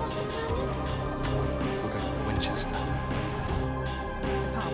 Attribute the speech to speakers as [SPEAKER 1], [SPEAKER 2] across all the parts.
[SPEAKER 1] What's the plan then?
[SPEAKER 2] We're going to Winchester.
[SPEAKER 1] The pub.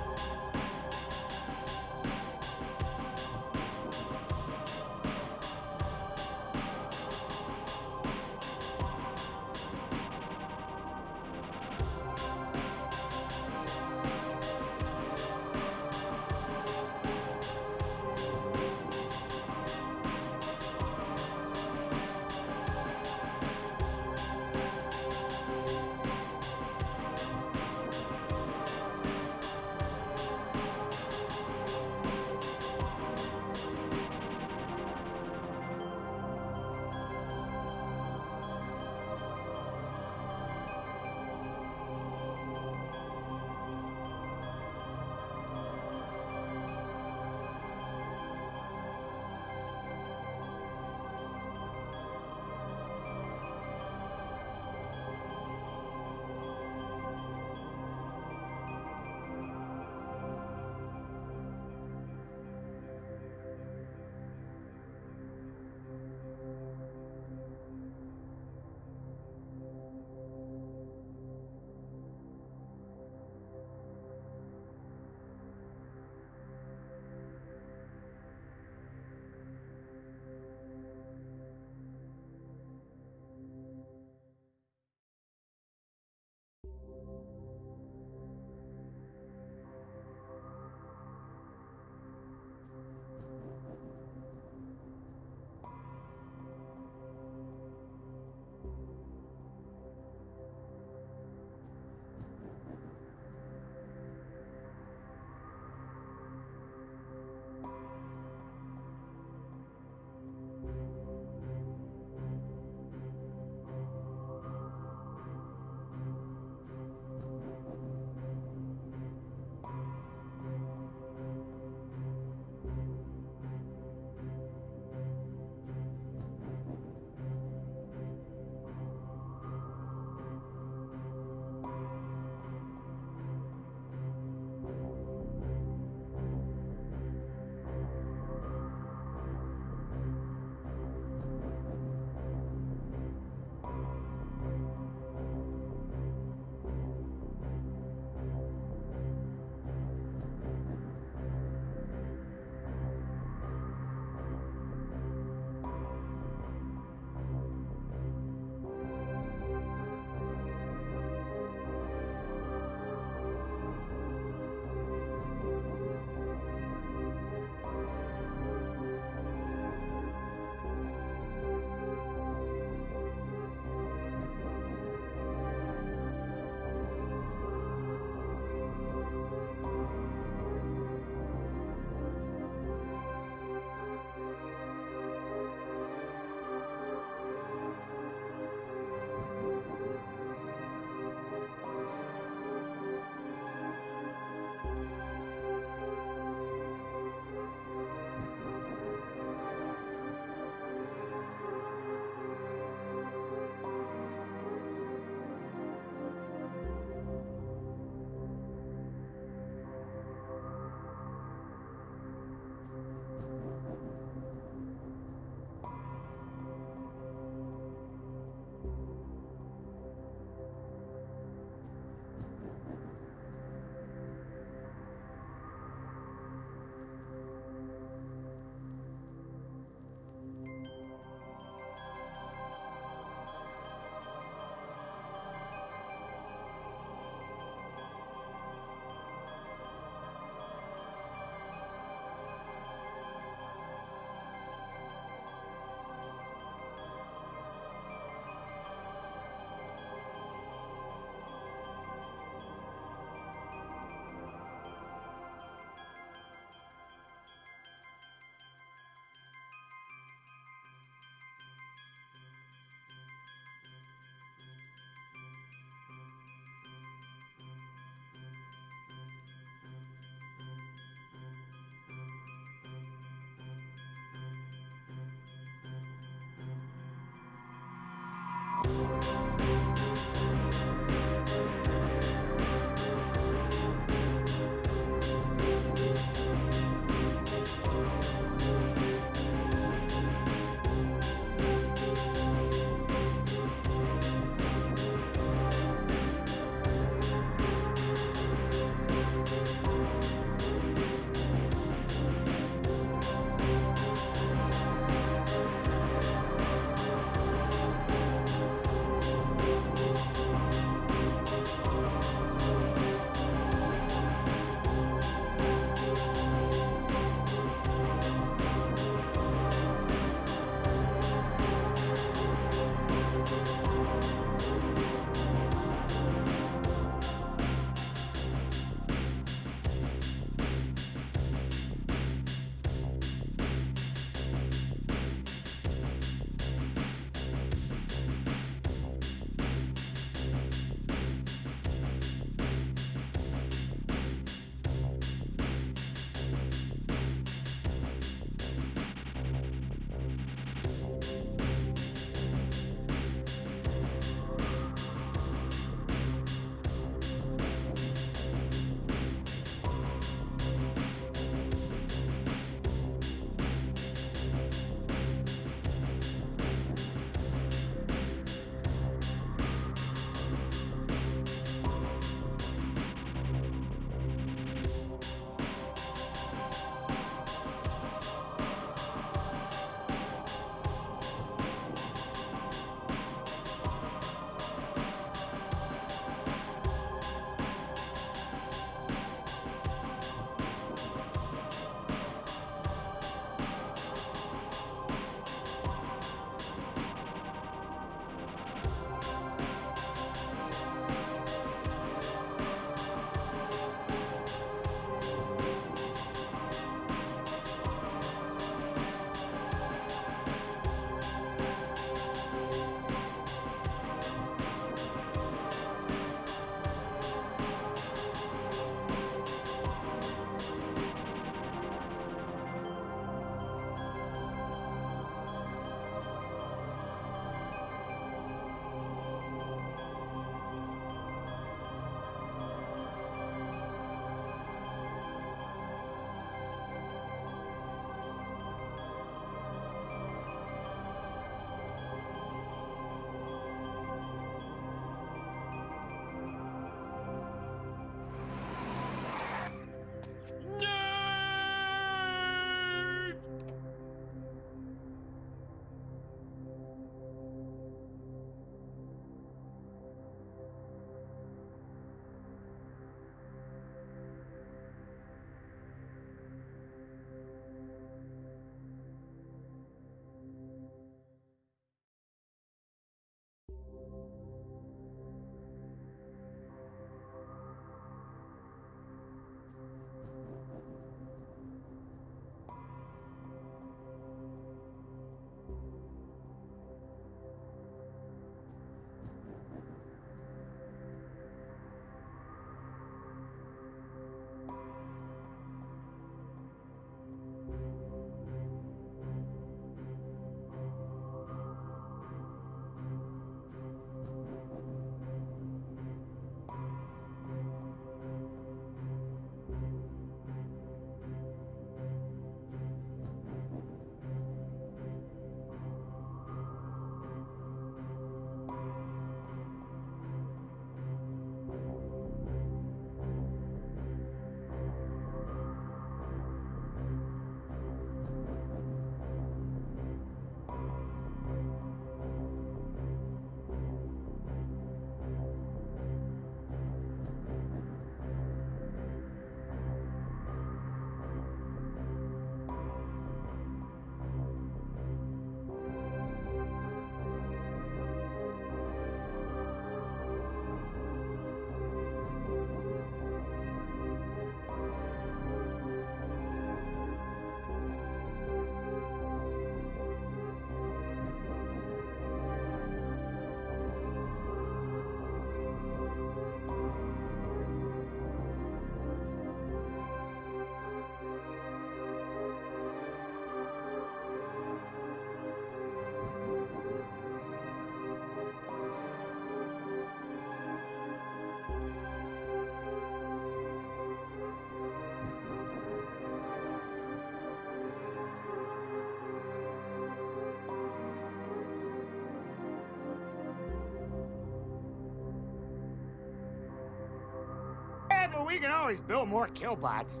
[SPEAKER 2] but we can always build more killbots.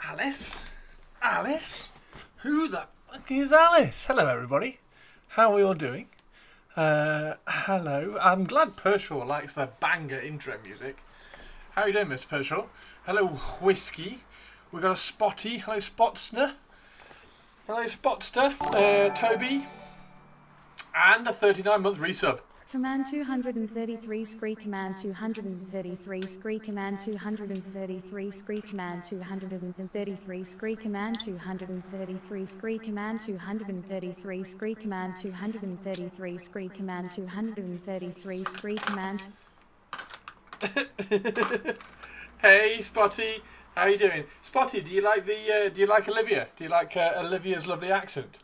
[SPEAKER 3] Alice? Alice? Who the fuck is Alice? Hello everybody. How are we all doing? Hello. I'm glad Pershaw likes the banger intro music. How are you doing, Mr. Pershaw? Hello, Whiskey. We've got a Spotty. Hello, Spotster. Hello, Spotster. Toby. And a 39-month resub.
[SPEAKER 4] Command 233 Scree Command 233 Scree Command 233 Scree Command 233 Scree Command 233 Scree Command 233 Scree Command 233 Scree Command 233 Scree Command.
[SPEAKER 3] Hey Spotty, how are you doing? Spotty, do you like Olivia? Do you like Olivia's lovely accent?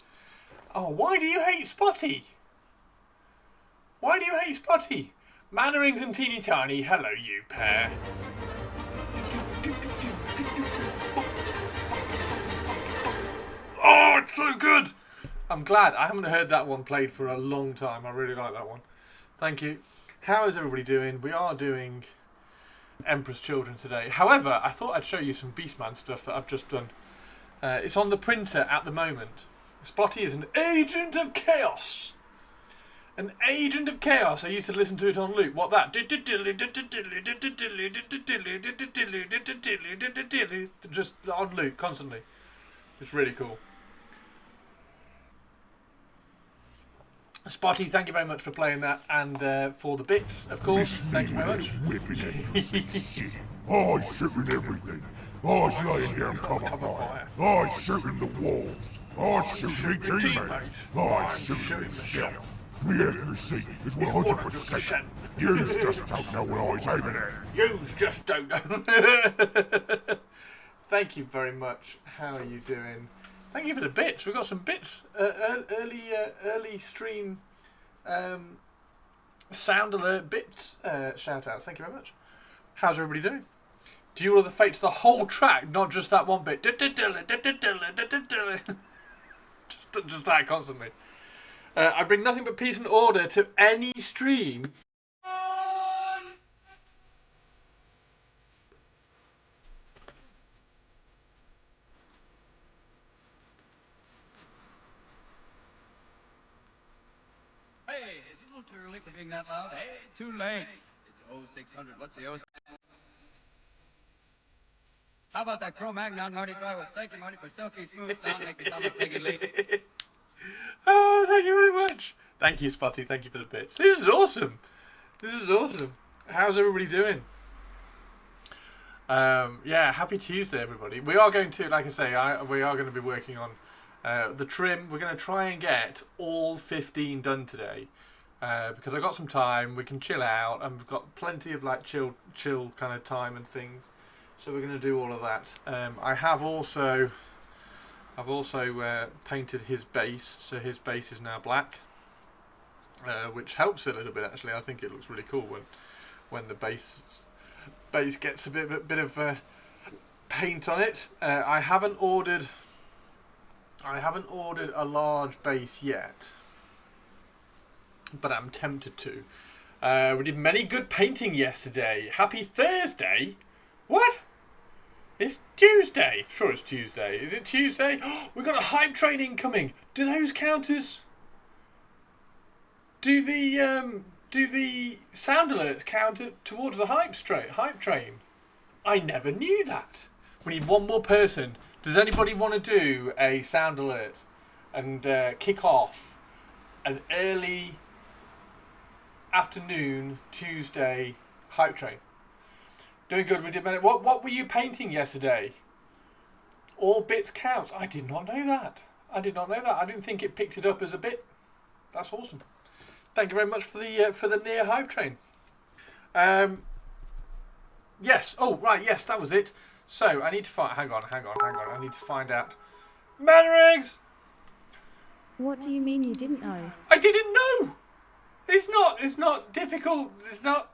[SPEAKER 3] Oh, why do you hate Spotty? Why do you hate Spotty? Mannerings and Teeny Tiny, hello you pair. Oh, it's so good! I'm glad. I haven't heard that one played for a long time. I really like that one. Thank you. How is everybody doing? We are doing Emperor's Children today. However, I thought I'd show you some Beastman stuff that I've just done. It's on the printer at the moment. Spotty is an agent of chaos. An Agent of Chaos. I used to listen to it on loop. What that? Just on loop constantly. It's really cool. Spotty, thank you very much for playing that, and for the bits, of course. Thank you very much.
[SPEAKER 5] Oh, shooting everything. Oh, laying down cover fire. Oh, shooting the walls. Oh, shooting me teammates. Oh, shooting myself. My accuracy is 100%. You just don't know what I was aiming at.
[SPEAKER 3] You just don't know. Thank you very much. How are you doing? Thank you for the bits. We've got some bits. Early stream sound alert bits shout outs. Thank you very much. How's everybody doing? Duel of the Fates, the whole track, not just that one bit. Just that constantly. I bring nothing but peace and order to any stream.
[SPEAKER 6] Hey, it's a little too early for being that loud. Hey, too late. It's 0600. What's the 0600? How about that Cro-Magnon Marty Fry with thank you, Marty, for silky smooth sound, make me sound like Peggy Lee.
[SPEAKER 3] Oh, thank you very much. Thank you, Spotty. Thank you for the bits. This is awesome. This is awesome. How's everybody doing? Yeah, happy Tuesday, everybody. We are going to, like I say, we are going to be working on the trim. We're going to try and get all 15 done today because I got some time. We can chill out, and we've got plenty of like chill kind of time and things. So we're going to do all of that. I've also painted his base, so his base is now black, which helps a little bit actually. I think it looks really cool when the base gets a bit of paint on it. I haven't ordered a large base yet, but I'm tempted to. We did many good painting yesterday. Happy Thursday. What? It's Tuesday. Sure, it's Tuesday. Is it Tuesday? We've got a hype train incoming. Do those count as... Do the sound alerts count towards the hype train? I never knew that. We need one more person. Does anybody want to do a sound alert and kick off an early afternoon Tuesday hype train? Doing good. We did. What were you painting yesterday? All bits count. I did not know that. I didn't think it picked it up as a bit. That's awesome. Thank you very much for the near hype train. Yes. Oh right. Yes, that was it. So I need to find. Hang on. I need to find out. Mannerings.
[SPEAKER 4] What do you mean you didn't know?
[SPEAKER 3] I didn't know. It's not difficult. It's not.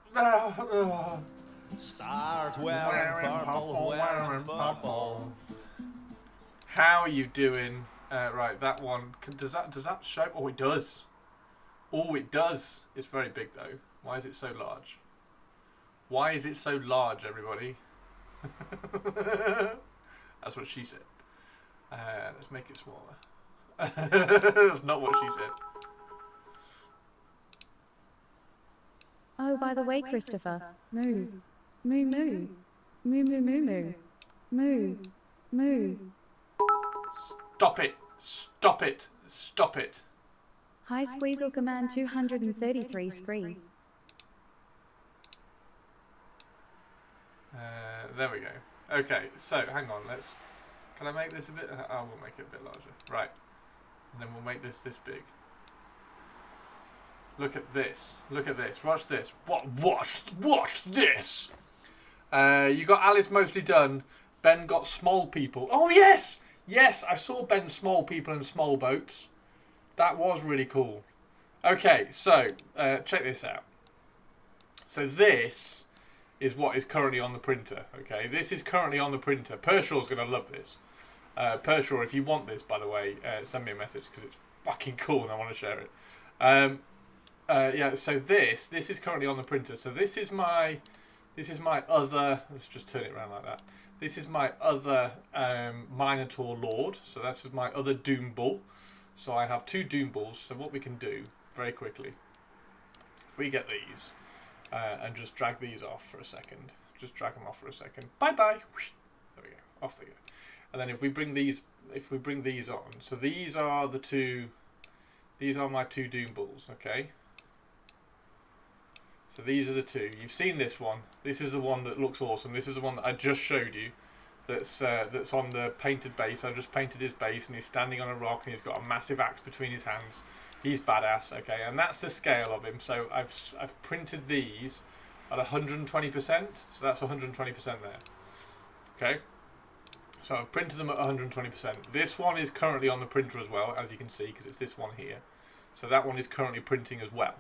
[SPEAKER 7] Start wearing purple.
[SPEAKER 3] How are you doing? Right, that one. Does that show? Oh, it does. Oh, it does. It's very big though. Why is it so large? Why is it so large, everybody? That's what she said. Let's make it smaller. That's not what she said.
[SPEAKER 4] Oh, by the way, Christopher. Moo. Moo moo. Moo moo moo moo. Moo. Moo.
[SPEAKER 3] Stop it. Stop it. Stop it.
[SPEAKER 4] Hi Squeezle Command 233 screen.
[SPEAKER 3] There we go. Okay, so hang on. Can I make this a bit? I will make it a bit larger. Right. And then we'll make this big. Look at this. Look at this. Watch this. Watch this. You got Alice mostly done. Ben got small people. Oh yes, yes. I saw Ben small people and small boats. That was really cool. Okay, so check this out. So this is what is currently on the printer. Okay, this is currently on the printer. Pershaw's gonna love this. Pershaw, if you want this, by the way, send me a message because it's fucking cool and I want to share it. Yeah, so this is currently on the printer. So this is my other, let's just turn it around like that. This is my other Minotaur Lord. So this is my other Doom Bull. So I have two Doom Bulls. So what we can do very quickly we get these and just drag these off for a second, just drag them off for a second. Bye bye. There we go. Off they go. And then if we bring these on, so these are the two. These are my two Doom Balls. Okay. So these are the two. You've seen this one. This is the one that looks awesome. This is the one that I just showed you. That's on the painted base. I just painted his base, and he's standing on a rock, and he's got a massive axe between his hands. He's badass. Okay, and that's the scale of him. So I've printed these at 120%. So that's 120% there. Okay. So I've printed them at 120%. This one is currently on the printer as well, as you can see, because it's this one here. So that one is currently printing as well.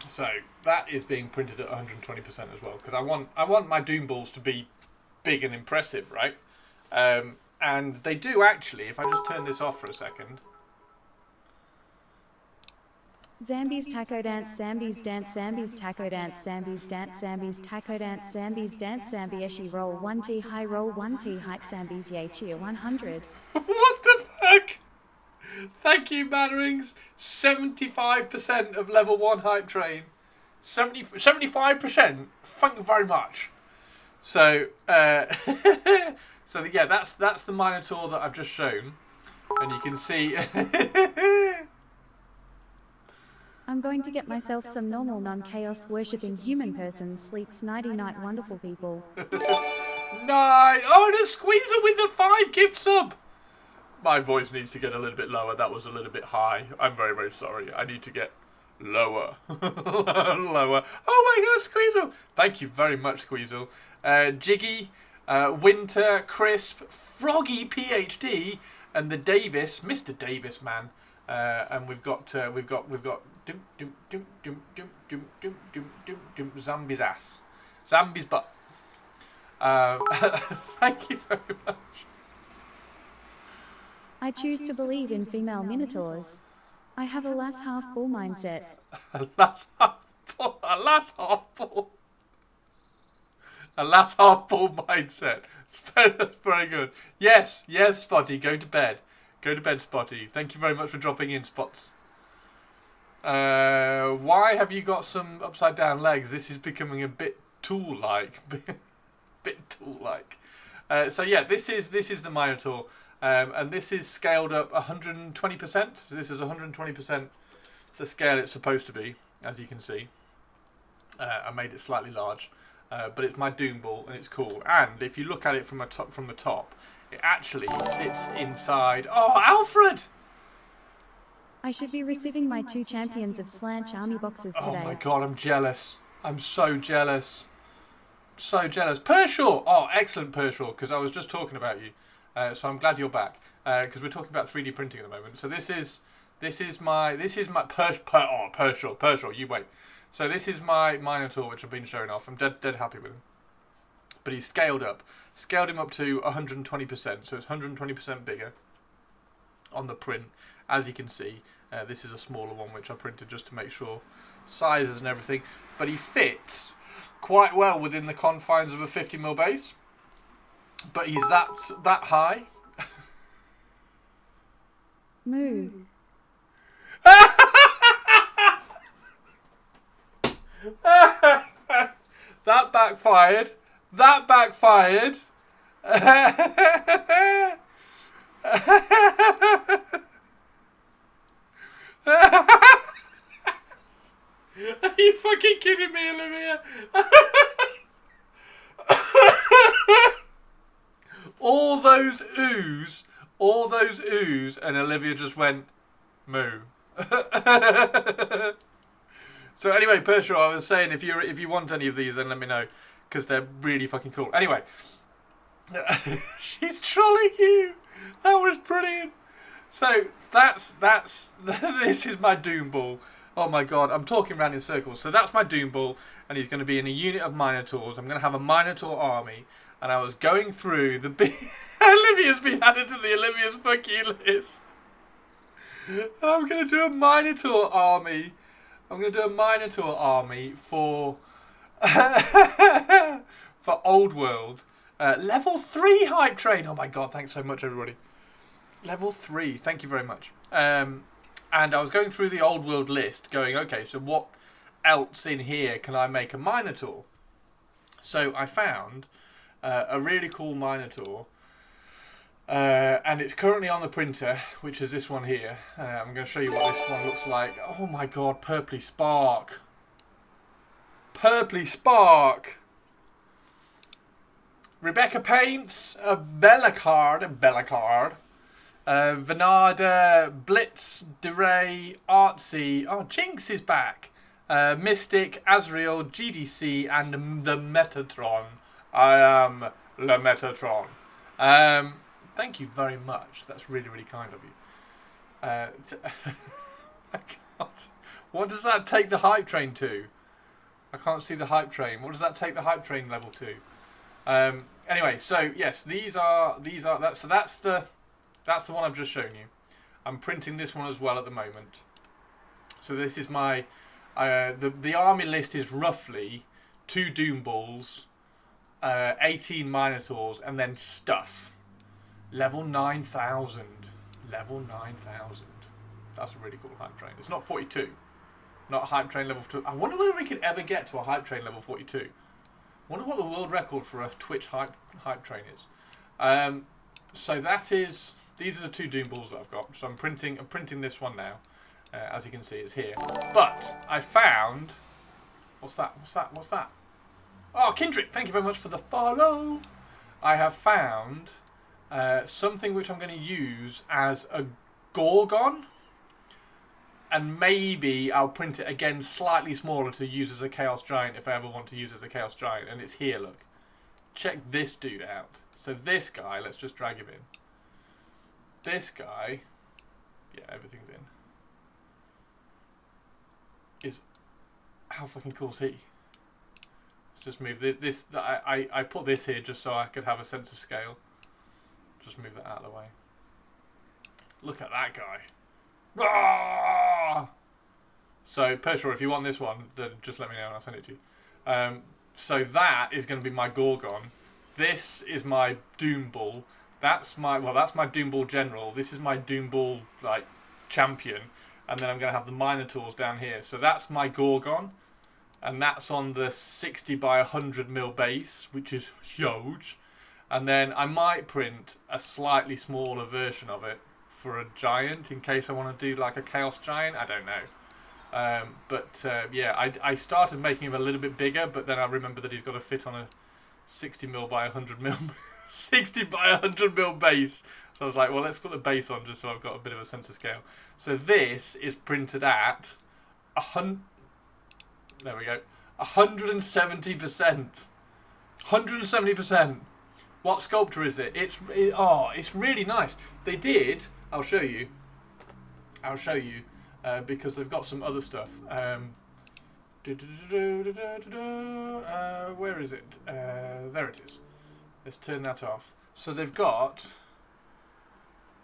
[SPEAKER 3] So that is being printed at 120% as well, because I want my Doom Balls to be big and impressive, right? And they do actually. If I just turn this off for a second.
[SPEAKER 4] Zambi's taco dance, Zambi's dance, Zambi's taco dance, Zambi's dance, Zambi's taco dance, Zambi's dance, Zambieshi roll 1T high, roll 1T hike, Zambi's yay cheer 100.
[SPEAKER 3] What the fuck? Thank you, Mannerings. 75% of level 1 hype train. 75%. Thank you very much. So, so yeah, that's the Minotaur that I've just shown, and you can see.
[SPEAKER 4] I'm going to get myself some normal non-chaos worshipping human person. Sleeps nighty night, wonderful people.
[SPEAKER 3] 9. Oh, and a Squeezer with the 5 gift sub. My voice needs to get a little bit lower. That was a little bit high. I'm very, very sorry. I need to get lower. Lower. Oh my god, Squeezel. Thank you very much, Squeezel. Jiggy, Winter, Crisp, Froggy PhD, and the Davis, Mr. Davis man. And we've got Zambi's ass. Zambi's butt. Thank you very much.
[SPEAKER 4] I choose to believe in female minotaurs. I have a lass half bull mindset.
[SPEAKER 3] Alas half bull. Alas half bull. Alas half bull mindset. That's very good. Yes, yes, Spotty, go to bed. Go to bed, Spotty. Thank you very much for dropping in, Spots. Why have you got some upside down legs? This is becoming a bit tool-like. Bit tool-like. So yeah, this is the Minotaur. And this is scaled up 120%. So this is 120% the scale it's supposed to be, as you can see. I made it slightly large, but it's my Doom Ball and it's cool. And if you look at it from the top, it actually sits inside. Oh, Alfred!
[SPEAKER 4] I should be receiving my 2 Champions of Slanch army boxes today.
[SPEAKER 3] Oh my god, I'm jealous. I'm so jealous. So jealous. Pershaw! Oh, excellent Pershaw, because I was just talking about you. So I'm glad you're back, because we're talking about 3D printing at the moment. So this is my Pershaw, you wait. So this is my Minotaur, which I've been showing off. I'm dead happy with him. But he's scaled him up to 120%, so it's 120% bigger on the print. As you can see, this is a smaller one which I printed just to make sure sizes and everything. But he fits quite well within the confines of a 50mm base. But he's that high.
[SPEAKER 4] Moo.
[SPEAKER 3] That backfired. That backfired. Are you fucking kidding me, Olivia? all those oohs, and Olivia just went, moo. So anyway, Pershaw, I was saying, if you want any of these, then let me know, because they're really fucking cool. Anyway, she's trolling you. That was brilliant. So that's this is my Doom Ball. Oh my god, I'm talking around in circles. So that's my Doom Ball, and he's going to be in a unit of Minotaurs. I'm going to have a Minotaur army, and I was going through the big... Olivia's been added to the Olivia's fuck you list. I'm going to do a Minotaur army. I'm going to do a Minotaur army for... for Old World. Level 3 hype train. Oh my god, thanks so much, everybody. Level 3, thank you very much. And I was going through the old world list going, okay, so what else in here can I make a Minotaur? So I found a really cool Minotaur. And it's currently on the printer, which is this one here. I'm going to show you what this one looks like. Oh my god, Purpley Spark. Purpley Spark. Rebecca Paints, a Bellacar, Venada, Blitz, DeRay, Artsy. Oh, Jinx is back. Mystic, Azrael, GDC, and the Metatron. I am the Metatron. Thank you very much. That's really, really kind of you. I can't. What does that take the hype train to? I can't see the hype train. What does that take the hype train level to? Anyway, so yes, that's the one I've just shown you. I'm printing this one as well at the moment. So this is my the army list is roughly 2 Doom Balls, 18 Minotaurs, and then stuff. Level 9,000. Level 9,000. That's a really cool hype train. It's not 42. Not hype train level 2. I wonder whether we could ever get to a hype train level 42. I wonder what the world record for a Twitch hype train is. So that is. These are the 2 Doom Balls that I've got. So I'm printing this one now. As you can see, it's here. But I found. What's that? Oh, Kindrick, thank you very much for the follow. I have found something which I'm going to use as a Gorgon. And maybe I'll print it again slightly smaller to use as a Chaos Giant if I ever want to use it as a Chaos Giant. And it's here, look. Check this dude out. So this guy, let's just drag him in. This guy, yeah, everything's in. Is how fucking cool is he? Let's just move this. I put this here just so I could have a sense of scale. Just move that out of the way. Look at that guy. Ah! So, Pershaw, if you want this one, then just let me know and I'll send it to you. So that is going to be my Gorgon. This is my Doom Ball. That's my Doom Ball General. This is my Doom Ball like champion, and then I'm going to have the Minotaurs down here. So that's my Gorgon, and that's on the 60 by 100 mil base, which is huge. And then I might print a slightly smaller version of it for a giant in case I want to do like a Chaos Giant. I don't know. Yeah, I started making him a little bit bigger, but then I remember that he's got to fit on a 60 mil by 100 mil 60 by 100 mil base. So I was like, well, let's put the base on just so I've got a bit of a sense of scale. So this is printed at 100. There we go. 170%. 170%. What sculptor is it? It's really nice. They did. I'll show you. Because they've got some other stuff. Where is it? There it is. Let's turn that off. So they've got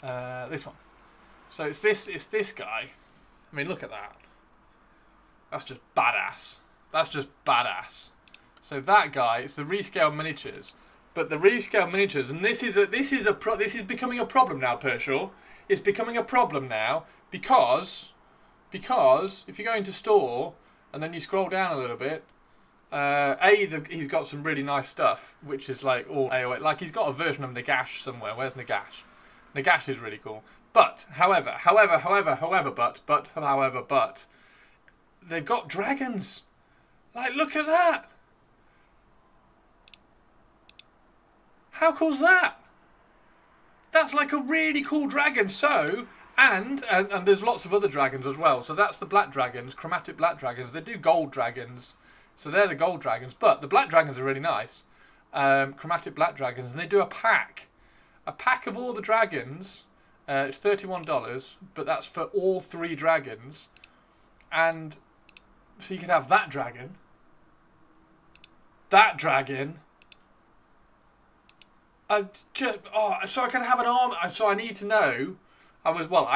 [SPEAKER 3] this one. So it's this guy. I mean, look at that. That's just badass. That's just badass. So that guy, it's the rescale miniatures. But the rescale miniatures, and this is becoming a problem now, Pershaw. It's becoming a problem now because if you go into store and then you scroll down a little bit, he's got some really nice stuff, which is like all AOA. Like he's got a version of Nagash somewhere. Where's Nagash? Nagash is really cool. But however, they've got dragons. Like, look at that. How cool's that? That's like a really cool dragon. So, and there's lots of other dragons as well. So that's the black dragons, chromatic black dragons. They do gold dragons. So they're the gold dragons. But the black dragons are really nice. Chromatic black dragons. And they do a pack. A pack of all the dragons. It's $31. But that's for all 3 dragons. And so you could have that dragon. That dragon. So I can have an arm. So I need to know. I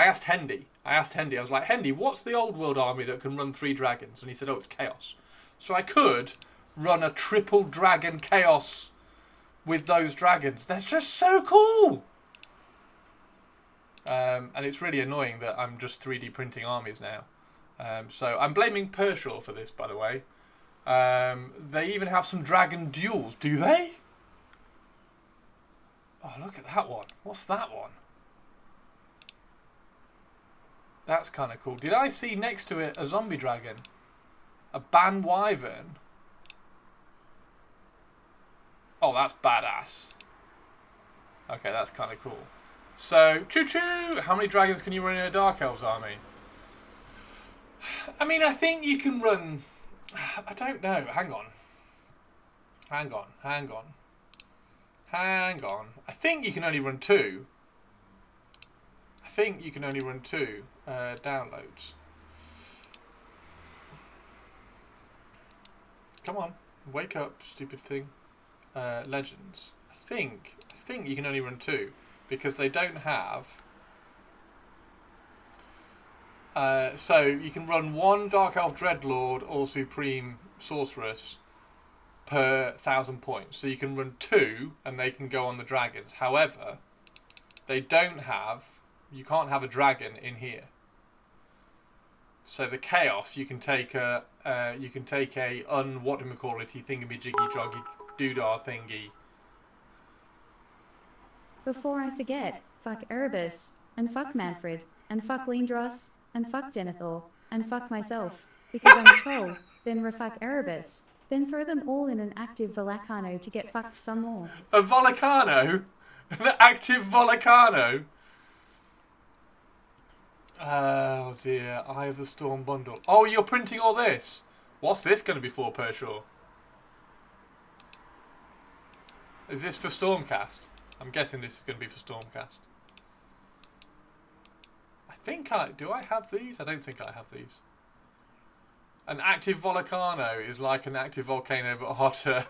[SPEAKER 3] asked Hendy. I was like, Hendy, what's the old world army that can run 3 dragons? And he said, oh, it's Chaos. So I could run a triple dragon Chaos with those dragons. That's just so cool. And it's really annoying that I'm just 3D printing armies now. So I'm blaming Pershaw for this, by the way. They even have some dragon duels, do they? Oh, look at that one. What's that one? That's kind of cool. Did I see next to it a zombie dragon? A Ban Wyvern? Oh, that's badass. Okay, that's kind of cool. So, choo-choo! How many dragons can you run in a Dark Elves army? I mean, I think you can run... I don't know. Hang on. Hang on. Hang on. Hang on. I think you can only run 2. I think you can only run 2 downloads. Come on. Wake up, stupid thing. Legends. I think you can only run 2 because they don't have... so you can run 1 Dark Elf Dreadlord or Supreme Sorceress per 1,000 points. So you can run 2 and they can go on the dragons. However, they don't have... You can't have a dragon in here. So the Chaos, you can take a whatchamacallity thingy jiggy joggy doodah thingy.
[SPEAKER 4] Before I forget, fuck Erebus, and fuck Manfred, and fuck Lindros, and fuck Denethor, and fuck myself, because I'm a troll, then refuck Erebus, then throw them all in an active Volcano to get fucked some more.
[SPEAKER 3] A Volcano? An active Volcano? Oh dear, Eye of the Storm bundle. Oh, you're printing all this? What's this going to be for, Pershaw? Is this for Stormcast? I'm guessing this is going to be for Stormcast. Do I have these? I don't think I have these. An active Volcano is like an active volcano but hotter.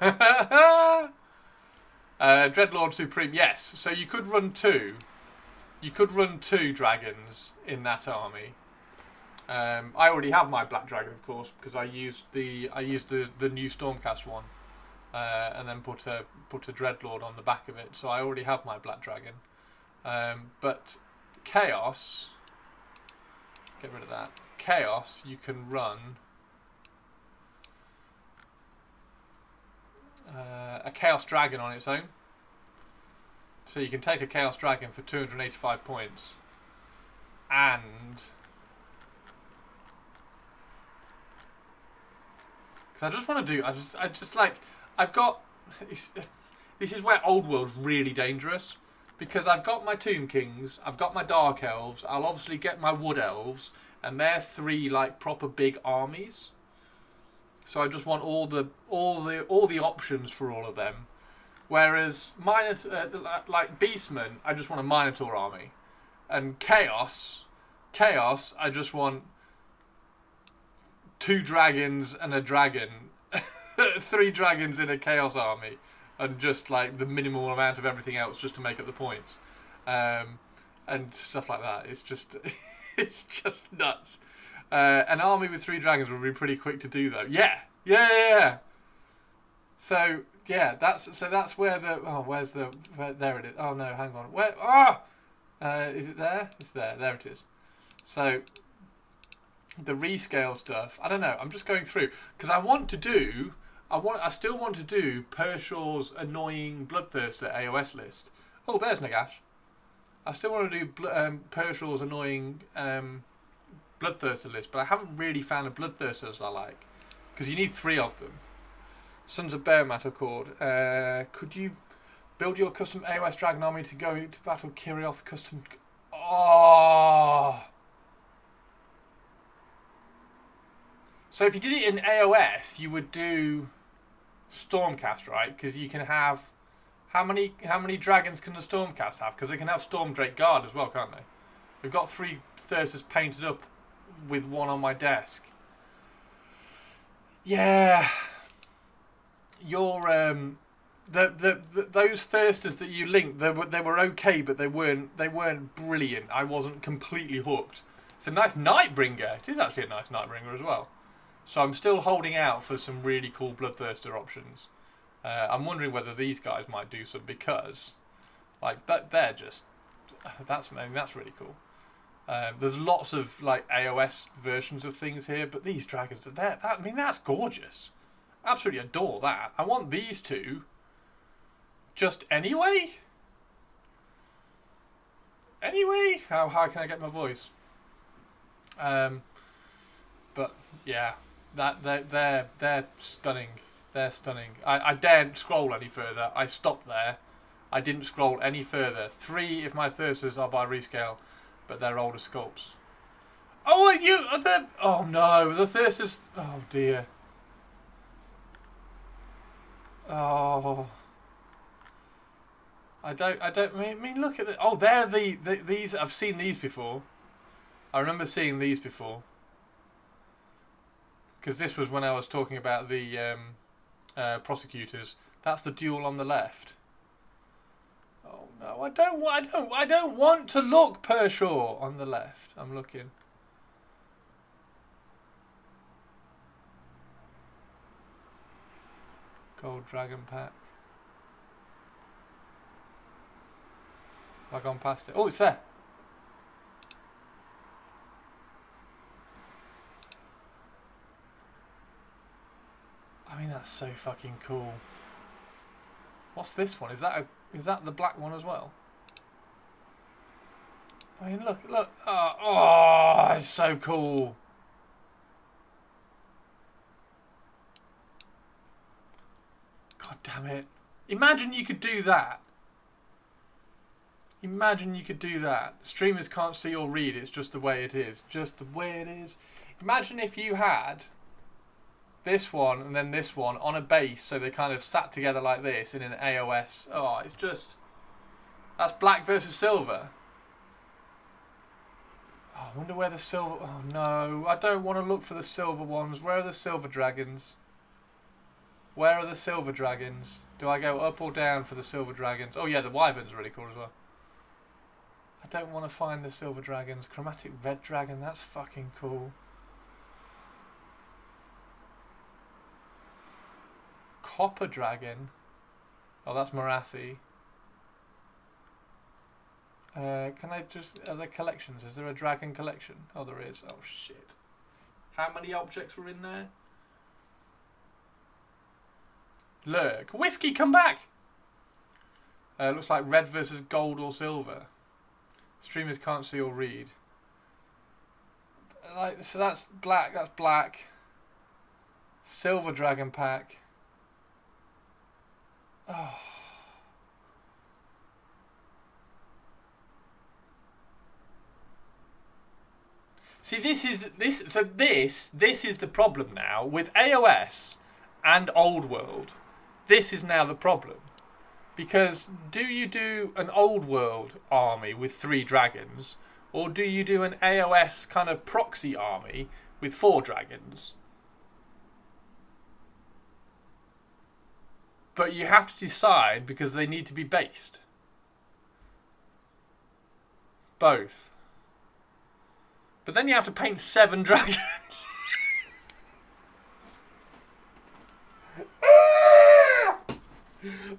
[SPEAKER 3] Dreadlord Supreme, yes. So you could run 2. You could run 2 dragons in that army. I already have my black dragon, of course, because I used the new Stormcast one, and then put a Dreadlord on the back of it. So I already have my black dragon. But Chaos, get rid of that. Chaos, you can run a Chaos Dragon on its own. So you can take a Chaos Dragon for 285 points, and because I just want to do, I've got. This is where Old World's really dangerous, because I've got my Tomb Kings, I've got my Dark Elves, I'll obviously get my Wood Elves, and they're 3 like proper big armies. So I just want all the options for all of them. Whereas like Beastmen, I just want a Minotaur army, and Chaos, I just want 2 dragons and a dragon, 3 dragons in a Chaos army, and just like the minimal amount of everything else just to make up the points, and stuff like that. It's just it's just nuts. An army with 3 dragons would be pretty quick to do though. Yeah. So yeah, that's where the there it is. Oh no, hang on. Is it there? It's there. There it is. So the rescale stuff, I don't know. I'm just going through because I still want to do Pershaw's annoying Bloodthirster AOS list. Oh, there's Nagash. I still want to do Pershaw's annoying Bloodthirster list, but I haven't really found a Bloodthirster I like, because you need 3 of them. Sons of Behemat Accord. Could you build your custom AOS Dragon army to go to battle Kyrios custom? Oh. So if you did it in AOS, you would do Stormcast, right? Because you can have how many dragons can the Stormcast have? Because they can have Stormdrake Guard as well, can't they? We've got 3 Thyrsus painted up with 1 on my desk. Yeah. Your those Thyrsters that you linked, they were okay, but they weren't brilliant. I wasn't completely hooked. It's a nice Nightbringer. It is actually a nice Nightbringer as well. So I'm still holding out for some really cool Bloodthirster options. I'm wondering whether these guys might do some, because like they're just That's really cool. There's lots of like AOS versions of things here, but these dragons are there. I mean, that's gorgeous. Absolutely adore that. I want these two. Just anyway. Anyway, how high can I get my voice? But yeah, they're stunning. They're stunning. I daren't scroll any further. I stopped there. I didn't scroll any further. 3 if my Thursers are by rescale, but they're older sculpts. Oh, oh no, the Thursers. Oh dear. Oh. I mean, look at the. Oh, they're these. I've seen these before. I remember seeing these before. Because this was when I was talking about the prosecutors. That's the duel on the left. Oh no, I don't want to look Pershaw on the left. I'm looking. Gold Dragon Pack. Have I gone past it? Oh, it's there. I mean, that's so fucking cool. What's this one? Is that the black one as well? I mean, look. Oh, it's so cool. God damn it. Imagine you could do that. Imagine you could do that. Streamers can't see or read. It's just the way it is. Just the way it is. Imagine if you had this one and then this one on a base, so they kind of sat together like this in an AOS. Oh, it's just... That's black versus silver. Oh, I wonder where the silver... Oh, no. I don't want to look for the silver ones. Where are the silver dragons? Where are the silver dragons? Do I go up or down for the silver dragons? Oh, yeah, the wyvern's really cool as well. I don't want to find the silver dragons. Chromatic red dragon, that's fucking cool. Copper dragon. Oh, that's Morathi. Can I just... Are there collections? Is there a dragon collection? Oh, there is. Oh, shit. How many objects were in there? Lurk. Whiskey, come back! Looks like red versus gold or silver. Streamers can't see or read. So that's black. That's black. Silver dragon pack. Oh. See, this is the problem now with AOS and Old World. This is now the problem. Because do you do an Old World army with 3 dragons, or do you do an AOS kind of proxy army with 4 dragons? But you have to decide because they need to be based. Both. But then you have to paint 7 dragons.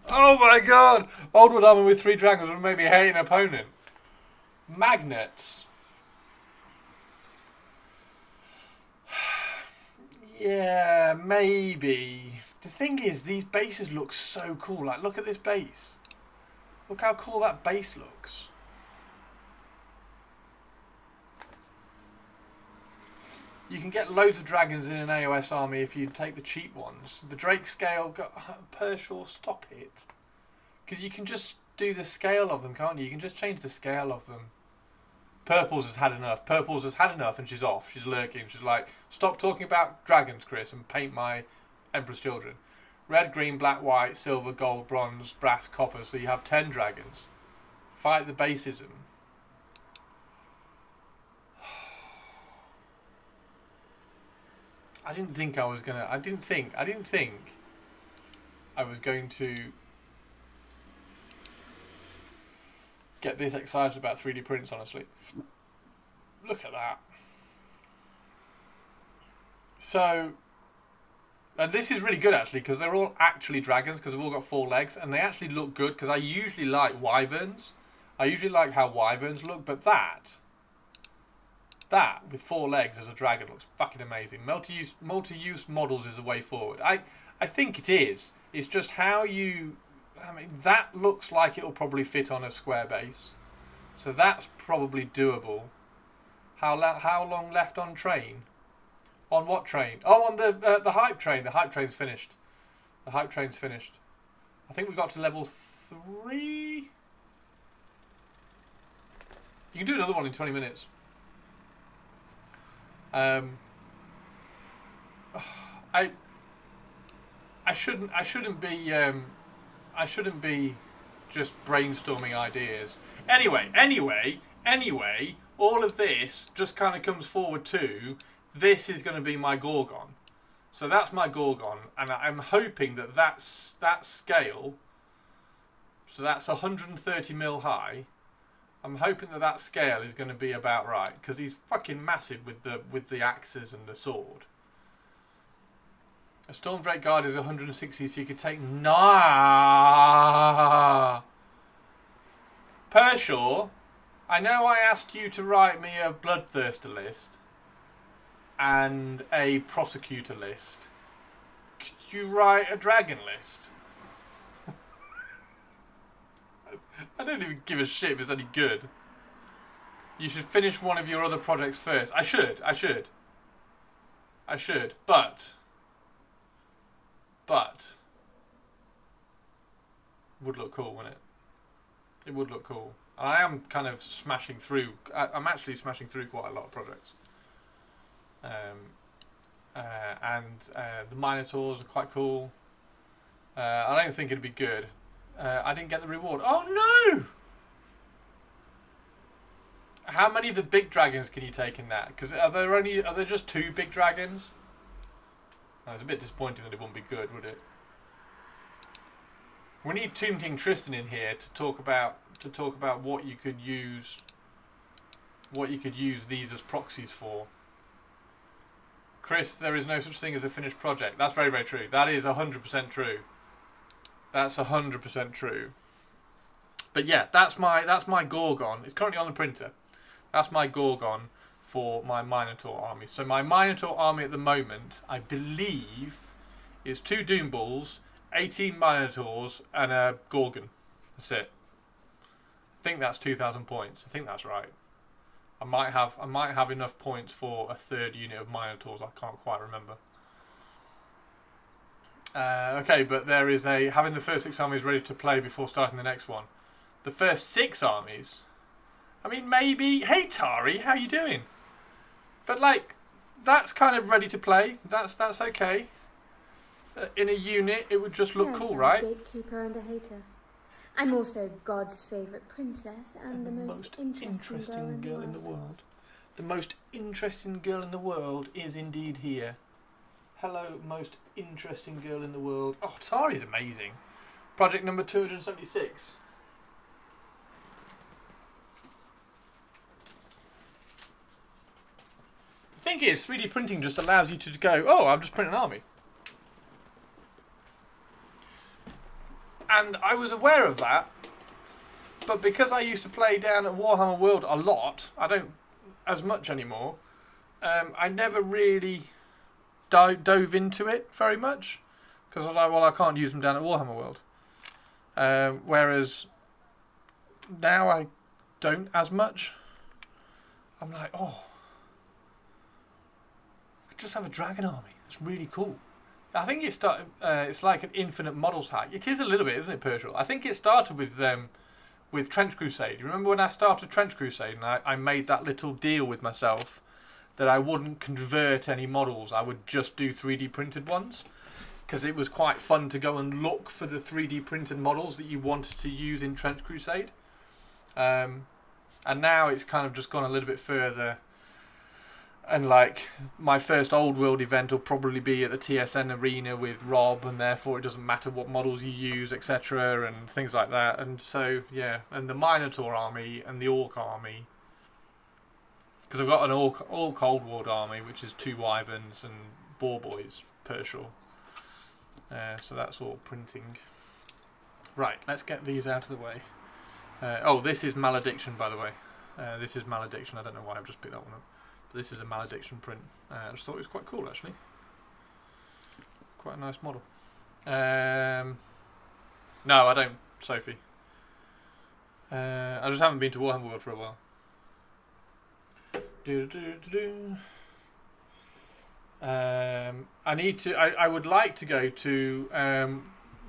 [SPEAKER 3] Oh my god! Old World armor with 3 dragons would make me hate an opponent. Magnets. Yeah, maybe. The thing is, these bases look so cool. Like, look at this base. Look how cool that base looks. You can get loads of dragons in an AOS army if you take the cheap ones. The Drake scale, Pershaw, stop it. Because you can just do the scale of them, can't you? You can just change the scale of them. Purples has had enough. Purples has had enough and she's off. She's lurking. She's like, stop talking about dragons, Chris, and paint my Emperor's Children. Red, green, black, white, silver, gold, bronze, brass, copper. So you have 10 dragons. Fight the basism. I didn't think I was gonna. I didn't think I was going to get this excited about 3D prints. Honestly, look at that. So, and this is really good actually because they're all actually dragons because they've all got 4 legs and they actually look good because I usually like wyverns. I usually like how wyverns look, but that with 4 legs as a dragon looks fucking amazing. Multi-use models is the way forward. I think it is. It's just how you... I mean, that looks like it'll probably fit on a square base. So that's probably doable. How long left on train? On what train? Oh, on the hype train. The hype train's finished. The hype train's finished. I think we got to level 3. You can do another one in 20 minutes. I shouldn't be just brainstorming ideas. Anyway, all of this just kind of comes forward to this is going to be my Gorgon. So that's my Gorgon, and I'm hoping that scale. So that's 130 mil high. I'm hoping that scale is going to be about right, because he's fucking massive with the axes and the sword. A Stormdrake Guard is 160, so you could take... Nah! Pershaw, I know I asked you to write me a Bloodthirster list and a Prosecutor list. Could you write a Dragon list? I don't even give a shit if it's any good. You should finish one of your other projects first. I should. But would look cool, wouldn't it? It would look cool. And I am kind of smashing through. I'm actually smashing through quite a lot of projects. The Minotaurs are quite cool. I don't think it'd be good. I didn't get the reward. Oh no! How many of the big dragons can you take in that? Because are there just 2 big dragons? Oh, it's a bit disappointing that it wouldn't be good, would it? We need Tomb King Tristan in here to talk about what you could use these as proxies for. Chris, there is no such thing as a finished project. That's very, very true. That is 100% true. That's 100% true. But yeah, that's my Gorgon. It's currently on the printer. That's my Gorgon for my Minotaur army. So my Minotaur army at the moment, I believe, is 2 Doom Bulls, 18 Minotaurs, and a Gorgon. That's it. I think that's 2,000 points. I think that's right. I might have enough points for a 3rd unit of Minotaurs. I can't quite remember. Okay, but there is having the first 6 armies ready to play before starting the next one. The first 6 armies? I mean, maybe... Hey, Tari, how you doing? But, like, that's kind of ready to play. That's okay. In a unit, it would just look cool, right?
[SPEAKER 8] Gatekeeper and a hater. I'm also God's favourite princess and the most interesting girl in the world.
[SPEAKER 3] The most interesting girl in the world is indeed here. Hello, most interesting girl in the world. Oh, Tari's amazing. Project number 276. The thing is, 3D printing just allows you to go, oh, I'll just print an army. And I was aware of that, but because I used to play down at Warhammer World a lot, I don't as much anymore, I never really dove into it very much, because I was like, well, I can't use them down at Warhammer World. Whereas now I don't as much. I'm like, oh, I could just have a dragon army. It's really cool. I think it started. It's like an infinite models hack. It is a little bit, isn't it, Pershal? I think it started with Trench Crusade. You remember when I started Trench Crusade and I made that little deal with myself that I wouldn't convert any models. I would just do 3D printed ones, because it was quite fun to go and look for the 3D printed models that you wanted to use in Trench Crusade. And now it's kind of just gone a little bit further. And like my first Old World event will probably be at the TSN arena with Rob, and therefore it doesn't matter what models you use, etc., and things like that. And so yeah, and the Minotaur army and the Orc army, because I've got an Orc Old World army, which is 2 Wyverns and Boar Boys, Pershal. So that's all printing. Right, let's get these out of the way. Oh, this is Malediction, by the way. This is Malediction. I don't know why I've just picked that one up. But this is a Malediction print. I just thought it was quite cool, actually. Quite a nice model. No, I don't, Sophie. I just haven't been to Warhammer World for a while. I need to. I would like to go to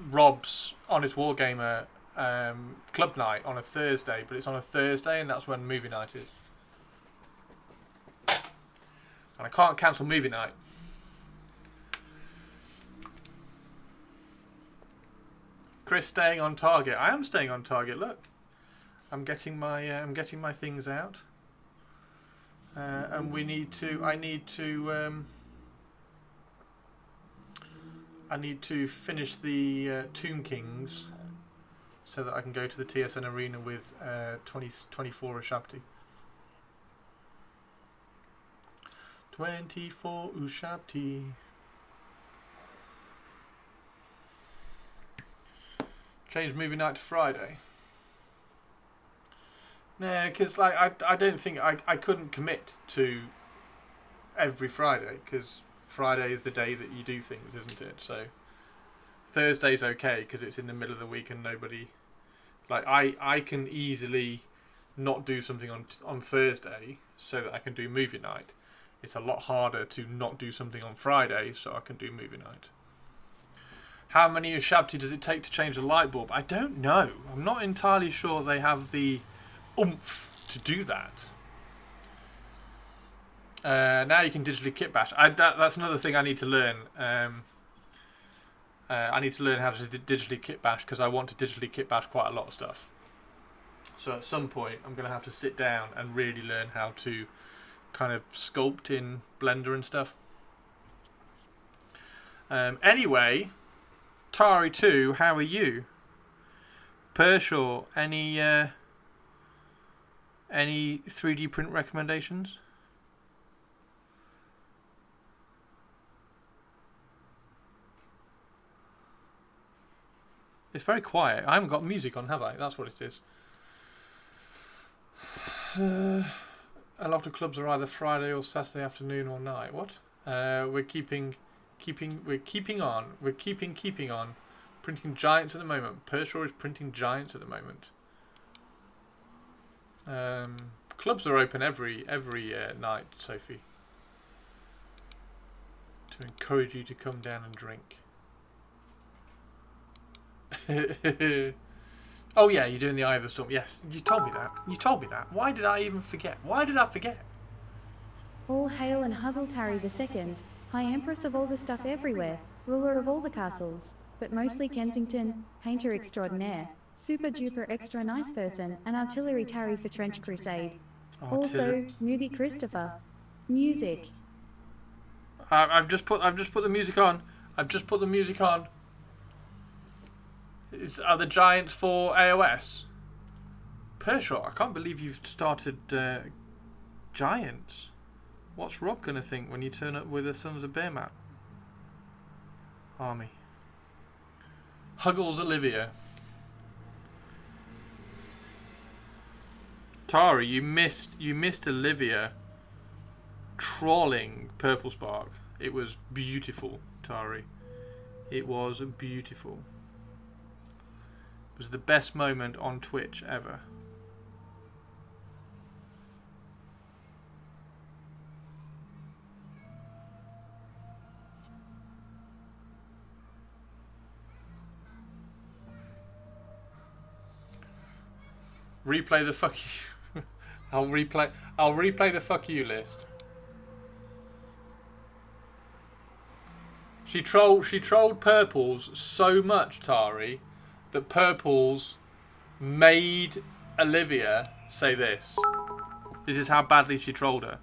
[SPEAKER 3] Rob's Honest Wargamer club night on a Thursday, but it's on a Thursday, and that's when movie night is. And I can't cancel movie night. Chris staying on target. I am staying on target. Look, I'm getting my things out, and we need to. I need to finish the Tomb Kings, so that I can go to the TSN Arena with 24 Ushabti. 24 Ushabti. Change movie night to Friday. Nah, because like I don't think I couldn't commit to every Friday, because Friday is the day that you do things, isn't it? So Thursday's okay because it's in the middle of the week and nobody. Like I can easily not do something on Thursday so that I can do movie night. It's a lot harder to not do something on Friday so I can do movie night. How many Ushabti does it take to change a light bulb? I don't know. I'm not entirely sure they have the oomph to do that. Now you can digitally kit bash. That's another thing I need to learn. I need to learn how to digitally kit bash because I want to digitally kit bash quite a lot of stuff. So at some point I'm going to have to sit down and really learn how to kind of sculpt in Blender and stuff. Anyway, Tari 2, how are you? Pershaw, any 3D print recommendations? It's very quiet. I haven't got music on, have I? That's what it is. A lot of clubs are either Friday or Saturday afternoon or night. What? We're keeping on. Printing giants at the moment. Pershaw is printing giants at the moment. Clubs are open every night, Sophie, to encourage you to come down and drink. Oh yeah, you're doing the Eye of the Storm. Yes, you told me that. Why did I even forget? Why did I forget?
[SPEAKER 4] All hail and Huggle Tari II, High Empress of all the stuff everywhere, ruler of all the castles, but mostly Kensington, painter extraordinaire, super duper extra nice person, and artillery Tari for Trench Crusade. Also, movie Christopher. Music.
[SPEAKER 3] I've just put the music on. Are the giants for AOS? Pershaw, I can't believe you've started giants. What's Rob going to think when you turn up with the Sons of Bearmat army? Huggles Olivia. Tari, you missed Olivia trolling Purple Spark. It was beautiful, Tari. It was beautiful. It was the best moment on Twitch ever. Replay the fuck you. I'll replay the fuck you list. She trolled Purples so much, Tari, that Purples made Olivia say this. This is how badly she trolled her.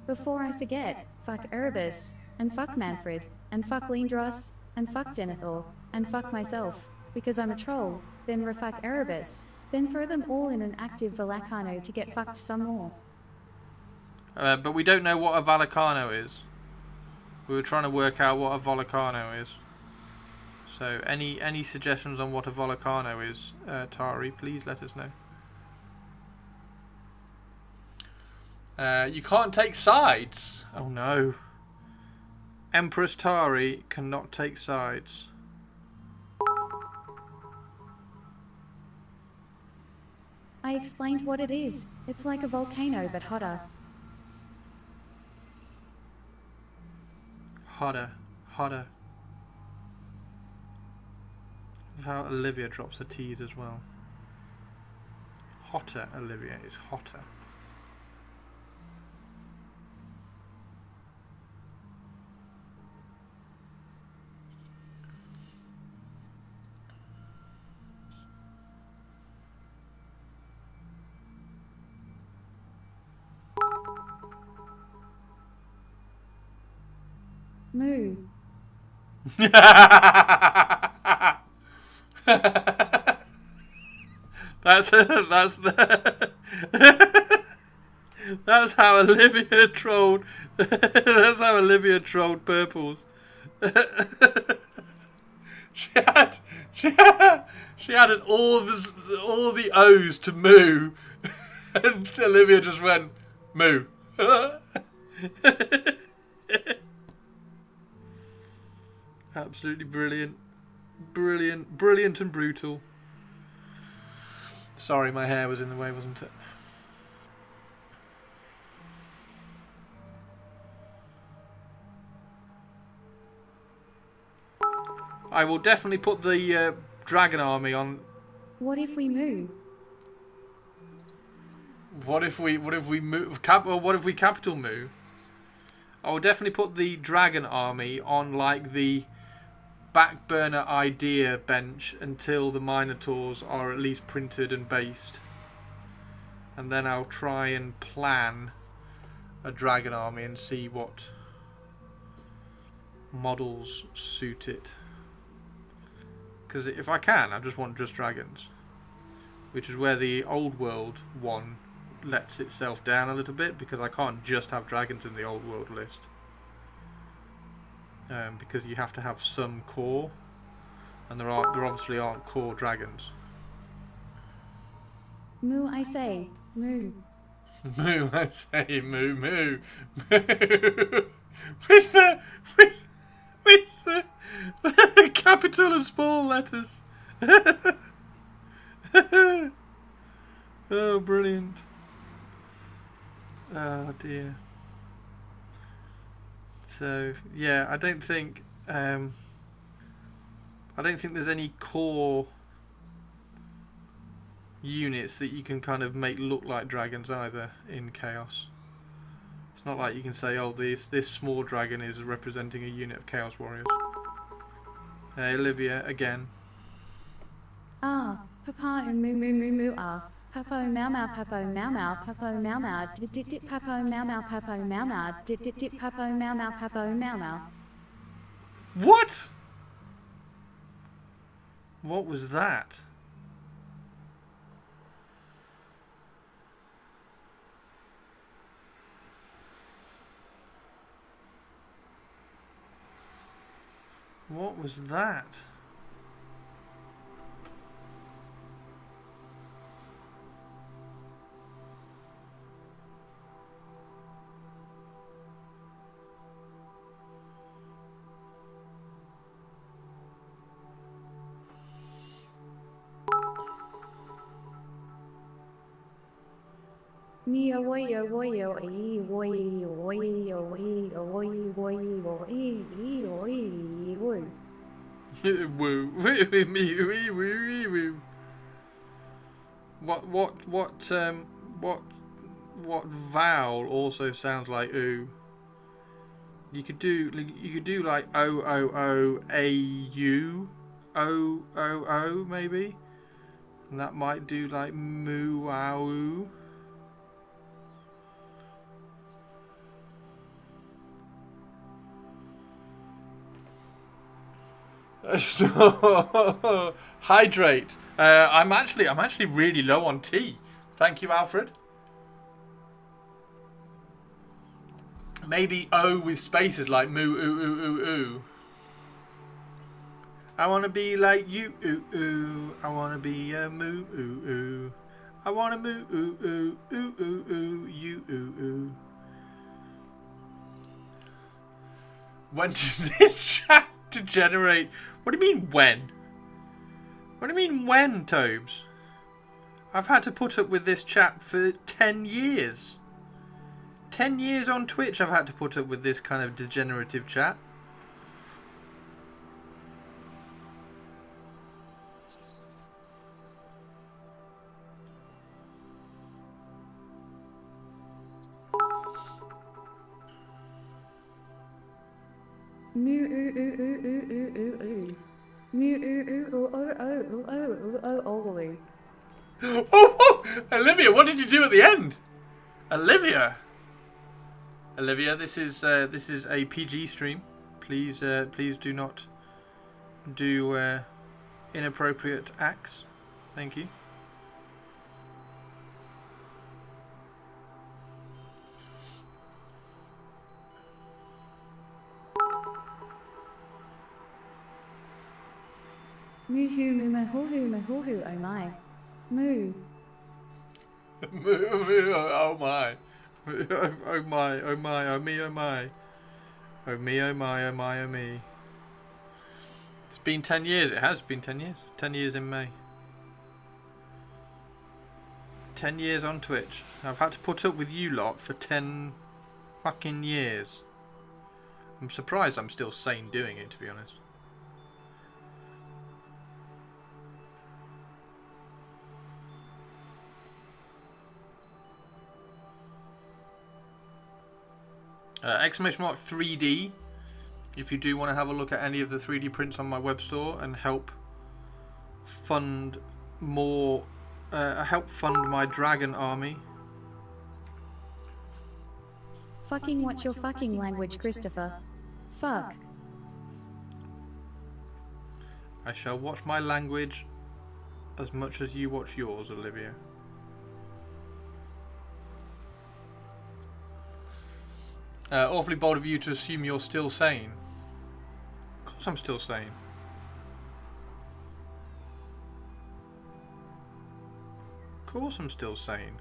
[SPEAKER 4] Before I forget, fuck Erebus, and fuck Manfred, and fuck Lindros, and fuck Denethor, and fuck myself, because I'm a troll, then refuck Erebus, then throw them all in an active Valacano to get fucked some more.
[SPEAKER 3] But we don't know what a Valacano is. We were trying to work out what a Volcano is. So any suggestions on what a Volcano is, Tari, please let us know. You can't take sides. Oh no. Empress Tari cannot take sides.
[SPEAKER 4] I explained what it is. It's like a volcano but hotter.
[SPEAKER 3] Hotter. Hotter. That's how Olivia drops her T's as well. Hotter, Olivia, is hotter.
[SPEAKER 4] Moo.
[SPEAKER 3] That's how Olivia trolled. That's how Olivia trolled Purples. she added all the O's to moo, and Olivia just went moo. Absolutely brilliant. Brilliant and brutal. Sorry, my hair was in the way, wasn't it? I will definitely put the dragon army on.
[SPEAKER 4] What if we moo?
[SPEAKER 3] What if we move? What if we capital moo? I will definitely put the dragon army on like the back burner idea bench until the Minotaurs are at least printed and based, and then I'll try and plan a dragon army and see what models suit it. Because if I can, I just want just dragons, which is where the old world one lets itself down a little bit, because I can't just have dragons in the old world list. Because you have to have some core, and there obviously aren't core dragons.
[SPEAKER 4] Moo, I say. Moo.
[SPEAKER 3] Moo, I say. Moo, moo. Moo. with the capital and small letters. Oh, brilliant. Oh dear. So yeah, I don't think there's any core units that you can kind of make look like dragons either in Chaos. It's not like you can say, oh, this small dragon is representing a unit of Chaos Warriors. Hey, Olivia again.
[SPEAKER 4] Ah, papa and moo moo moo moo ah. Papo mau mau papo mau mau papo mau mau dip dip dip papo mau mau papo mau mau dip dip dip papo mau mau papo mau mau.
[SPEAKER 3] What? What was that? What was that?
[SPEAKER 4] Mio woyo woyo e woyo woyo e woyo woyo e woyo woo.
[SPEAKER 3] Woo me woo. What vowel also sounds like ooh? You could do like o o o a u o o o maybe, and that might do like moo ow. Hydrate. I'm actually really low on tea. Thank you, Alfred. Maybe O with spaces like moo oo oo oo oo. I wanna be like you, ooh ooh. I wanna be a moo ooh ooh. I wanna moo ooh ooh ooh ooh ooh you ooh ooh. When did this chat degenerate? What do you mean when? What do you mean when, Tobes? I've had to put up with this chat for 10 years. 10 years on Twitch I've had to put up with this kind of degenerative chat.
[SPEAKER 4] Moo oo oo oo oo oo oo oo. Moo oo oo oo oo oo oo oo oo oo.
[SPEAKER 3] Oh, Olivia, what did you do at the end? Olivia, this is a PG stream. Please do not do inappropriate acts. Thank you.
[SPEAKER 4] Moo hoo moo my hoo hoo my hoo hoo oh my. Moo.
[SPEAKER 3] Oh my. Oh my, oh my, oh me, oh my. Oh me, oh my, oh my, oh me. It's been 10 years, it has been 10 years. 10 years in May. 10 years on Twitch. I've had to put up with you lot for 10 fucking years. I'm surprised I'm still sane doing it, to be honest. Exclamation mark 3D if you do want to have a look at any of the 3D prints on my web store and help fund more my dragon army.
[SPEAKER 4] Fucking watch your fucking language, Christopher. Fuck.
[SPEAKER 3] I shall watch my language as much as you watch yours, Olivia. Awfully bold of you to assume you're still sane. Of course I'm still sane. Of course I'm still sane.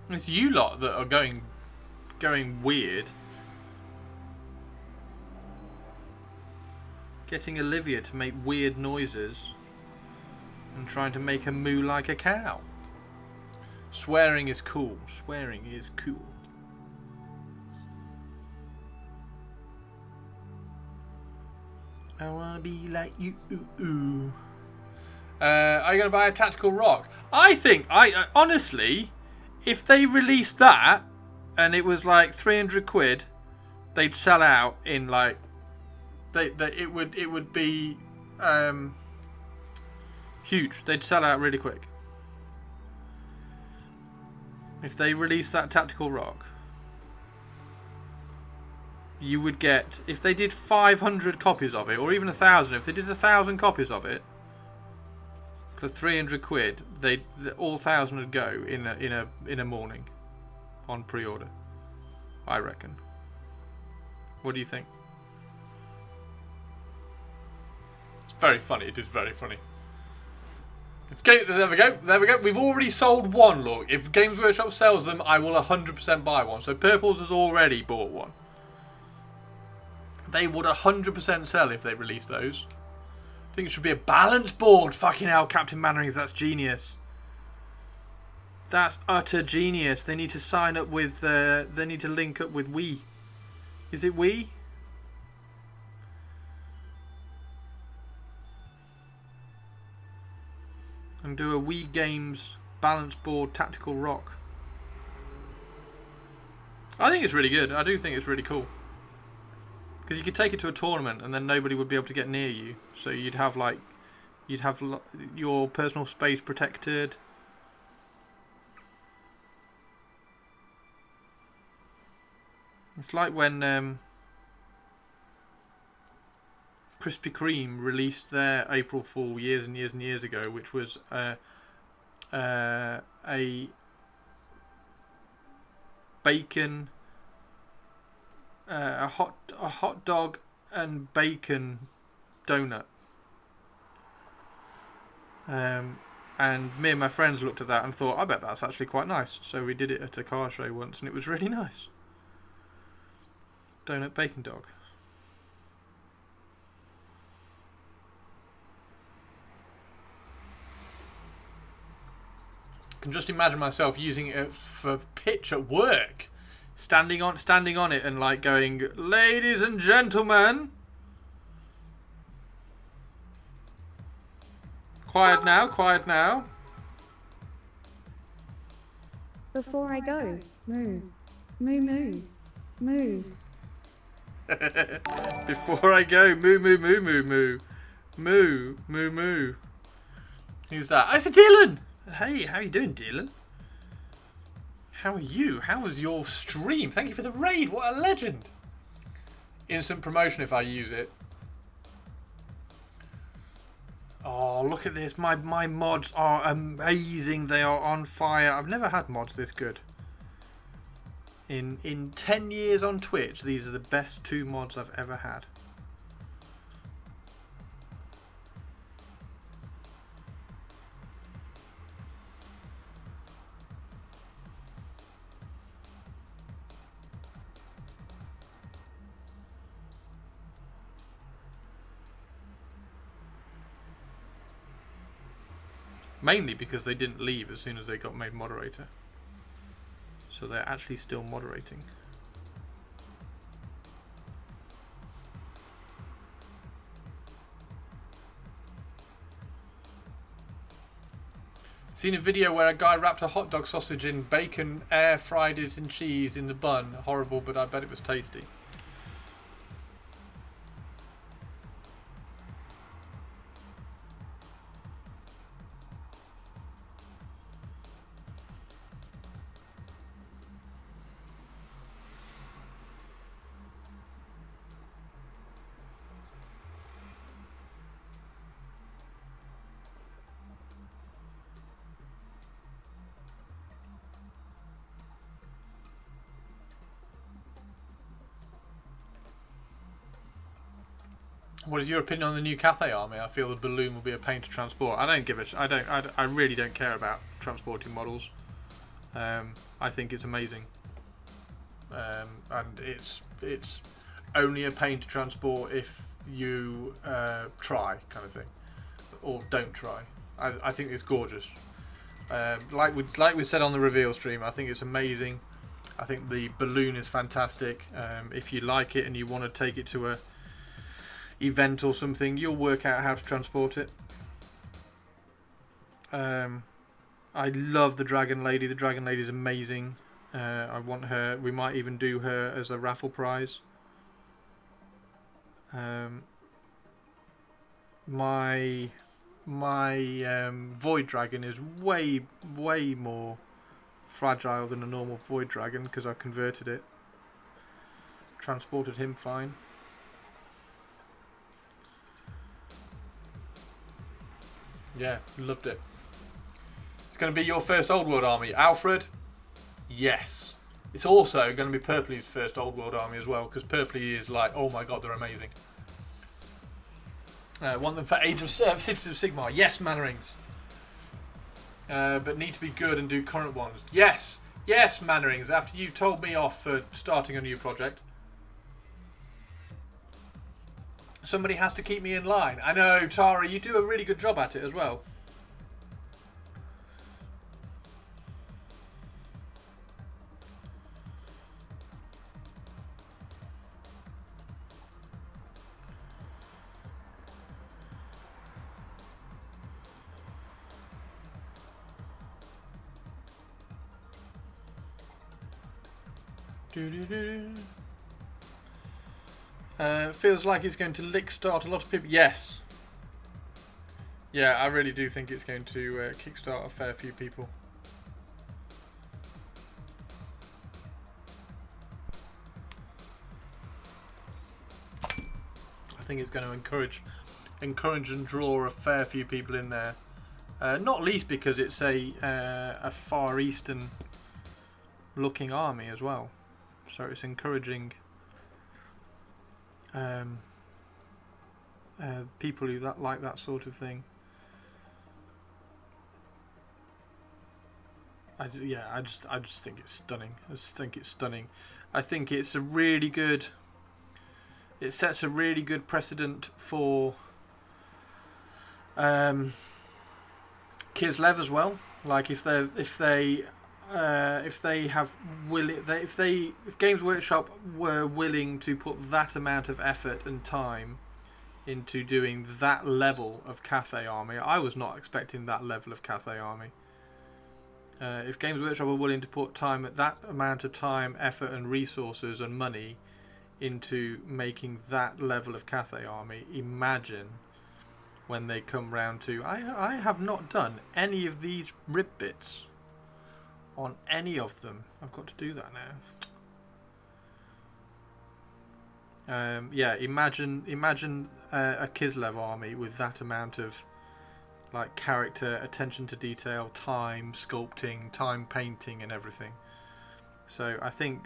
[SPEAKER 3] It's you lot that are going weird. Getting Olivia to make weird noises and trying to make her moo like a cow. Swearing is cool. Swearing is cool. I wanna be like you. Are you gonna buy a tactical rock? I think honestly, if they released that and it was like 300 quid, they'd sell out in like. It would be huge. They'd sell out really quick if they released that tactical rock. You would get, if they did 500 copies of it, or even 1,000. If they did 1,000 copies of it for 300 quid, all 1,000 would go in a morning on pre-order. I reckon. What do you think? Very funny. It is very funny. There we go. We've already sold one. Look, if Games Workshop sells them, I will 100% buy one. So Purples has already bought one. They would 100% sell if they released those. I think it should be a balance board. Fucking hell, Captain Mannerings, that's genius. That's utter genius. They need to sign up with. They need to link up with Wii. Is it Wii? And do a Wii Games balance board tactical rock. I think it's really good. I do think it's really cool. Because you could take it to a tournament and then nobody would be able to get near you. So you'd have your personal space protected. It's like when Krispy Kreme released their April Fool years and years and years ago, which was a bacon, a hot dog and bacon donut. And me and my friends looked at that and thought, I bet that's actually quite nice. So we did it at a car show once, and it was really nice. Donut bacon dog. I can just imagine myself using it for pitch at work, standing on it and like going, ladies and gentlemen. Quiet now, quiet now.
[SPEAKER 4] Before I go, moo. Moo moo. Moo.
[SPEAKER 3] Before I go, moo moo moo moo moo. Moo moo moo. Who's that? Oh, it's a Dylan! Hey, how you doing, Dylan? How are you? How was your stream? Thank you for the raid. What a legend. Instant promotion if I use it. Oh, look at this. My mods are amazing. They are on fire. I've never had mods this good. In 10 years on Twitch, these are the best 2 mods I've ever had. Mainly because they didn't leave as soon as they got made moderator. So they're actually still moderating. Seen a video where a guy wrapped a hot dog sausage in bacon, air fried it in cheese in the bun. Horrible, but I bet it was tasty. What is your opinion on the new Cathay Army? I feel the balloon will be a pain to transport. I don't give a I really don't care about transporting models. I think it's amazing, and it's only a pain to transport if you try, kind of thing, or don't try. I think it's gorgeous. Like we said on the reveal stream, I think it's amazing. I think the balloon is fantastic. If you like it and you want to take it to a event or something, you'll work out how to transport it. I love the Dragon Lady. The Dragon Lady is amazing. I want her. We might even do her as a raffle prize. My Void Dragon is way more fragile than a normal Void Dragon because I converted it. Transported him fine. Yeah, loved it. It's going to be your first Old World army. Alfred? Yes. It's also going to be Purpley's first Old World army as well, because Purpley is like, oh my god, they're amazing. Want them for Age of Cities of Sigmar. Yes, Mannerings. But need to be good and do current ones. Yes! Yes, Mannerings, after you told me off for starting a new project. Somebody has to keep me in line. I know, Tara, you do a really good job at it as well. Feels like it's going to kickstart a lot of people. Yes. Yeah, I really do think it's going to kickstart a fair few people. I I think it's going to encourage and draw a fair few people in there. Not least because it's a Far Eastern looking army as well, so it's encouraging people who like that sort of thing. I just think it's stunning. I just think it's stunning. I think it's a really good. It sets a really good precedent for Kislev as well. Like if Games Workshop were willing to put that amount of effort and time into doing that level of Cathay army, I was not expecting that level of Cathay army. If Games Workshop were willing to put that amount of time, effort and resources and money into making that level of Cathay army, imagine when they come round to... I have not done any of these rib bits on any of them. I've got to do that now. Yeah, imagine a Kislev army with that amount of like character, attention to detail, time sculpting, time painting and everything. So I think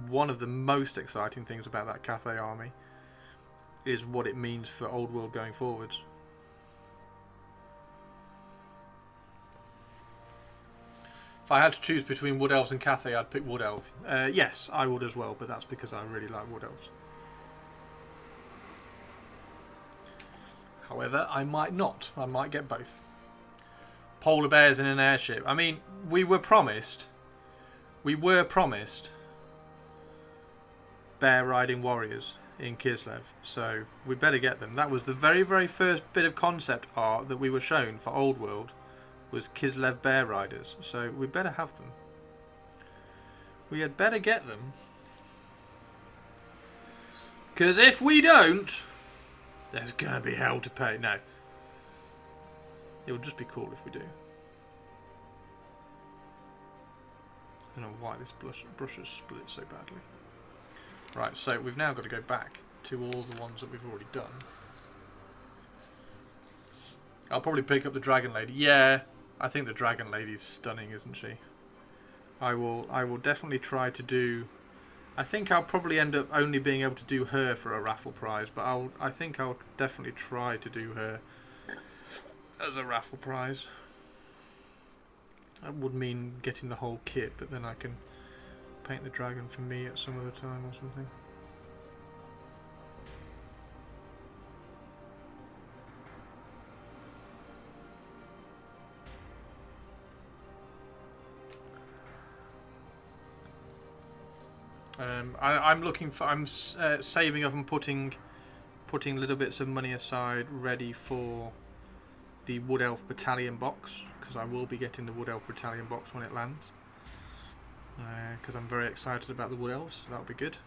[SPEAKER 3] one of the most exciting things about that Cathay army is what it means for Old World going forwards. If I had to choose between Wood Elves and Cathay, I'd pick Wood Elves. Yes, I would as well, but that's because I really like Wood Elves. However, I might not. I might get both. Polar bears in an airship. I mean, we were promised bear riding warriors in Kislev, so we better get them. That was the very, very first bit of concept art that we were shown for Old World, was Kislev bear riders, so we better have them. We had better get them, because if we don't, there's gonna be hell to pay. No, it would just be cool if we do. I don't know why this brush has split so badly. Right, so we've now got to go back to all the ones that we've already done. I'll probably pick up the Dragon Lady. Yeah, I think the Dragon Lady's stunning, isn't she? I will definitely try to do... I think I'll probably end up only being able to do her for a raffle prize, but I think I'll definitely try to do her as a raffle prize. That would mean getting the whole kit, but then I can paint the dragon for me at some other time or something. I'm looking for. I'm saving up and putting little bits of money aside, ready for the Wood Elf Battalion box, because I will be getting the Wood Elf Battalion box when it lands. Because I'm very excited about the Wood Elves, so that'll be good.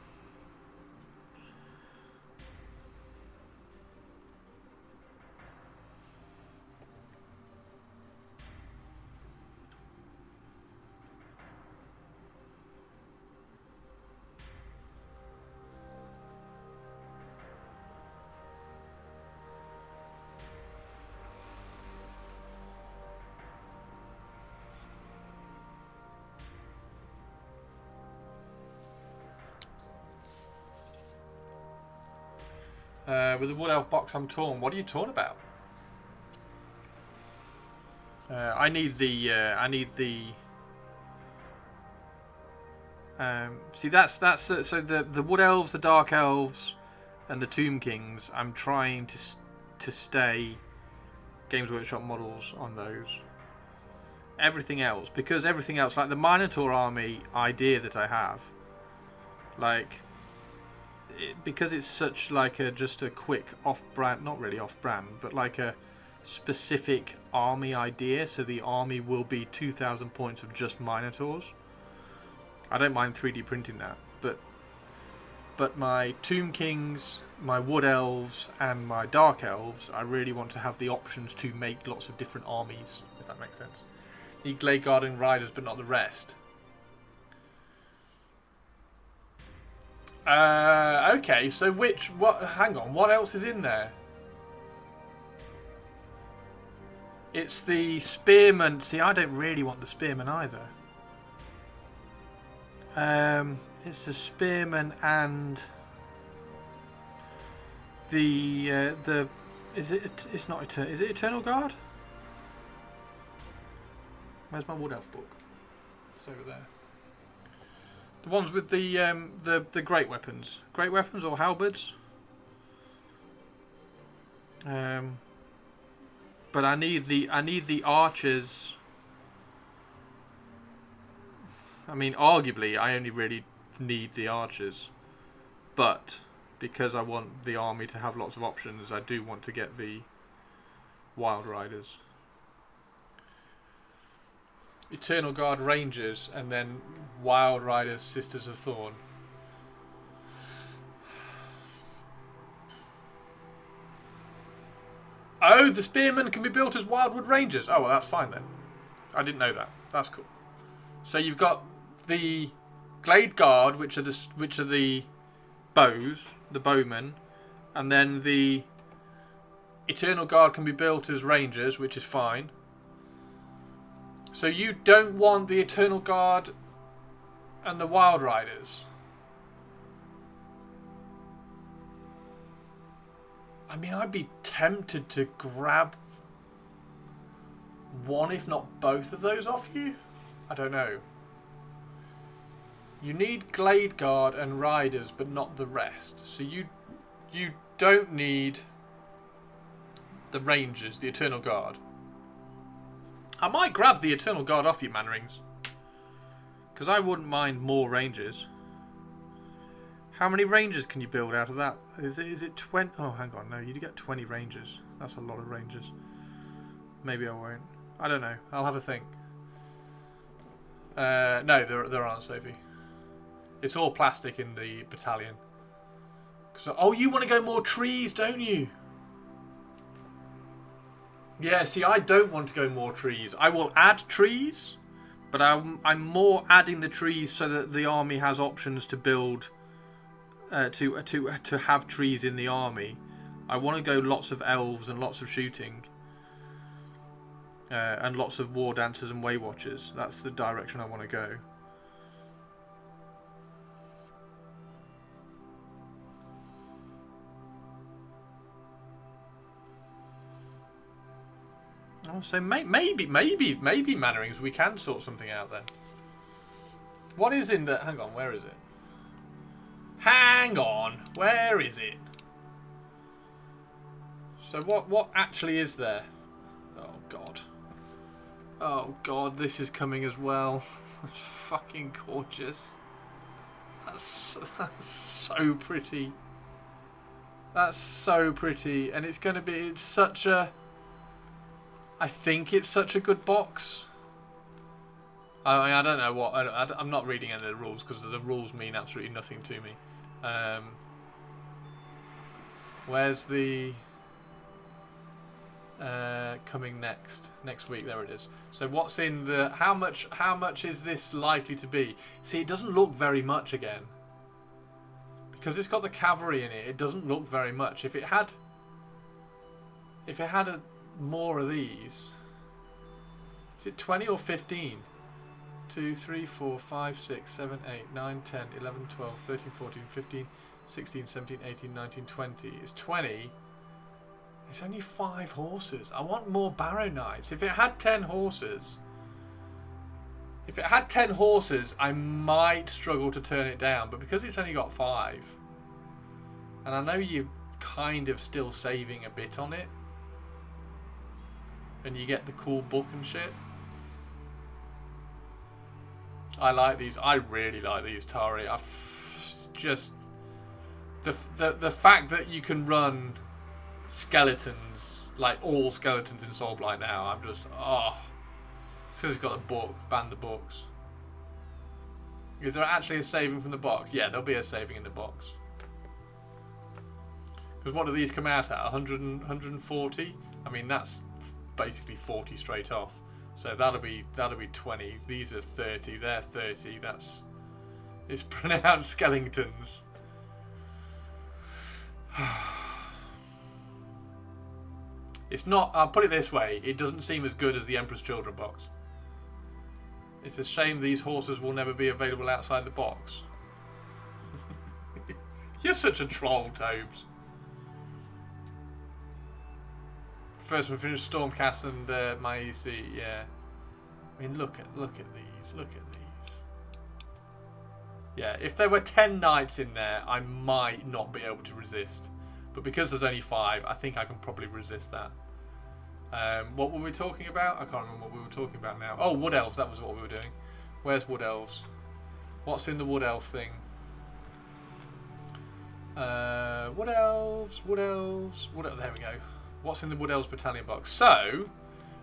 [SPEAKER 3] With the Wood Elf box, I'm torn. What are you torn about? I need the. See, that's so the Wood Elves, the Dark Elves, and the Tomb Kings. I'm trying to stay Games Workshop models on those. Everything else, because everything else, like the Minotaur army idea that I have, like. Because it's such like just a quick off-brand, not really off-brand, but like a specific army idea, so the army will be 2,000 points of just Minotaurs. I don't mind 3D printing that, but my Tomb Kings, my Wood Elves and my Dark Elves, I really want to have the options to make lots of different armies, if that makes sense. Need Glade Guardian Riders, but not the rest. Okay, so hang on, what else is in there? It's the spearman. See, I don't really want the spearman either. It's the spearman and the it's not Eternal. Is it Eternal Guard? Where's my Wood Elf book? It's over there. The ones with the great weapons or halberds. But I need the archers. I mean, arguably, I only really need the archers, but because I want the army to have lots of options, I do want to get the Wild Riders. Eternal Guard Rangers, and then Wild Riders Sisters of Thorn. Oh, the Spearmen can be built as Wildwood Rangers. Oh, well, that's fine then. I didn't know that. That's cool. So you've got the Glade Guard, which are the bows, the bowmen, and then the Eternal Guard can be built as Rangers, which is fine. So you don't want the Eternal Guard and the Wild Riders. I mean, I'd be tempted to grab one, if not both of those off you. I don't know. You need Glade Guard and Riders, but not the rest. So you don't need the Rangers, the Eternal Guard. I might grab the Eternal Guard off you, Mannerings, because I wouldn't mind more Rangers. How many Rangers can you build out of that? Is it 20? Oh, hang on. No, you get 20 Rangers. That's a lot of Rangers. Maybe I won't. I don't know. I'll have a think. No, there aren't, Sophie. It's all plastic in the battalion. Oh, you want to go more trees, don't you? Yeah, see, I don't want to go more trees. I will add trees, but I'm more adding the trees so that the army has options to build, to have trees in the army. I want to go lots of elves and lots of shooting, and lots of war dancers and way watchers. That's the direction I want to go. Oh, so maybe Mannerings, we can sort something out then. What is in the... Hang on, where is it? Hang on, where is it? So what actually is there? Oh god. Oh god, this is coming as well. It's fucking gorgeous. That's so pretty. That's so pretty, and it's gonna be... It's such a... I think it's such a good box. I mean, I don't know what... I'm not reading any of the rules because the rules mean absolutely nothing to me. Where's the... coming next week? There it is. So what's in the... How much is this likely to be? See, it doesn't look very much again. Because it's got the cavalry in it, it doesn't look very much. If it had more of these, is it 20 or 15? 2, 3, 4, 5, 6, 7, 8, 9, 10, 11, 12, 13, 14, 15, 16, 17, 18, 19, 20. It's 20. It's only 5 horses. I want more Barrow Knights. If it had 10 horses, I might struggle to turn it down. But because it's only got 5, and I know you're kind of still saving a bit on it, and you get the cool book and shit. I like these. I really like these, Tari. Just the fact that you can run skeletons, like all skeletons in Soulblight now. I'm just So it's got a book, ban the books. Is there actually a saving from the box? Yeah, there'll be a saving in the box. Because what do these come out at? 100 and 140? I mean, that's basically 40 straight off. So that'll be 20. These are 30. They're 30. It's pronounced skeletons. It's not, I'll put it this way, it doesn't seem as good as the Emperor's Children box. It's a shame these horses will never be available outside the box. You're such a troll, Tobes. First one finished Stormcast and my EC, yeah. I mean, look at these, look at these. Yeah, if there were 10 knights in there, I might not be able to resist. But because there's only 5, I think I can probably resist that. What were we talking about? I can't remember what we were talking about now. Oh, Wood Elves, that was what we were doing. Where's Wood Elves? What's in the Wood Elf thing? Wood Elves, there we go. What's in the Wood Elves Battalion box? So,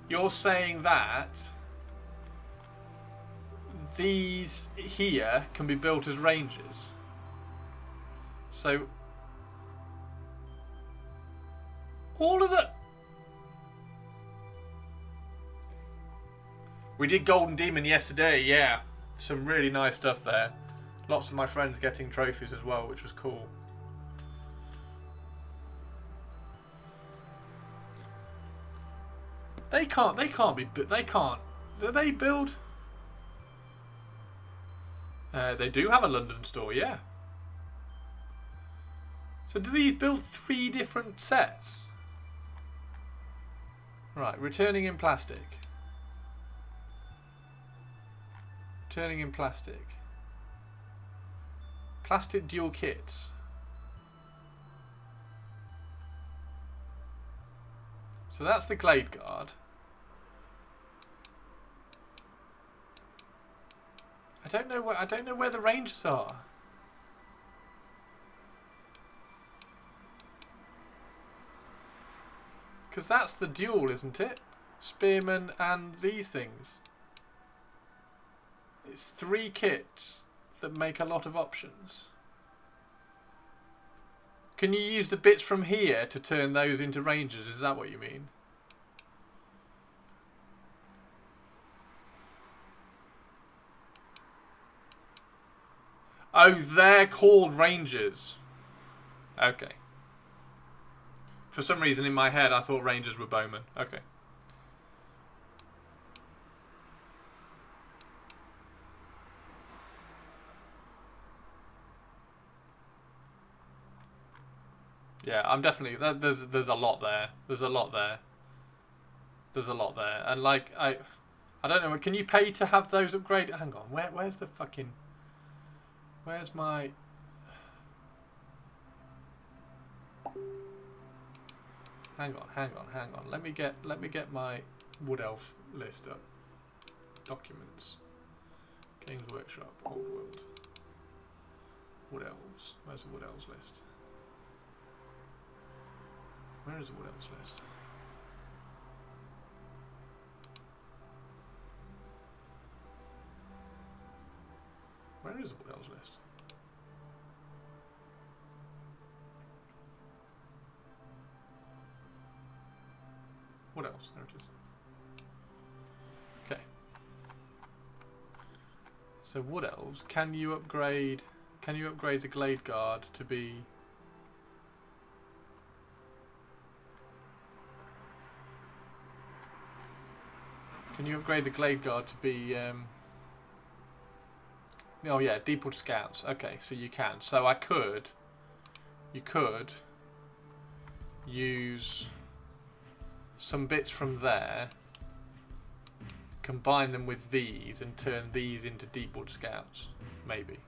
[SPEAKER 3] you're saying that these here can be built as rangers. So, all of the... We did Golden Demon yesterday, yeah. Some really nice stuff there. Lots of my friends getting trophies as well, which was cool. They can't be, do they build? They do have a London store, yeah. So do these build 3 different sets? Right, returning in plastic. Returning in plastic. Plastic dual kits. So that's the Glade Guard. I don't know where the Rangers are. Because that's the duel, isn't it? Spearmen and these things. It's 3 kits that make a lot of options. Can you use the bits from here to turn those into Rangers? Is that what you mean? Oh, they're called Rangers. Okay. For some reason in my head I thought Rangers were bowmen. Okay. Yeah, I'm definitely... There's a lot there. There's a lot there. There's a lot there. And like, I don't know, can you pay to have those upgraded? Hang on, where's the fucking... Where's my... Hang on. Let me get my Wood Elf list up. Documents. Games Workshop, Old World. Wood Elves. Where's the Wood Elves list? Where is the Wood Elves list? Where is the Wood Elves list? What else? There it is. Okay. So Wood Elves, can you upgrade the Glade Guard to be... Can you upgrade the Glade Guard to be... Oh yeah, Deepwood Scouts. Okay, so you can. So you could use some bits from there, combine them with these and turn these into Deepwood Scouts, maybe.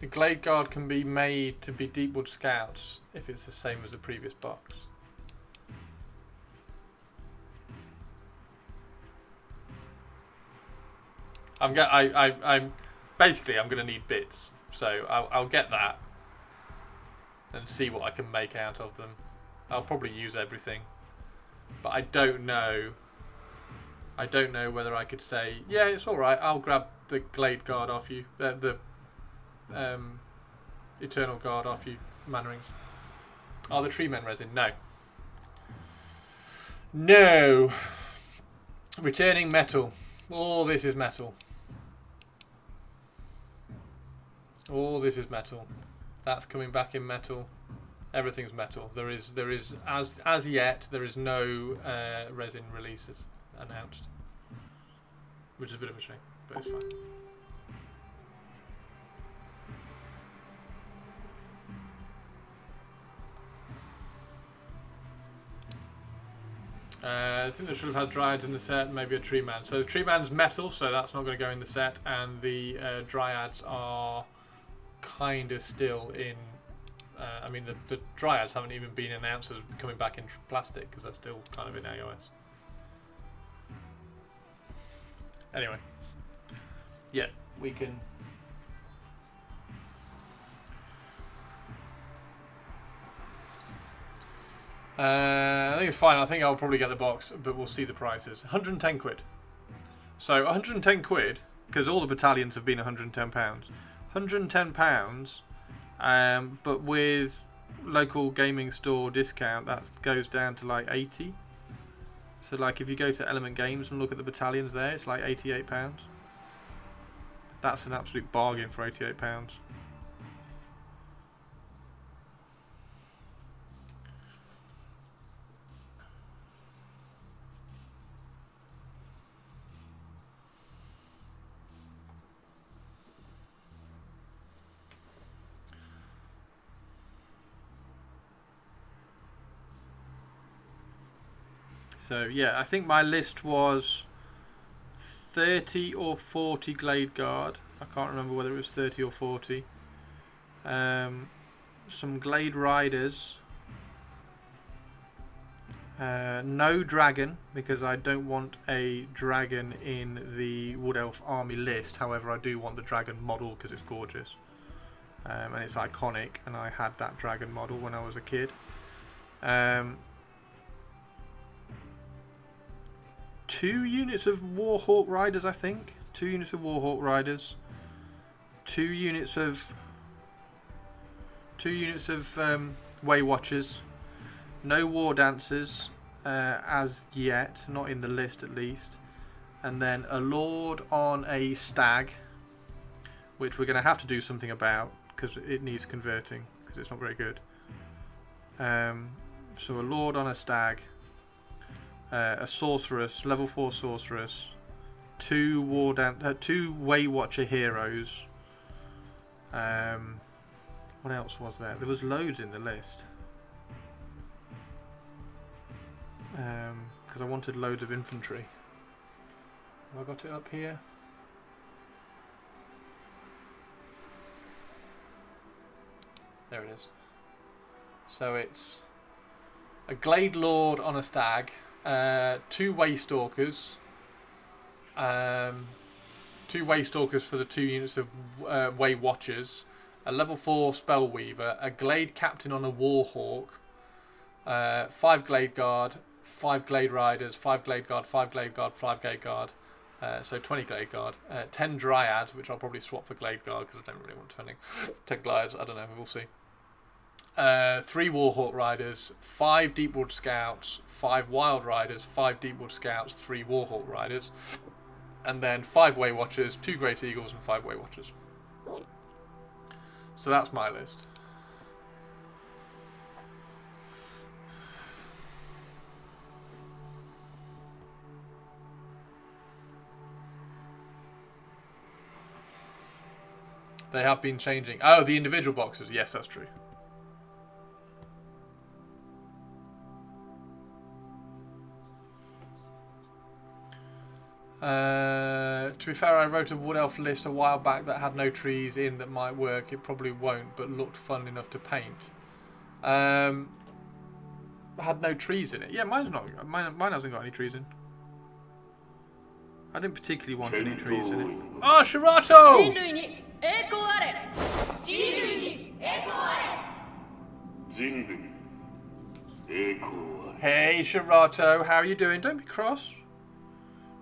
[SPEAKER 3] The Glade Guard can be made to be Deepwood Scouts if it's the same as the previous box. I'm basically I'm gonna need bits, so I'll get that and see what I can make out of them. I'll probably use everything, but I don't know. I don't know whether I could say, yeah, it's all right. I'll grab the Glade Guard off you, the Eternal Guard off you, Mannerings. Oh, the Tree Men resin. No. No. Returning metal. All this is metal. All this is metal. That's coming back in metal. Everything's metal. There is as yet there is no resin releases announced, which is a bit of a shame, but it's fine. I think they should have had Dryads in the set, maybe a Tree Man. So the Tree Man's metal, so that's not going to go in the set, and the Dryads are kind of still in. I mean, the Dryads haven't even been announced as coming back in plastic because they're still kind of in AOS. Anyway, yeah, we can. I think it's fine. I think I'll probably get the box, but we'll see the prices. 110 quid. So 110 quid, because all the battalions have been 110 pounds. 110 pounds, but with local gaming store discount, that goes down to like 80. So like if you go to Element Games and look at the battalions there, it's like 88 pounds. That's an absolute bargain for 88 pounds. So yeah, I think my list was 30 or 40 Glade Guard. I can't remember whether it was 30 or 40. Some Glade Riders. No dragon, because I don't want a dragon in the Wood Elf army list. However, I do want the dragon model because it's gorgeous. And it's iconic, and I had that dragon model when I was a kid. 2 units of Warhawk Riders, I think. 2 units of Warhawk Riders. 2 units of Way Watchers. No War Dancers as yet, not in the list at least. And then a Lord on a Stag, which we're going to have to do something about because it needs converting because it's not very good. So a Lord on a Stag. A Sorceress, level 4 Sorceress, 2 Way Watcher heroes. What else was there? There was loads in the list. Because I wanted loads of infantry. Have I got it up here? There it is. So it's a Glade Lord on a Stag. 2 Waystalkers, 2 Waystalkers for the 2 units of Way Watchers, a level 4 Spellweaver, a Glade Captain on a Warhawk, 5 Glade Guard, 5 Glade Riders, 5 Glade Guard, 5 Glade Guard, 5 Glade Guard, so 20 Glade Guard, 10 Dryads, which I'll probably swap for Glade Guard because I don't really want 10 Glides, I don't know, we'll see. 3 Warhawk Riders, 5 Deepwood Scouts, 5 Wild Riders, 5 Deepwood Scouts, 3 Warhawk Riders, and then 5 Way Watchers, 2 Great Eagles, and 5 Way Watchers. So that's my list. They have been changing. Oh, the individual boxes. Yes, that's true. To be fair, I wrote a Wood Elf list a while back that had no trees in that might work. It probably won't, but looked fun enough to paint. Had no trees in it. Yeah, mine hasn't got any trees in. I didn't particularly want any trees in it. Oh, Shirato! Hey, Shirato, how are you doing? Don't be cross.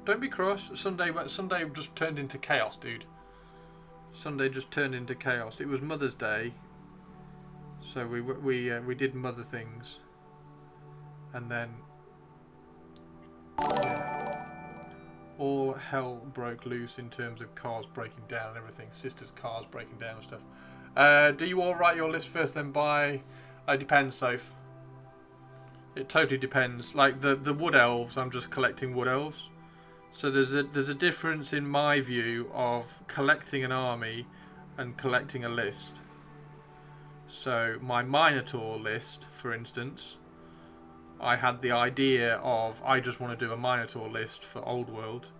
[SPEAKER 3] Don't be cross. Sunday just turned into chaos, dude. Sunday just turned into chaos. It was Mother's Day, so we did mother things, and then yeah, all hell broke loose in terms of cars breaking down and everything. Sisters' cars breaking down and stuff. Do you all write your list first, then buy? It depends, Soph. It totally depends. Like the wood elves, I'm just collecting wood elves. So there's a difference in my view of collecting an army and collecting a list. So my Minotaur list, for instance, I had the idea of I just want to do a Minotaur list for Old World.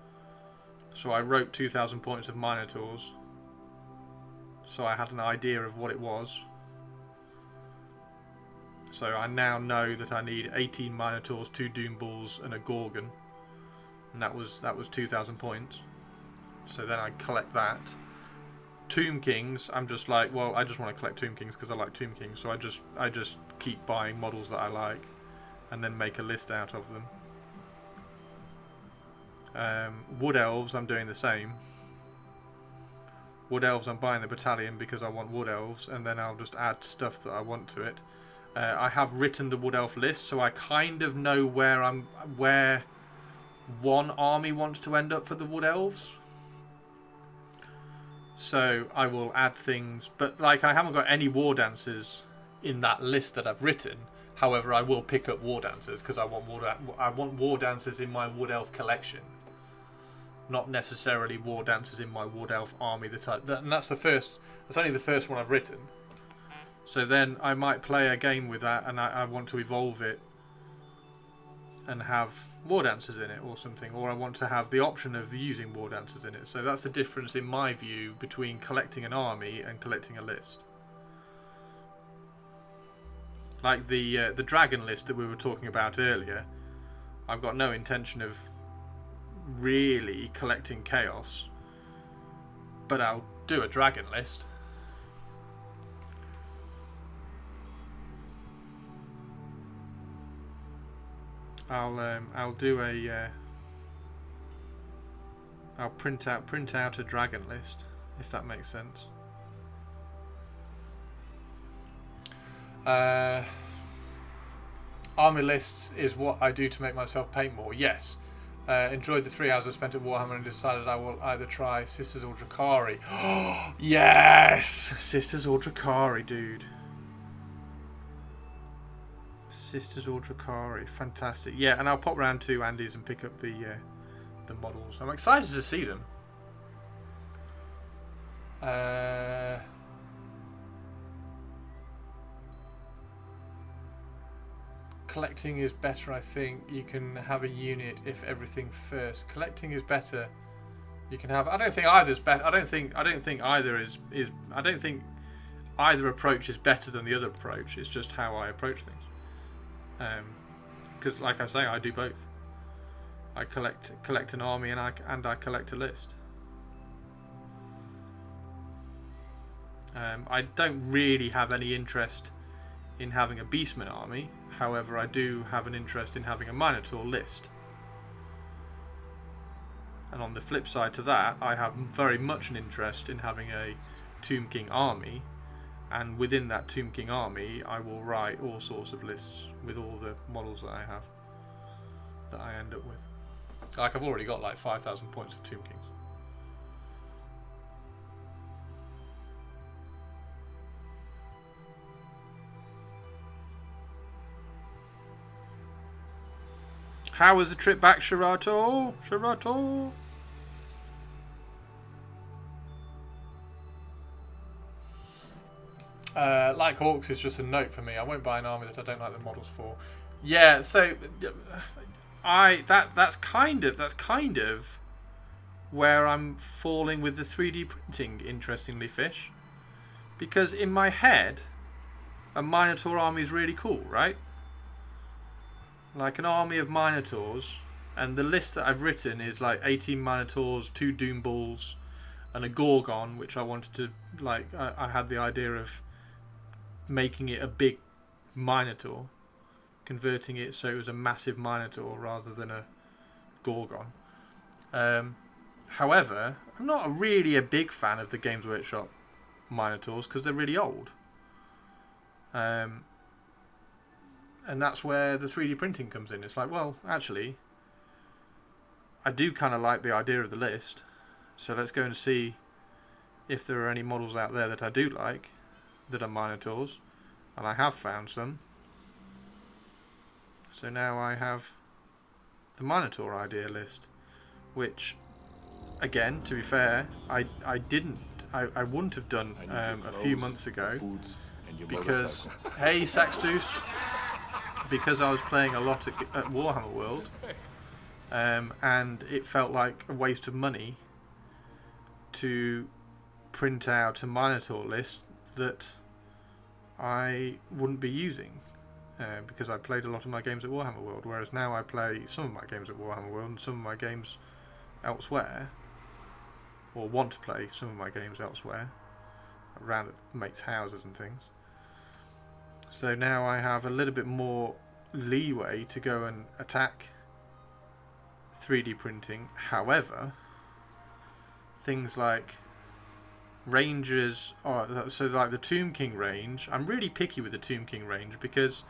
[SPEAKER 3] So I wrote 2,000 points of Minotaurs. So I had an idea of what it was. So I now know that I need 18 Minotaurs, 2 Doom Bulls and a Gorgon. And that was 2,000 points. So then I collect that. Tomb Kings, I'm just like, well, I just want to collect Tomb Kings because I like Tomb Kings. So I just keep buying models that I like and then make a list out of them. Wood Elves, I'm doing the same. Wood Elves, I'm buying the battalion because I want Wood Elves, and then I'll just add stuff that I want to it. I have written the Wood Elf list, so I kind of know where one army wants to end up for the Wood Elves. So I will add things, but like I haven't got any War Dancers in that list that I've written. However, I will pick up War Dancers because I want War Dancers in my Wood Elf collection. Not necessarily War Dancers in my Wood Elf army. And that's only the first one I've written. So then I might play a game with that, and I want to evolve it and have War Dancers in it or something, or I want to have the option of using War Dancers in it. So that's the difference in my view between collecting an army and collecting a list. Like the dragon list that we were talking about earlier, I've got no intention of really collecting chaos, but I'll do a dragon list. I'll do a I'll print out a dragon list, if that makes sense. Army lists is what I do to make myself paint more. Yes. Enjoyed the 3 hours I spent at Warhammer and decided I will either try Sisters or Drakari. Yes! Sisters or Drakari, dude. Sisters or Drakari. Fantastic. Yeah, and I'll pop round to Andy's and pick up the models. I'm excited to see them. Collecting is better, I think. You can have a unit if everything first. Collecting is better. You can have. I don't think either's better. I don't think either is. I don't think either approach is better than the other approach. It's just how I approach things. Because, like I say, I do both. I collect an army and I collect a list. I don't really have any interest in having a Beastman army. However, I do have an interest in having a Minotaur list. And on the flip side to that, I have very much an interest in having a Tomb King army. And within that Tomb King army, I will write all sorts of lists with all the models that I have, that I end up with. Like, I've already got like 5,000 points of Tomb Kings. How was the trip back, Shirato? Shirato? Like Hawks is just a note for me. I won't buy an army that I don't like the models for. Yeah, so that's kind of where I'm falling with the 3D printing, interestingly, Fish. Because in my head, a Minotaur army is really cool, right? Like an army of Minotaurs, and the list that I've written is like 18 Minotaurs, 2 Doom Bulls, and a Gorgon, which I wanted to, like, I had the idea of making it a big Minotaur, converting it so it was a massive Minotaur rather than a Gorgon. However, I'm not really a big fan of the Games Workshop Minotaurs because they're really old. And that's where the 3D printing comes in. It's like, well, actually, I do kind of like the idea of the list, so let's go and see if there are any models out there that I do like that are Minotaurs, and I have found some. So now I have the Minotaur idea list, which, again, to be fair, I wouldn't have done a few months ago because, hey Saxdeuce, because I was playing a lot at Warhammer World, and it felt like a waste of money to print out a Minotaur list that I wouldn't be using, because I played a lot of my games at Warhammer World, whereas now I play some of my games at Warhammer World and some of my games elsewhere, or want to play some of my games elsewhere, around at mates' houses and things. So now I have a little bit more leeway to go and attack 3D printing. However, things like ranges, so like the Tomb King range, I'm really picky with the Tomb King range because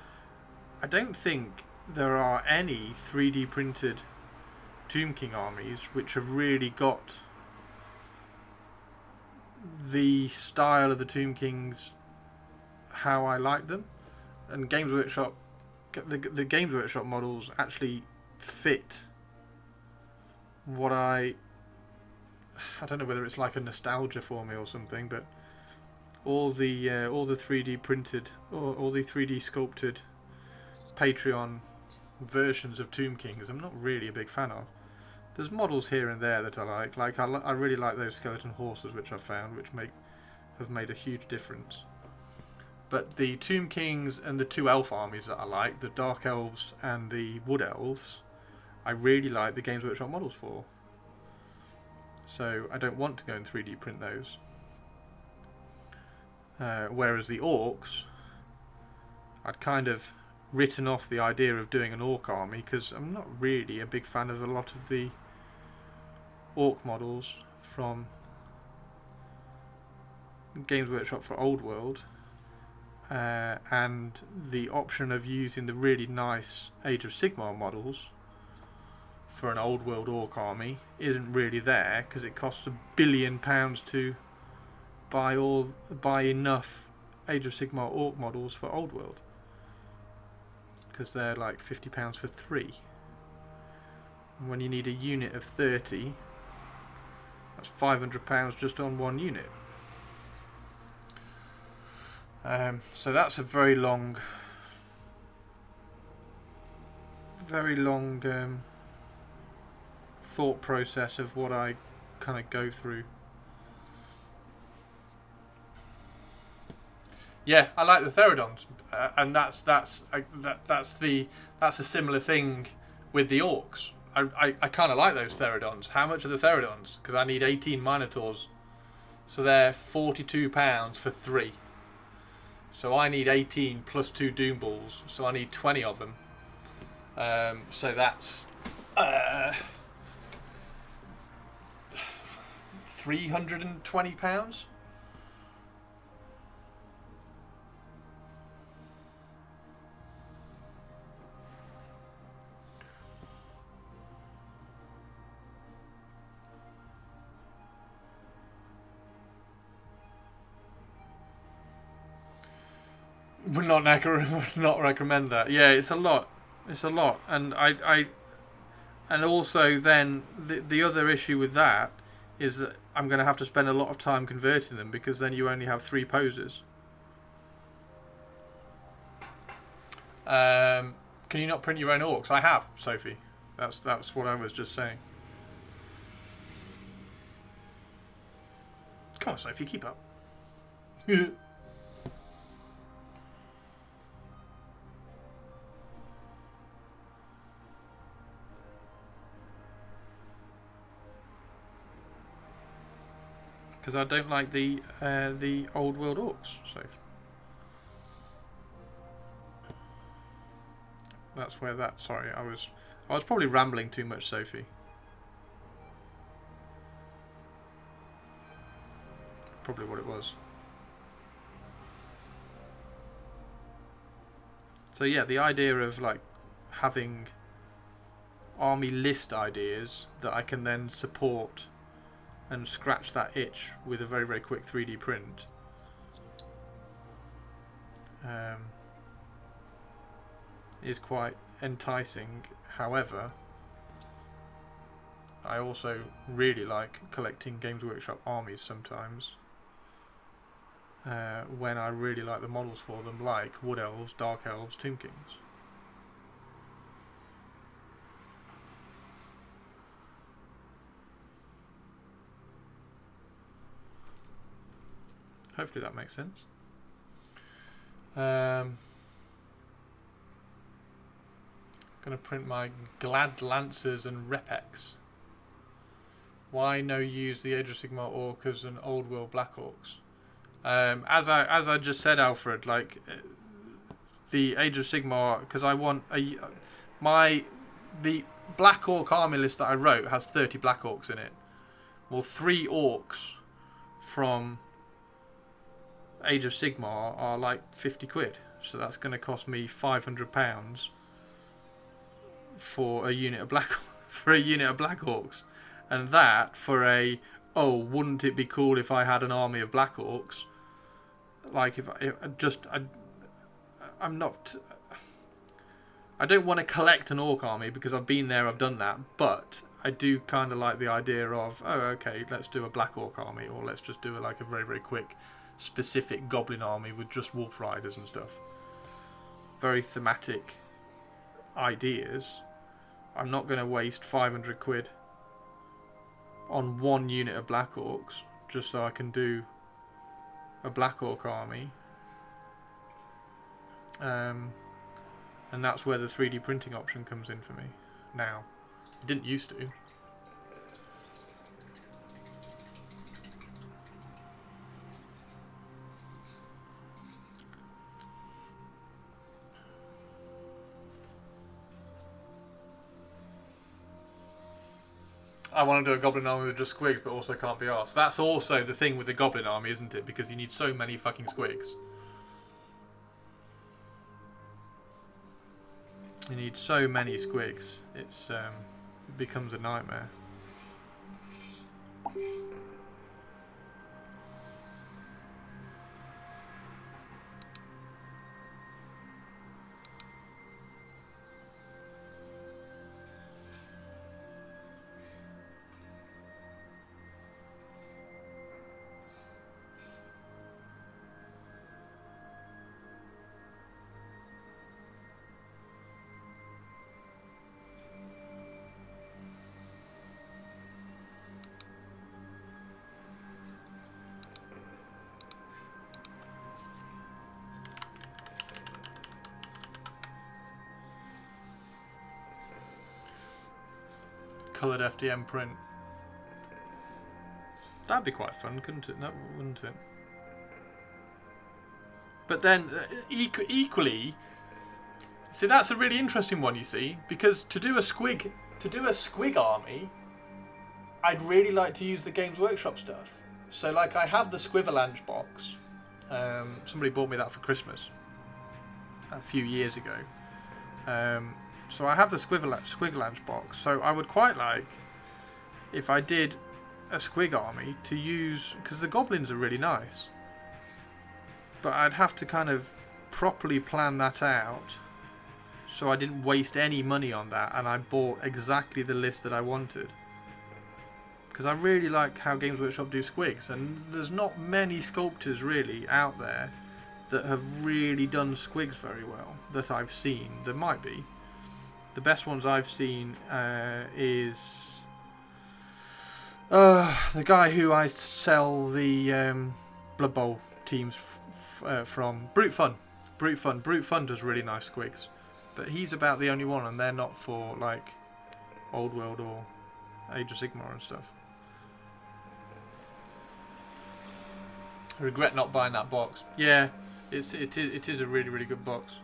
[SPEAKER 3] I don't think there are any 3D printed Tomb King armies which have really got the style of the Tomb Kings how I like them. And Games Workshop, the Games Workshop models actually fit what I don't know whether it's like a nostalgia for me or something, but all the 3D printed, all the 3D sculpted Patreon versions of Tomb Kings I'm not really a big fan of. There's models here and there that I like. I really like those skeleton horses which I've found, which have made a huge difference. But the Tomb Kings and the two elf armies that I like, the Dark Elves and the Wood Elves, I really like the Games Workshop models for. So I don't want to go and 3D print those. Whereas the Orcs, I'd kind of written off the idea of doing an Orc army because I'm not really a big fan of a lot of the Orc models from Games Workshop for Old World, and the option of using the really nice Age of Sigmar models for an Old World Orc army isn't really there because it costs £1 billion to buy enough Age of Sigmar Orc models for Old World, because they're like £50 for 3. And when you need a unit of 30, that's £500 just on one unit. So that's a very long thought process of what I kind of go through. Yeah, I like the Therodons, and that's a similar thing with the Orcs. I kind of like those Therodons. How much are the Therodons? Because I need 18 Minotaurs, so they're £42 for 3. So I need 18 plus 2 Doom Balls, so I need 20 of them. So that's £320. Would not recommend that. Yeah, it's a lot. It's a lot, and and also then the other issue with that is that I'm going to have to spend a lot of time converting them, because then you only have 3 poses. Can you not print your own Orcs? I have, Sophie. That's what I was just saying. Come on, Sophie, keep up. Because I don't like the Old World Orcs. So That's where that. Sorry, I was probably rambling too much, Sophie. Probably what it was. So yeah, the idea of like having army list ideas that I can then support and scratch that itch with a very, very quick 3D print. Is quite enticing. However, I also really like collecting Games Workshop armies sometimes when I really like the models for them, like Wood Elves, Dark Elves, Tomb Kings. Hopefully that makes sense. Gonna print my Glad Lancers and Repex. Why no use the Age of Sigmar Orcas and Old World Black Orcs? As I just said, Alfred, like the Age of Sigmar, because I want the Black Orc army list that I wrote has 30 Black Orcs in it. Well, 3 Orcs from Age of Sigmar are like 50 quid, so that's going to cost me £500 for a unit of Black Orcs, and that for a wouldn't it be cool if I had an army of Black Orcs? Like I don't want to collect an Orc army because I've been there, I've done that, but I do kind of like the idea of okay, let's do a Black Orc army, or let's just do like a very, very quick specific Goblin army with just Wolf Riders and stuff. Very thematic ideas. I'm not going to waste 500 quid on one unit of Black Orcs just so I can do a Black Orc army. And that's where the 3D printing option comes in for me now. It didn't used to. I want to do a Goblin army with just squigs, but also can't be arsed. That's also the thing with the Goblin army, isn't it? Because you need so many fucking squigs. You need so many squigs. It becomes a nightmare. Coloured FDM print. That'd be quite fun, couldn't it? No, wouldn't it? But then, equally, see, that's a really interesting one. You see, because to do a squig army, I'd really like to use the Games Workshop stuff. So, like, I have the Squivalange box. Somebody bought me that for Christmas a few years ago. So I have the Squigalange box, so I would quite like, if I did a squig army, to use, because the goblins are really nice, but I'd have to kind of properly plan that out so I didn't waste any money on that and I bought exactly the list that I wanted. Because I really like how Games Workshop do squigs, and there's not many sculptors really out there that have really done squigs very well that I've seen. There might be. The best ones I've seen is the guy who I sell the Blood Bowl teams from, Brute Fun. Brute Fun does really nice squigs, but he's about the only one, and they're not for like Old World or Age of Sigmar and stuff. I regret not buying that box. Yeah, it is a really, really good box.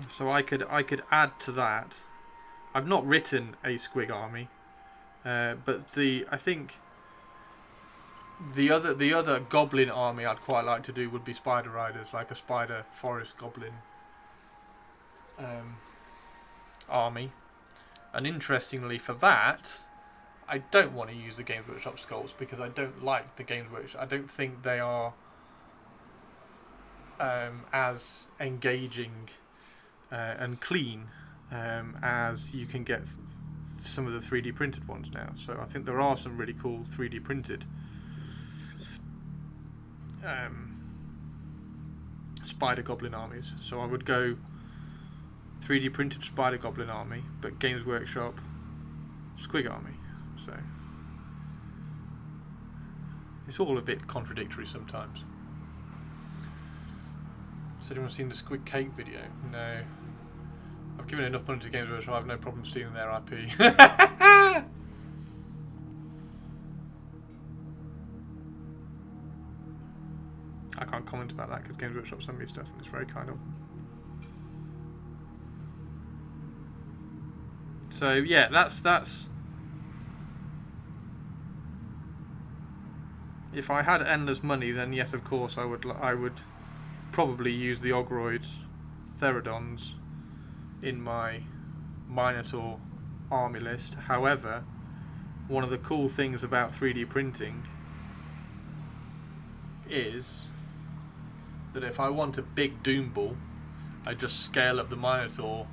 [SPEAKER 3] So I could add to that. I've not written a Squig army, but I think the other goblin army I'd quite like to do would be spider riders, like a spider forest goblin army. And interestingly, for that, I don't want to use the Games Workshop sculpts because I don't like the Games Workshop. I don't think they are as engaging and clean as you can get some of the 3D printed ones now. So I think there are some really cool 3D printed spider goblin armies. So I would go 3D printed spider goblin army, but Games Workshop Squig army. So it's all a bit contradictory sometimes. Has anyone seen the Squig Cake video? No. I've given enough money to Games Workshop, I have no problem stealing their IP. I can't comment about that because Games Workshop sent me stuff and it's very kind of them. So yeah, that's. If I had endless money, then yes, of course, I would probably use the Ogroids, Therodons in my Minotaur army list. However, one of the cool things about 3D printing is that if I want a big Doom Ball, I just scale up the Minotaur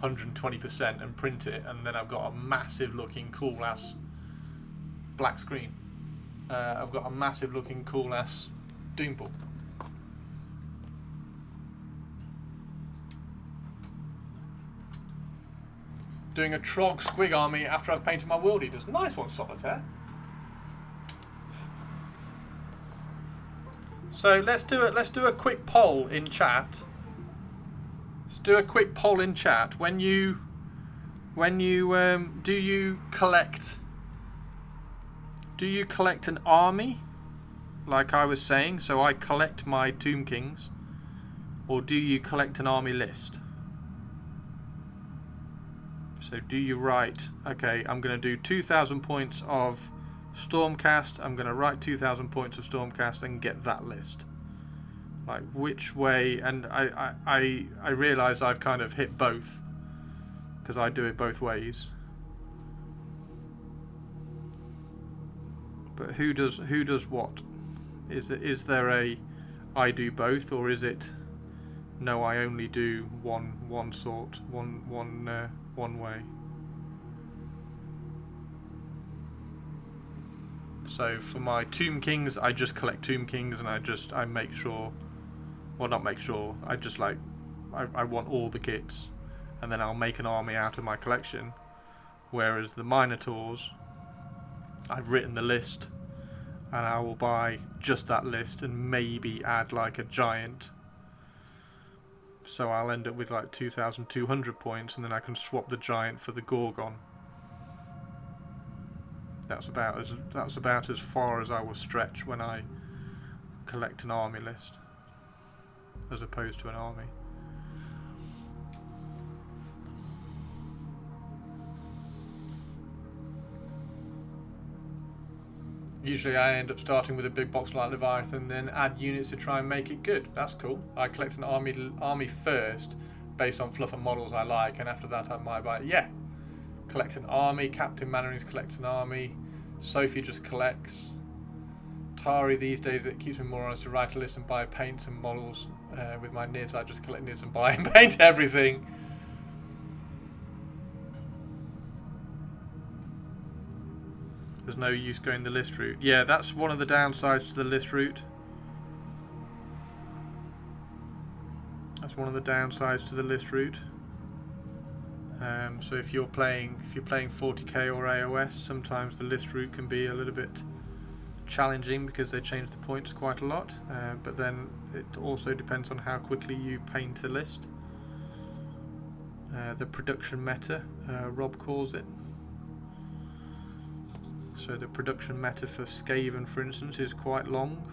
[SPEAKER 3] 120% and print it, and then I've got a massive looking cool ass black screen. I've got a massive looking cool ass Doom Ball. Doing a Trog Squig army after I've painted my World Eaters. Nice one, Solitaire. So let's do a quick poll in chat. Let's do a quick poll in chat. When you do you collect an army, like I was saying, so I collect my Tomb Kings, or do you collect an army list? So do you write, okay, I'm going to do 2,000 points of Stormcast, I'm going to write 2,000 points of Stormcast and get that list. Like which way, and I realise I've kind of hit both, because I do it both ways. But who does what? Is there a I do both, or is it no, I only do one way? So for my Tomb Kings, I just collect Tomb Kings, and I make sure, well, not make sure, I just like I want all the kits, and then I'll make an army out of my collection. Whereas the Minotaurs, I've written the list, and I will buy just that list and maybe add like a giant. So I'll end up with like 2,200 points, and then I can swap the giant for the Gorgon. That's about as far as I will stretch when I collect an army list, as opposed to an army. Usually I end up starting with a big box like Leviathan, then add units to try and make it good. That's cool. I collect an army first, based on fluff and models I like, and after that I might buy, yeah. Collect an army, Captain Mannerings collects an army, Sophie just collects. Tari these days, it keeps me more honest to write a list and buy paints and models. With my NIDs, I just collect NIDs and buy and paint everything. There's no use going the list route. Yeah, that's one of the downsides to the list route. That's one of the downsides to the list route. So if you're playing 40k or AOS, sometimes the list route can be a little bit challenging because they change the points quite a lot. But then it also depends on how quickly you paint a list. The production meta, Rob calls it. So the production meta for Skaven, for instance, is quite long.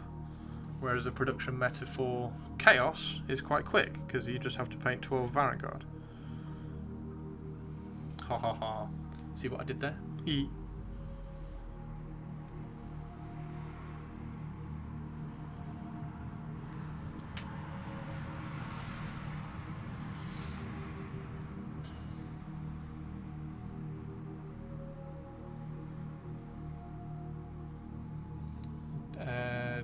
[SPEAKER 3] Whereas the production meta for Chaos is quite quick, because you just have to paint 12 Vanguard. Ha ha ha. See what I did there?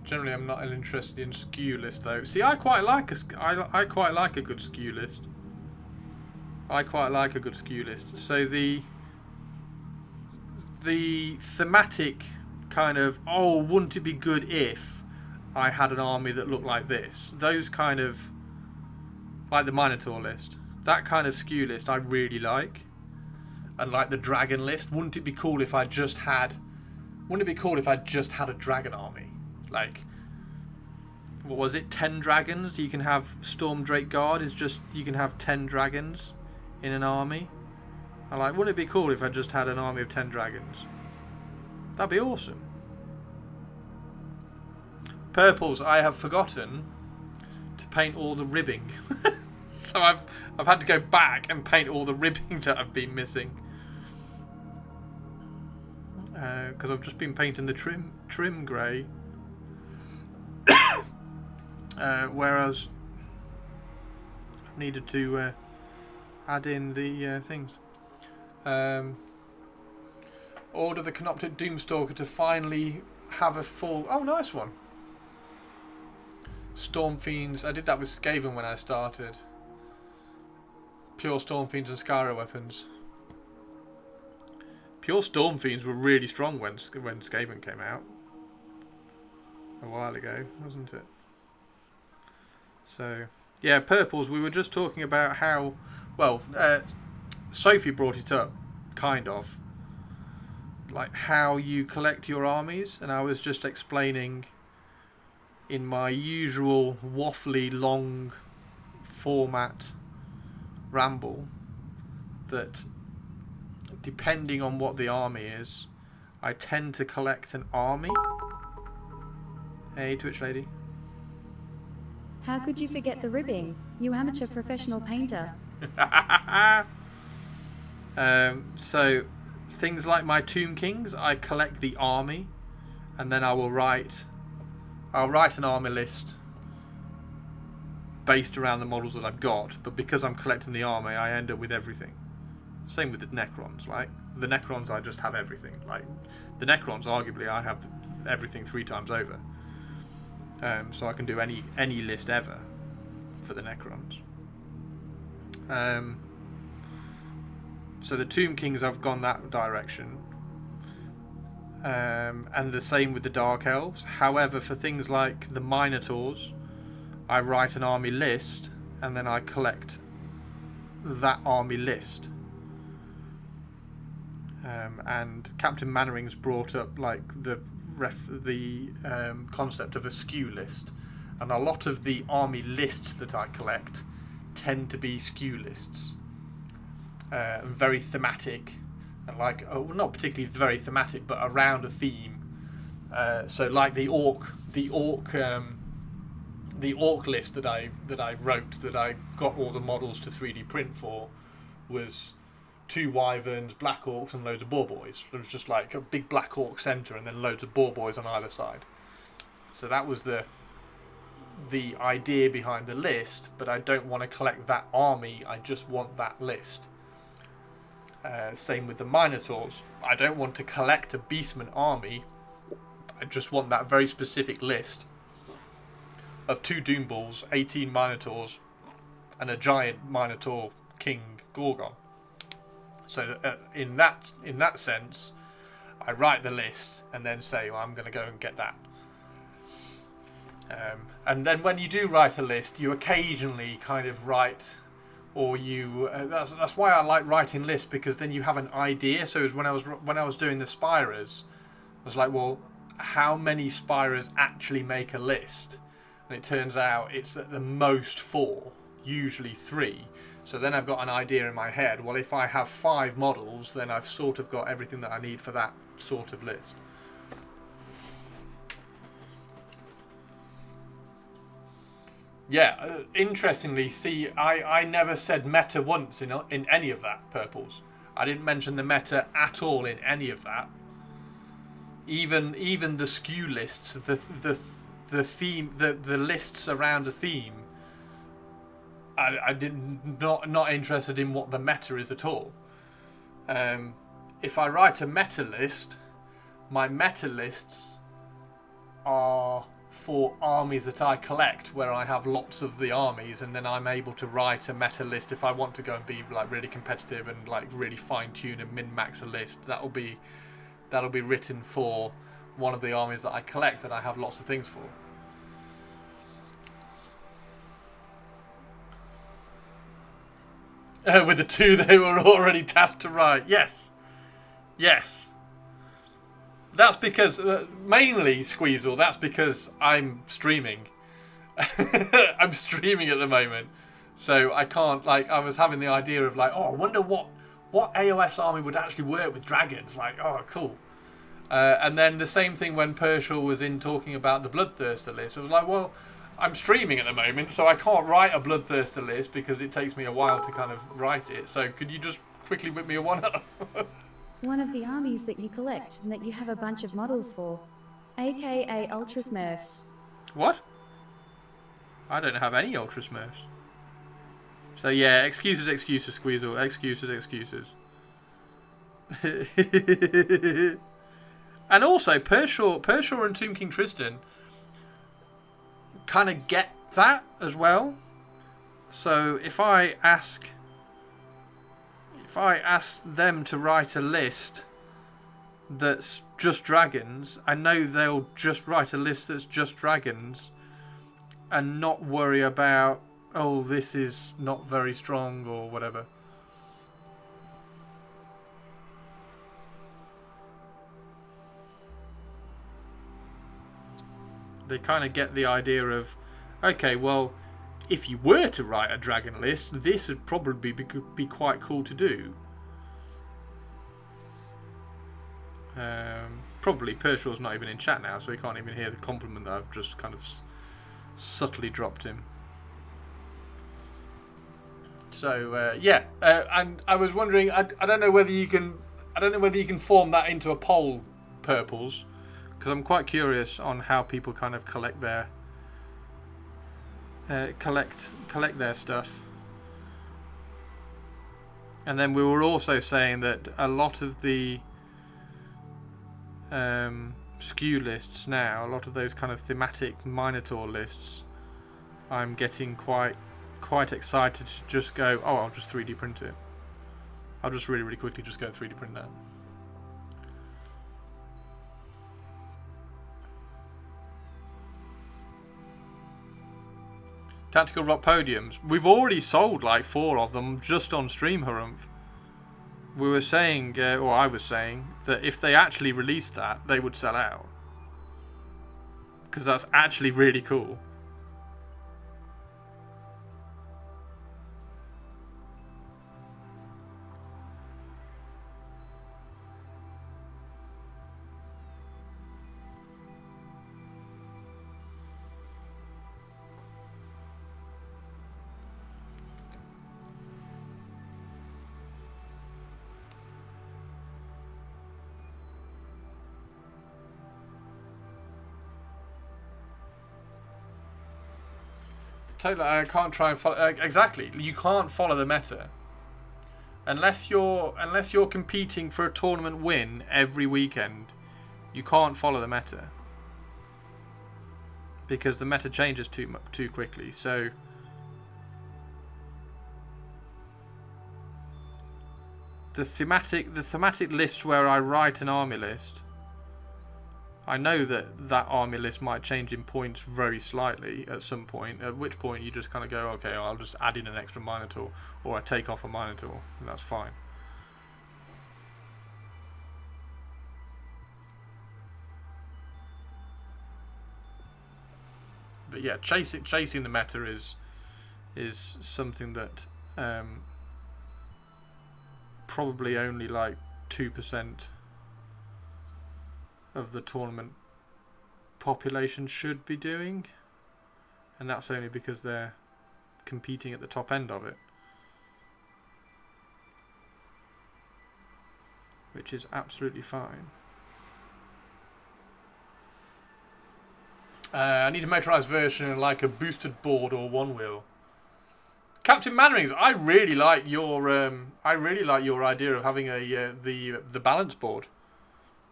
[SPEAKER 3] Generally, I'm not interested in SKU list though. See, I quite like I quite like a good SKU list. I quite like a good SKU list. So the thematic kind of, oh, wouldn't it be good if I had an army that looked like this? Those kind of, like the Minotaur list, that kind of SKU list I really like. And like the dragon list, wouldn't it be cool if I just had? Wouldn't it be cool if I just had a dragon army? Like, what was it? 10 dragons. You can have Storm Drake Guard. Is just you can have 10 dragons in an army. I like. Wouldn't it be cool if I just had an army of 10 dragons? That'd be awesome. Purples. I have forgotten to paint all the ribbing, so I've had to go back and paint all the ribbing that I've been missing. Because I've just been painting the trim grey. Whereas I needed to add in the things. Order the Canoptic Doomstalker to finally have a full... Oh, nice one. Storm Fiends. I did that with Skaven when I started. Pure Storm Fiends and Skyra weapons. Pure Storm Fiends were really strong when Skaven came out. A while ago, wasn't it? So, yeah, purples, we were just talking about how, well, Sophie brought it up, kind of, like how you collect your armies, and I was just explaining in my usual waffly long format ramble that depending on what the army is, I tend to collect an army. Hey, Twitch lady.
[SPEAKER 4] How could you forget the ribbing, you amateur professional painter?
[SPEAKER 3] So, things like my Tomb Kings, I collect the army, and then I'll write an army list based around the models that I've got, but because I'm collecting the army, I end up with everything. Same with the Necrons, like the Necrons I just have everything. Like the Necrons, arguably I have everything 3 times over. So I can do any list ever for the Necrons. So the Tomb Kings, I've gone that direction. And the same with the Dark Elves. However, for things like the Minotaurs, I write an army list and then I collect that army list. And Captain Mannering's brought up like the concept of a SKU list, and a lot of the army lists that I collect tend to be SKU lists, very thematic, and like not particularly very thematic, but around a theme. So like the orc list that I wrote, that I got all the models to 3D print for, was 2 wyverns, black orcs, and loads of boar boys. It was just like a big black orc centre and then loads of boar boys on either side. So that was the idea behind the list, but I don't want to collect that army, I just want that list. Same with the Minotaurs. I don't want to collect a Beastman army, I just want that very specific list of 2 Doom Bulls, 18 Minotaurs, and a giant Minotaur King Gorgon. So in that sense, I write the list and then say, well, I'm going to go and get that. And then when you do write a list, you occasionally kind of write, or you that's why I like writing lists, because then you have an idea. So it was when I was doing the Spirers, I was like, well, how many Spirers actually make a list? And it turns out it's at the most 4, usually 3. So then I've got an idea in my head, well, if I have 5 models, then I've sort of got everything that I need for that sort of list. Yeah, interestingly, see, I never said meta once in any of that, Purples. I didn't mention the meta at all in any of that. Even the skew lists, the theme, the lists around a theme. I didn't not interested in what the meta is at all. If I write a meta list, my meta lists are for armies that I collect, where I have lots of the armies, and then I'm able to write a meta list if I want to go and be like really competitive and like really fine tune and min max a list. That'll be written for one of the armies that I collect that I have lots of things for. With the 2 they were already tasked to write. Yes. That's because, mainly, Squeezle, that's because I'm streaming. I'm streaming at the moment. So I can't, like, I was having the idea of, like, oh, I wonder what AOS army would actually work with dragons. Like, oh, cool. And then the same thing when Pershal was in talking about the Bloodthirster list. I was like, well, I'm streaming at the moment, so I can't write a Bloodthirster list because it takes me a while to kind of write it. So could you just quickly whip me a one-up?
[SPEAKER 4] One of the armies that you collect and that you have a bunch of models for, aka Ultra Smurfs.
[SPEAKER 3] What? I don't have any Ultra Smurfs. So yeah, excuses, Squeezle. Excuses. And also, Pershal and Tomb King Tristan kind of get that as well. So if I ask them to write a list that's just dragons, I know they'll just write a list that's just dragons and not worry about, oh, this is not very strong or whatever. They kind of get the idea of, okay, well, if you were to write a dragon list, this would probably be quite cool to do. Probably Pershal's not even in chat now, so he can't even hear the compliment that I've just kind of subtly dropped him. So yeah, and I was wondering, I don't know whether you can form that into a poll, Purples, because I'm quite curious on how people kind of collect their stuff. And then we were also saying that a lot of the skew lists now, a lot of those kind of thematic Minotaur lists, I'm getting quite excited to just go, oh, I'll just 3D print it. I'll just really quickly just go 3D print that. Tactical Rock Podiums. We've already sold like 4 of them just on Stream Harumph. We were saying, or I was saying, that if they actually released that, they would sell out. Because that's actually really cool. Totally, I can't try and follow. Exactly, you can't follow the meta unless you're competing for a tournament win every weekend. You can't follow the meta because the meta changes too quickly. So the thematic lists where I write an army list, I know that army list might change in points very slightly at some point, at which point you just kind of go, okay, I'll just add in an extra Minotaur, or I take off a Minotaur, and that's fine. But yeah, chasing the meta is something that probably only like 2% of the tournament population should be doing. and that's only because they're competing at the top end of it, which is absolutely fine. I need a motorised version, like a boosted board or one wheel. Captain Mannerings, I really like your idea of having a the balance board.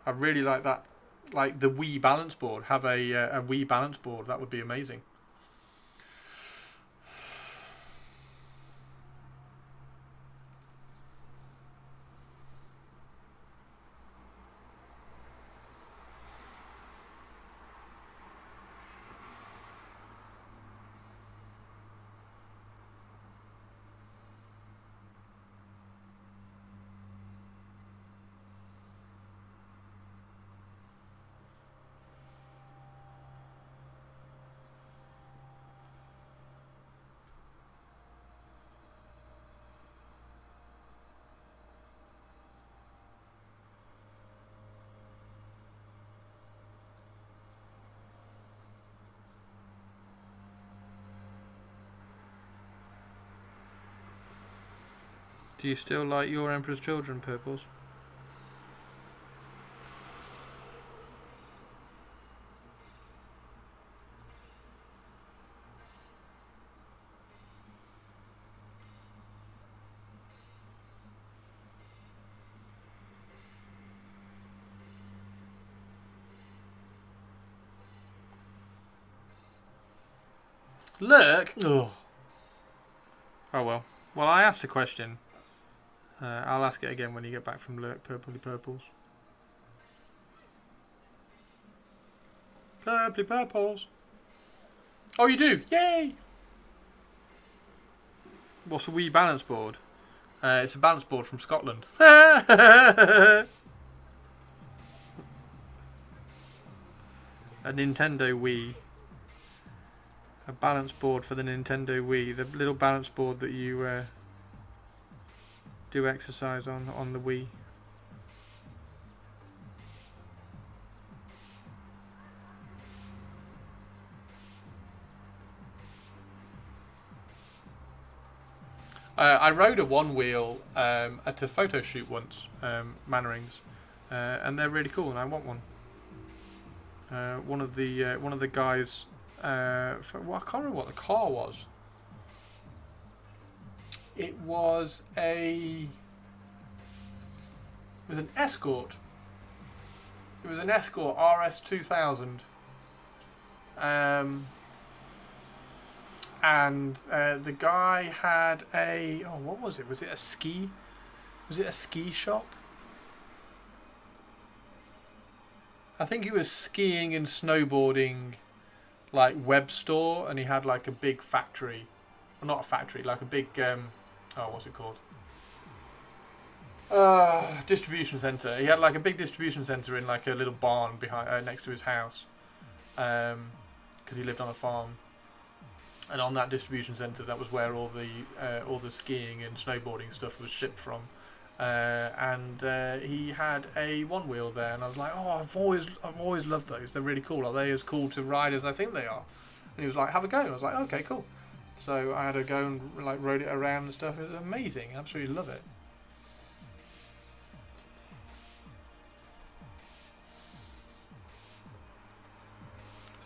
[SPEAKER 3] I really like that, like the Wii balance board. Have a Wii balance board. That would be amazing. Do you still like your Emperor's Children, Purples? Lurk? Oh. Oh well. Well, I asked a question. I'll ask it again when you get back from Lurk, Purpley Purples. Purpley Purples. Oh, you do? Yay! What's a Wii balance board? It's a balance board from Scotland. A Nintendo Wii. A balance board for the Nintendo Wii. The little balance board that you do exercise on the Wii. I rode a one wheel at a photo shoot once, Mannerings, and they're really cool, and I want one. One of the guys, well, I can't remember what the car was. It was an Escort. It was an Escort RS 2000. And the guy had what was it? Was it a ski shop? I think he was skiing and snowboarding, like web store, and he had like a big factory. Well, not a factory, like a big what's it called? Distribution center. He had like a big distribution center in like a little barn behind next to his house, because he lived on a farm. And on that distribution center, that was where all the skiing and snowboarding stuff was shipped from. And he had a one wheel there, and I was like, oh, I've always loved those. They're really cool. Are they as cool to ride as I think they are? And he was like, have a go. And I was like, okay, cool. So I had to go and like rode it around and stuff. It was amazing. Absolutely love it.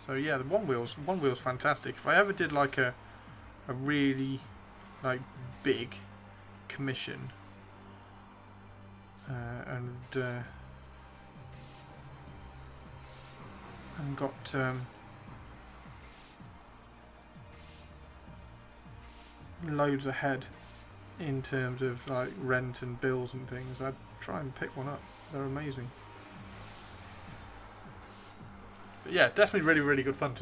[SPEAKER 3] So yeah, the one wheel's fantastic. If I ever did like a really like big commission and got loads ahead in terms of like rent and bills and things, I'd try and pick one up. They're amazing. But yeah, definitely really, really good fun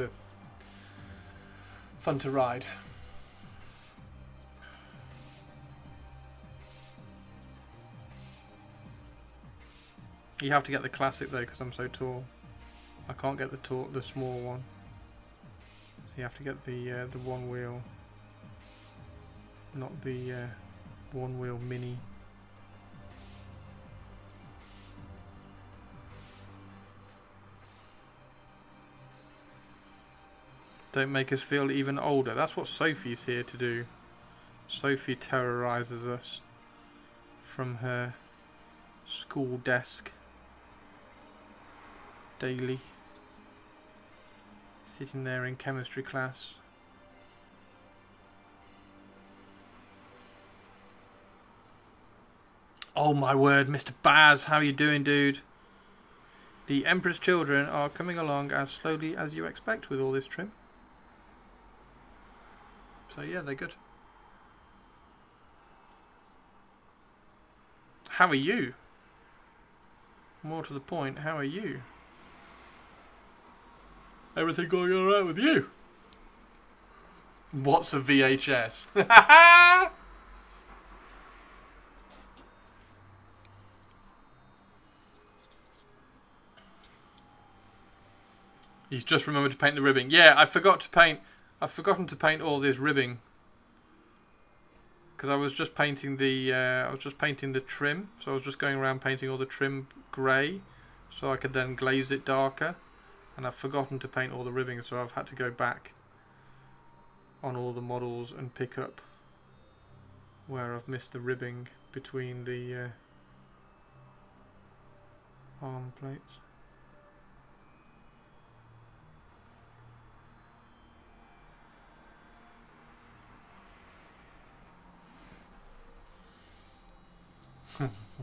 [SPEAKER 3] to ride. You have to get the classic though, because I'm so tall. I can't get the small one. So you have to get the one wheel, not the one wheel mini. Don't make us feel even older. That's what Sophie's here to do. Sophie terrorizes us from her school desk daily. Sitting there in chemistry class. Oh my word, Mr. Baz, how are you doing, dude? The Emperor's children are coming along as slowly as you expect with all this trim. So yeah, they're good. How are you? More to the point, how are you? Everything going alright with you? What's a VHS? He's just remembered to paint the ribbing. Yeah, I've forgotten to paint all this ribbing. Because I was just painting the trim. So I was just going around painting all the trim grey, so I could then glaze it darker. And I've forgotten to paint all the ribbing, so I've had to go back on all the models and pick up where I've missed the ribbing between the arm plates.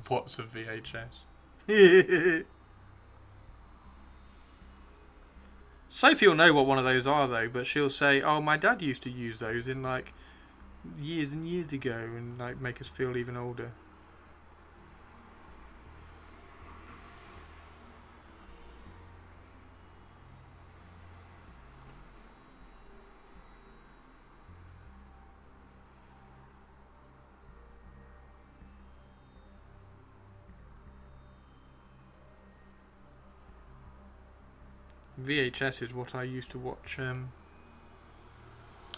[SPEAKER 3] What's a VHS? Sophie will know what one of those are though, but she'll say, oh, my dad used to use those in like years and years ago, and like make us feel even older. VHS is what I used to watch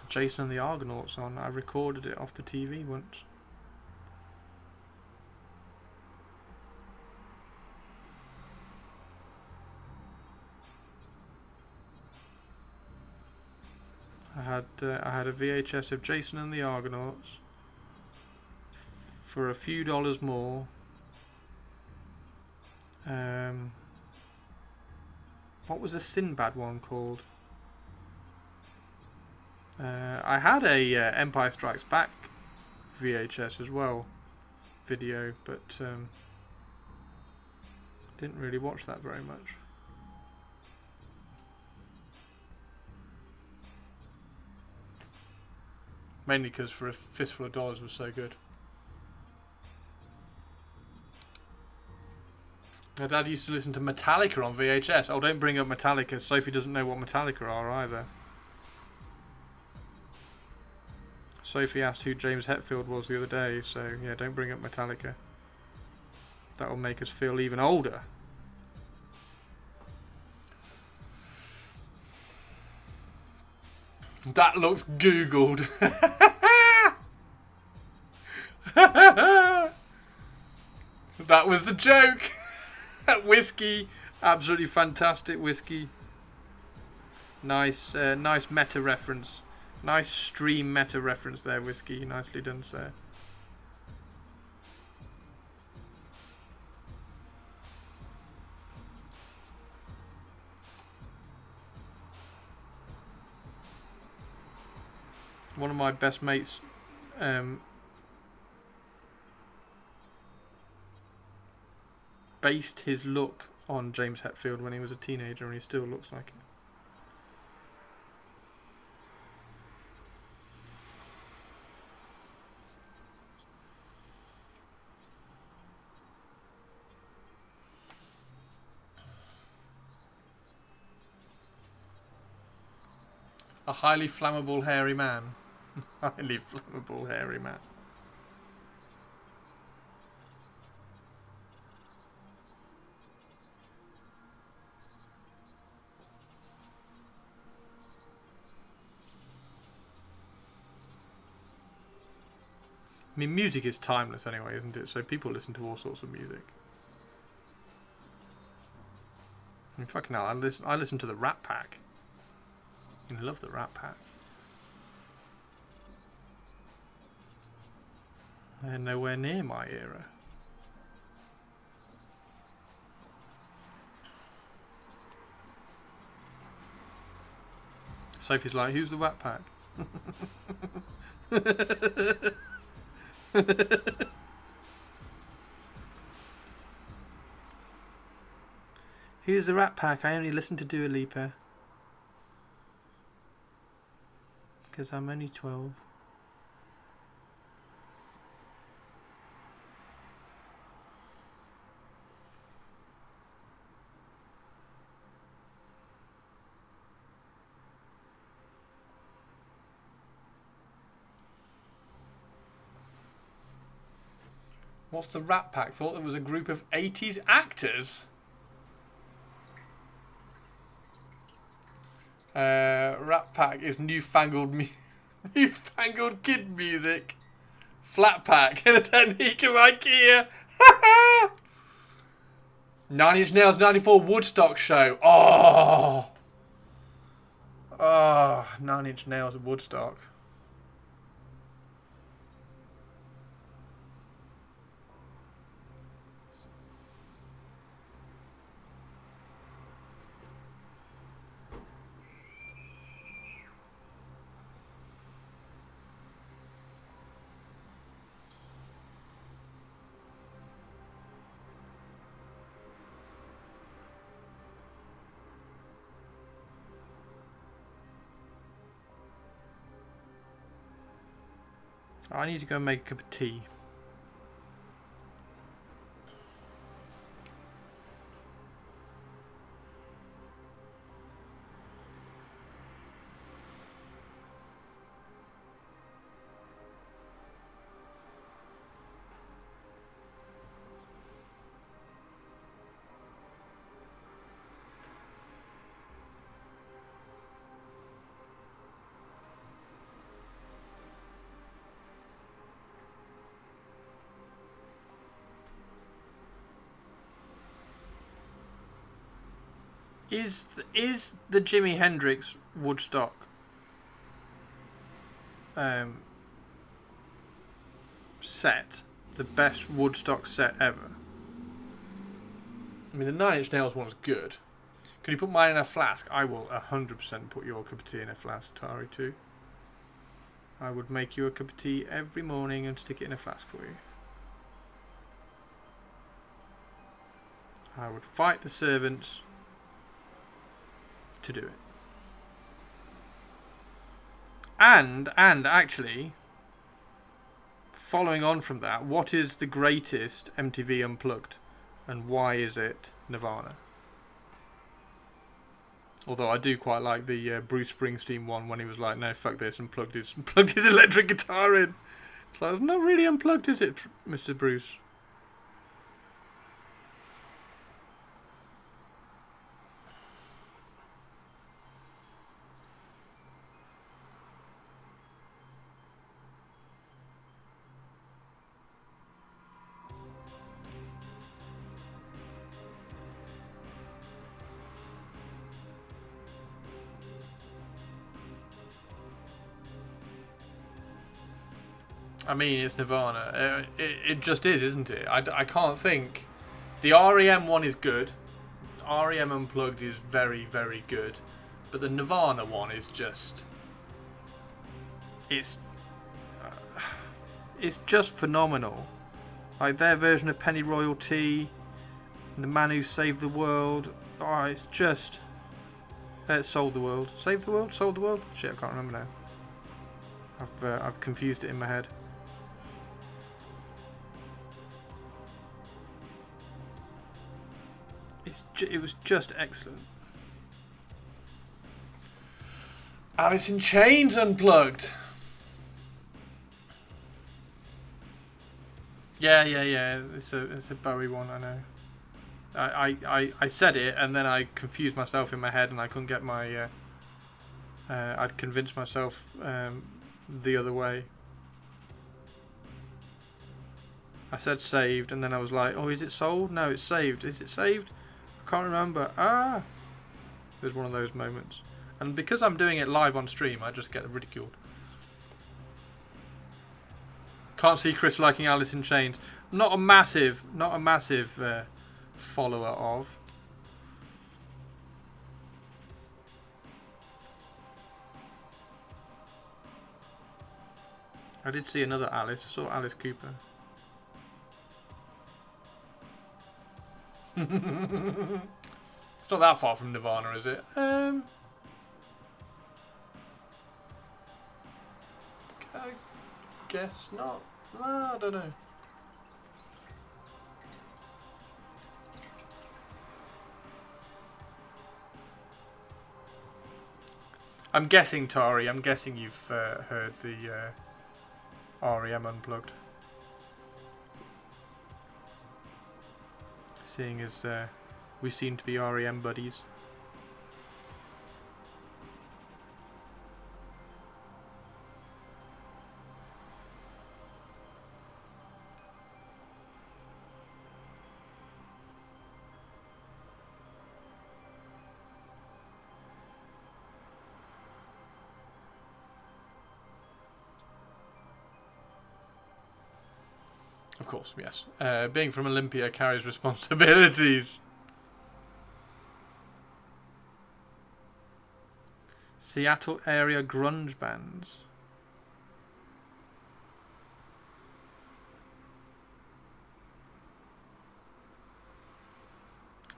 [SPEAKER 3] Jason and the Argonauts on. I recorded it off the TV once. I had a VHS of Jason and the Argonauts for a few dollars more. What was the Sinbad one called? I had a Empire Strikes Back VHS as well, video, but didn't really watch that very much. Mainly because For a Fistful of Dollars was so good. My dad used to listen to Metallica on VHS. Oh, don't bring up Metallica. Sophie doesn't know what Metallica are either. Sophie asked who James Hetfield was the other day, so yeah, don't bring up Metallica. That will make us feel even older. That looks Googled. That was the joke. Whiskey, absolutely fantastic whiskey. Nice, nice meta reference. Nice stream meta reference there, Whiskey. Nicely done, sir. One of my best mates based his look on James Hetfield when he was a teenager, and he still looks like it. A highly flammable hairy man. Highly flammable hairy man. I mean, music is timeless anyway, isn't it? So people listen to all sorts of music. I mean, fucking hell, I listen to the Rat Pack. I love the Rat Pack. They're nowhere near my era. Sophie's like, who's the Rat Pack? Who's the Rat Pack? I only listen to Dua Lipa. Because I'm only 12. What's the Rat Pack? Thought there was a group of 80s actors. Rat Pack is newfangled newfangled kid music. Flat Pack in a technique of IKEA. 9 Inch Nails 94 Woodstock show. Oh, 9 Inch Nails at Woodstock. I need to go and make a cup of tea. Is the Jimi Hendrix Woodstock set the best Woodstock set ever? I mean, the 9 Inch Nails one was good. Can you put mine in a flask? I will 100% put your cup of tea in a flask, Tari, too. I would make you a cup of tea every morning and stick it in a flask for you. I would fight the servants to do it. And actually, following on from that, what is the greatest MTV Unplugged, and why is it Nirvana? Although I do quite like the Bruce Springsteen one when he was like, no, fuck this, and plugged his electric guitar in. It's like, it's not really unplugged, is it, Mr. Bruce? I mean, it's Nirvana. It just is, isn't it? I can't think. The REM one is good. REM Unplugged is very, very good. But the Nirvana one is just... It's just phenomenal. Like their version of Penny Royalty, The Man Who Saved the World. Oh, it's just... Sold the World. Saved the World? Sold the World? Shit, I can't remember now. I've confused it in my head. It was just excellent. Alice in Chains Unplugged. Yeah. It's a Bowie one, I know. I said it and then I confused myself in my head and I couldn't get my. I'd convinced myself the other way. I said saved and then I was like, oh, is it sold? No, it's saved. Is it saved? I can't remember. It was one of those moments. And because I'm doing it live on stream, I just get ridiculed. Can't see Chris liking Alice in Chains. Not a massive follower of. I did see another Alice. I saw Alice Cooper. It's not that far from Nirvana, is it? I guess not. No, I don't know. I'm guessing, Tari. I'm guessing you've heard the REM Unplugged. Seeing as we seem to be REM buddies. Of course, yes. Being from Olympia carries responsibilities. Seattle area grunge bands.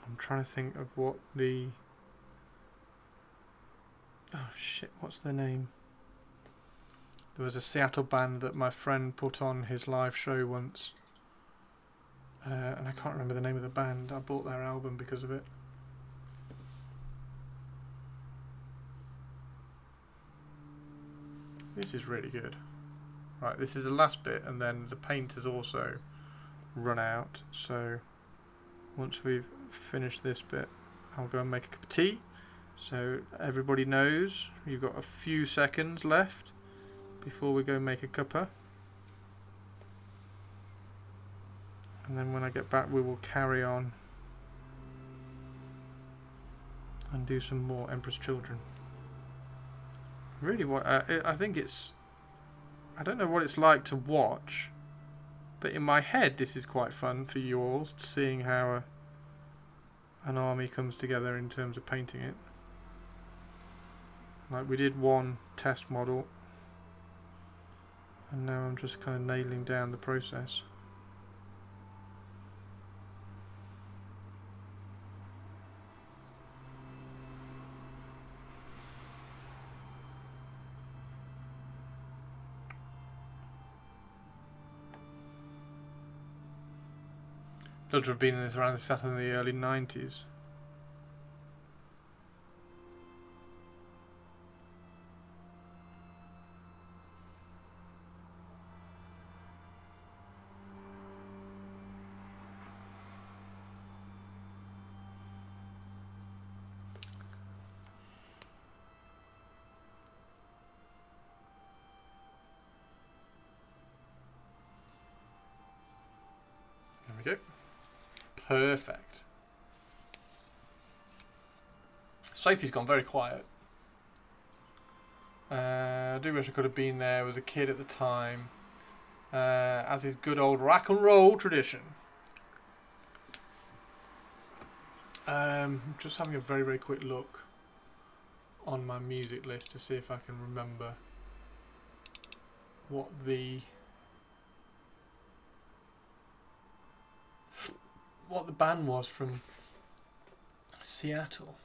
[SPEAKER 3] I'm trying to think of what the... Oh shit, what's their name? There was a Seattle band that my friend put on his live show once. And I can't remember the name of the band. I bought their album because of it. This is really good. Right, this is the last bit, and then the paint has also run out. So once we've finished this bit, I'll go and make a cup of tea. So everybody knows you've got a few seconds left before we go make a cuppa. And then when I get back, we will carry on and do some more Emperor's Children. Really, what I think it's... I don't know what it's like to watch, but in my head this is quite fun for you all, seeing how an army comes together in terms of painting it. Like, we did one test model, and now I'm just kind of nailing down the process. Love to have been in this around this in the early 90s. There we go. Perfect. Sophie's gone very quiet. I do wish I could have been there. I was a kid at the time. As is good old rock and roll tradition. Just having a very, very quick look on my music list to see if I can remember what the band was from Seattle.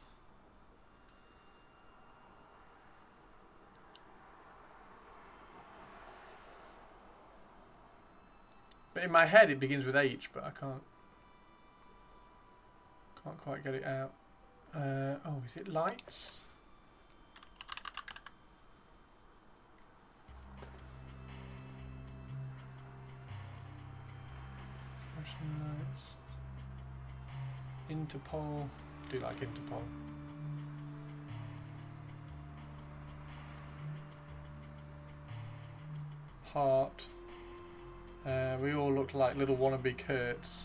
[SPEAKER 3] But in my head it begins with H, but I can't quite get it out. Oh, is it Lights? Flashing Lights. Interpol. Do like Interpol. Heart. We all looked like little wannabe Kurtz.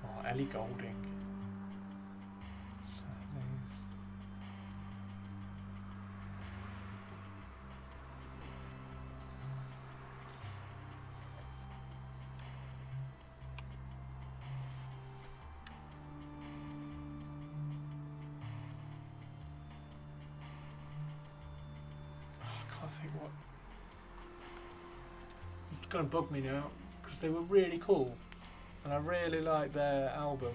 [SPEAKER 3] Oh, Ellie Goulding. can't think what. It's going to bug me now because they were really cool and I really liked their album.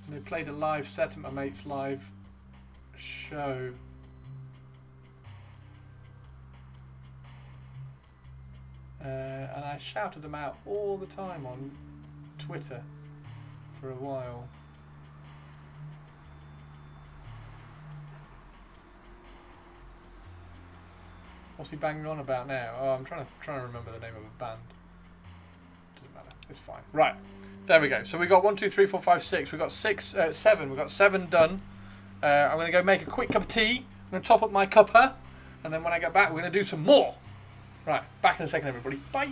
[SPEAKER 3] And they played a live set at my mate's live show. And I shouted them out all the time on Twitter for a while. What's he banging on about now? Oh, I'm trying to remember the name of a band. Doesn't matter. It's fine. Right. There we go. So we got 1, 2, 3, 4, 5, 6. We got 7. We got 7 done. I'm going to go make a quick cup of tea. I'm going to top up my cuppa, and then when I get back, we're going to do some more. Right. Back in a second, everybody. Bye.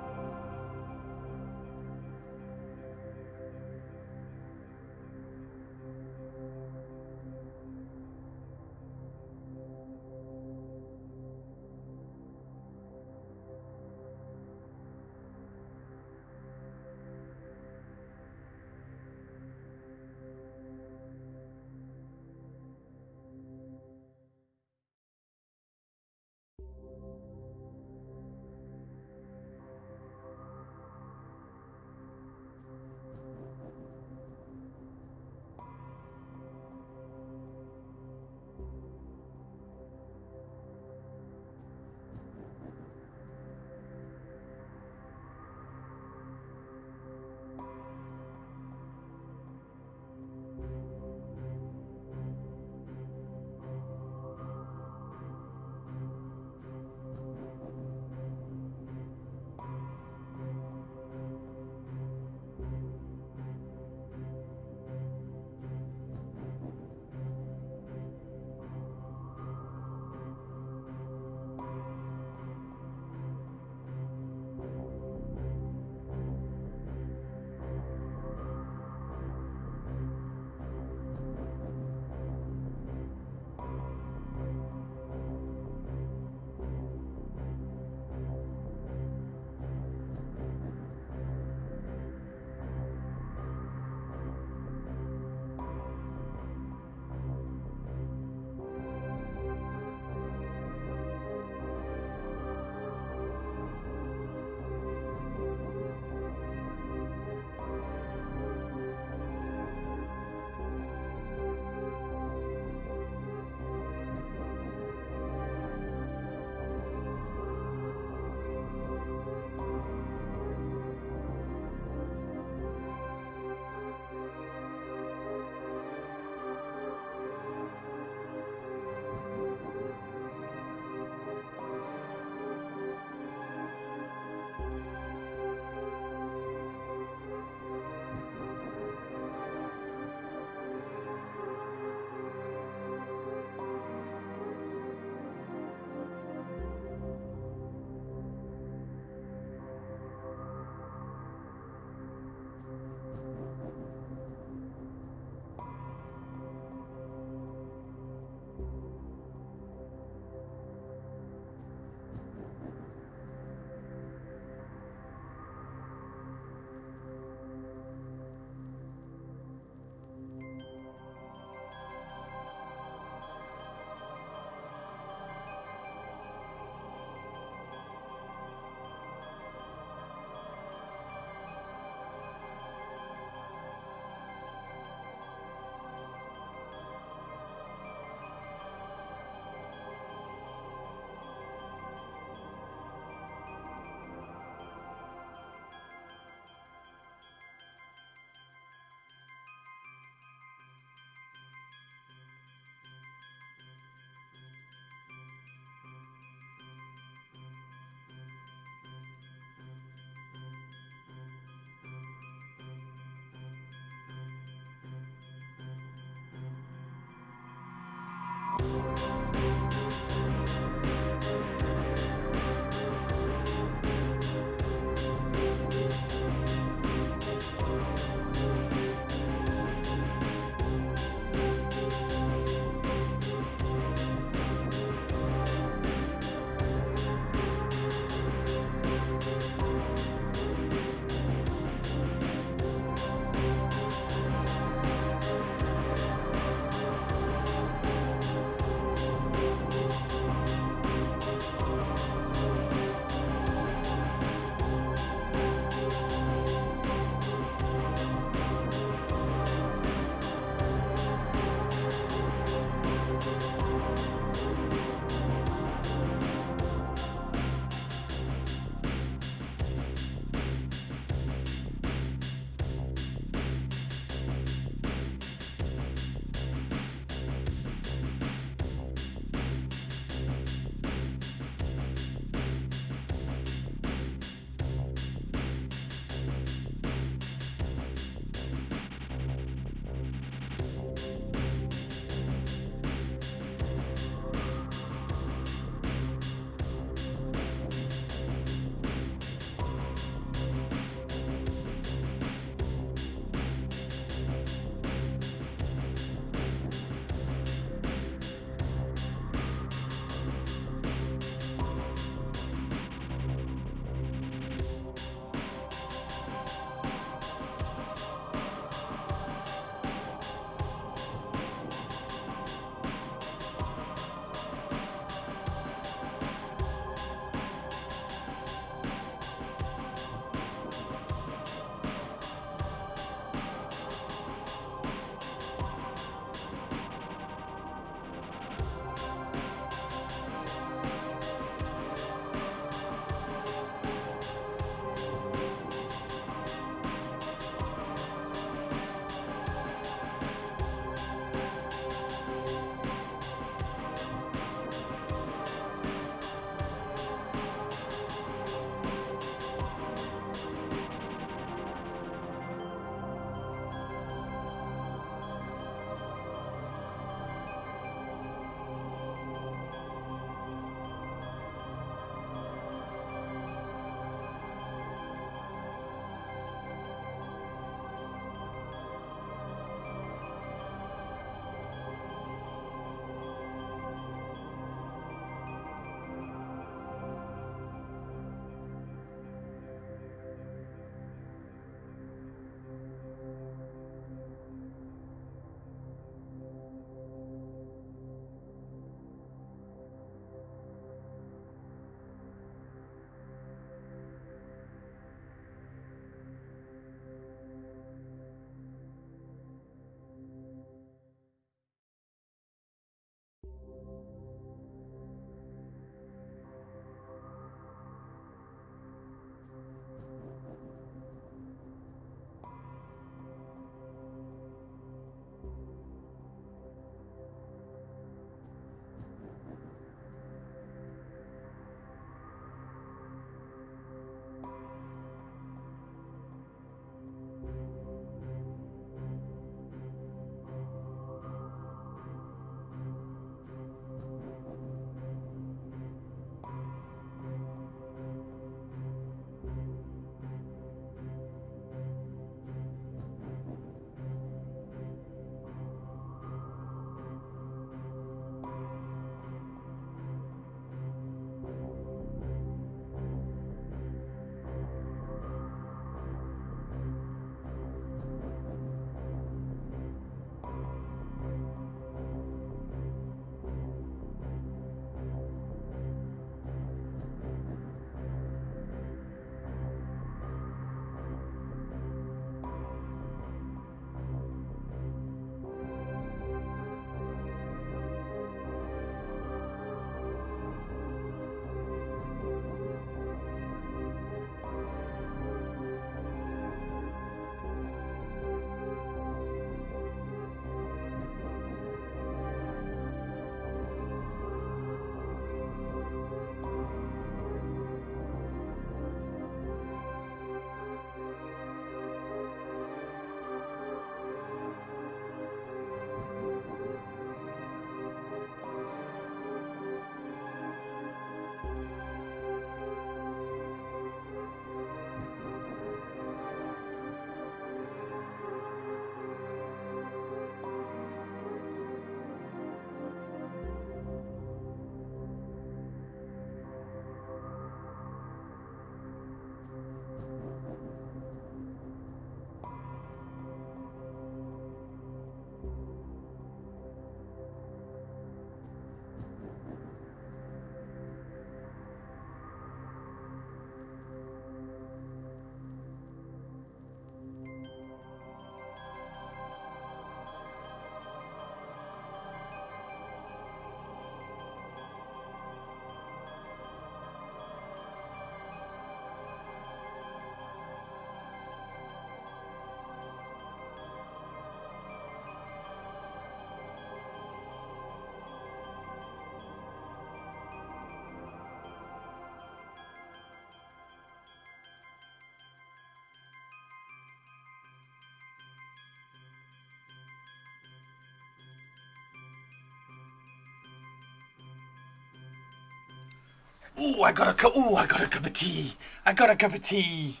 [SPEAKER 3] Ooh, I got a cup of tea. I got a cup of tea.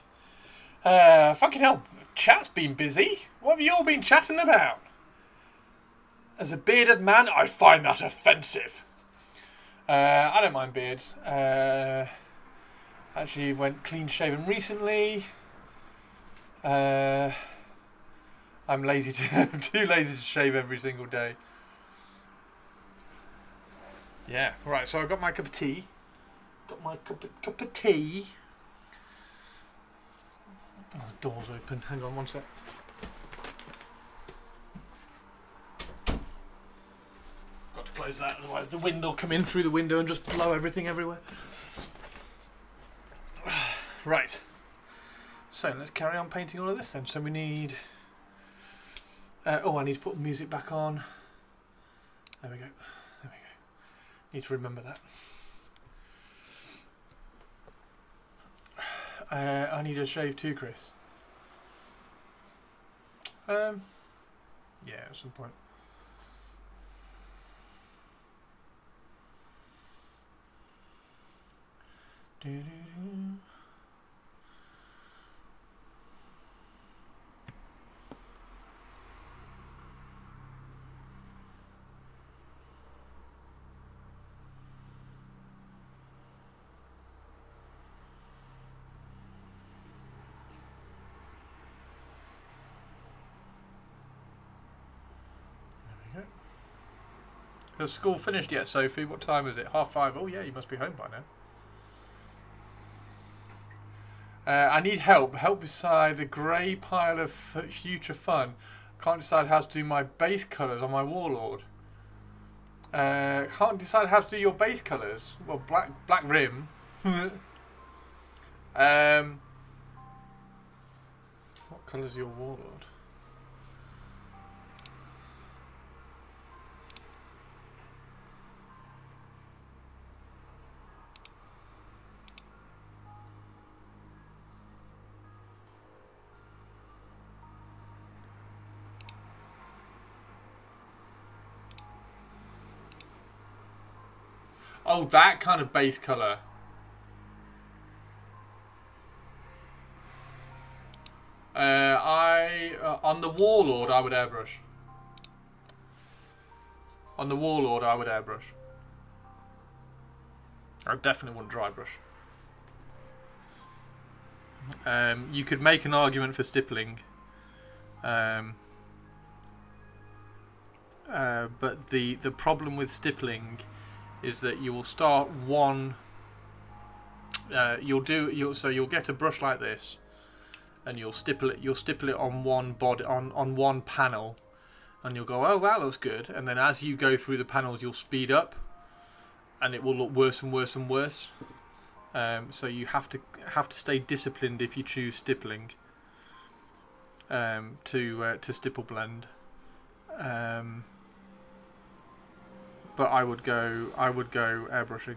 [SPEAKER 3] Fucking hell, chat's been busy. What have you all been chatting about? As a bearded man, I find that offensive. I don't mind beards. Actually went clean shaven recently. I'm lazy I'm too lazy to shave every single day. Yeah, right, so I got my cup of tea. Got my cup of tea. Oh, the door's open. Hang on one sec. Got to close that, otherwise the wind will come in through the window and just blow everything everywhere. Right. So let's carry on painting all of this then. So we need... I need to put the music back on. There we go. There we go. Need to remember that. I need a shave too, Chris. Yeah, at some point. Doo-doo-doo. Has school finished yet, Sophie? What time is it? 5:30. Oh yeah, you must be home by now. I need help. Help beside the grey pile of future fun. Can't decide how to do my base colours on my Warlord. Can't decide how to do your base colours. Well, black rim. What colour's your Warlord? Oh, that kind of base colour. On the Warlord, I would airbrush. On the Warlord, I would airbrush. I definitely wouldn't dry brush. You could make an argument for stippling. But the problem with stippling is that you will start one. You'll get a brush like this, and you'll stipple it on one body on one panel, and you'll go, oh, that looks good. And then as you go through the panels, you'll speed up, and it will look worse and worse and worse. So you have to stay disciplined if you choose stippling to stipple blend. But I would go airbrushing.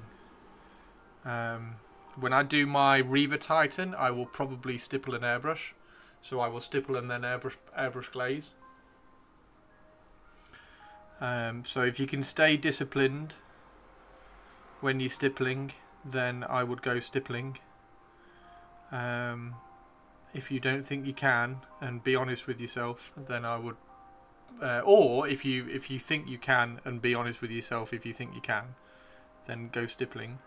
[SPEAKER 3] When I do my Reaver Titan, I will probably stipple and airbrush. So I will stipple and then airbrush glaze. So if you can stay disciplined when you're stippling, then I would go stippling. If you don't think you can, and be honest with yourself, then I would. Or if you think you can, and be honest with yourself, if you think you can, then go stippling.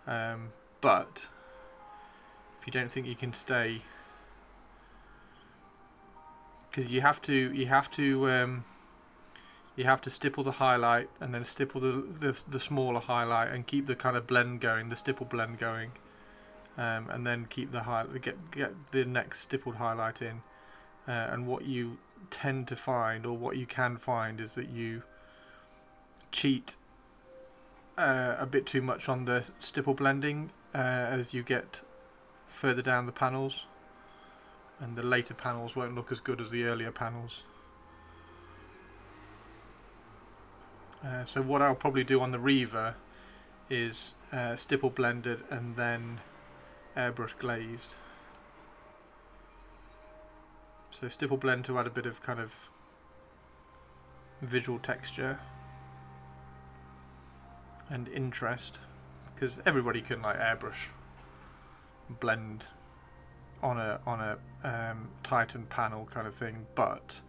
[SPEAKER 3] But if you don't think you can stay, because you have to stipple the highlight and then stipple the smaller highlight and keep the kind of blend going, the stipple blend going, and then keep the get the next stippled highlight in. And what you tend to find, or what you can find, is that you cheat a bit too much on the stipple blending as you get further down the panels, and the later panels won't look as good as the earlier panels. So what I'll probably do on the Reaver is stipple blended and then airbrush glazed. So stipple blend to add a bit of kind of visual texture and interest, because everybody can like airbrush, blend on a Titan panel kind of thing, but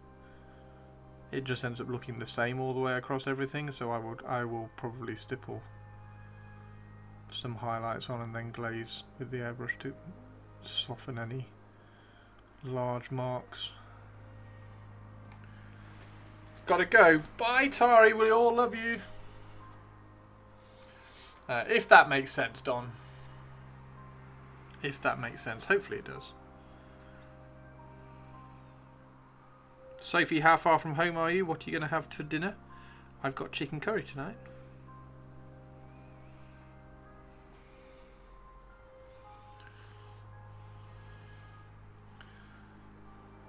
[SPEAKER 3] it just ends up looking the same all the way across everything. So I will probably stipple some highlights on and then glaze with the airbrush to soften any large marks. Gotta go. Bye, Tari. We all love you. If that makes sense, Don. If that makes sense. Hopefully it does. Sophie, how far from home are you? What are you going to have for dinner? I've got chicken curry tonight.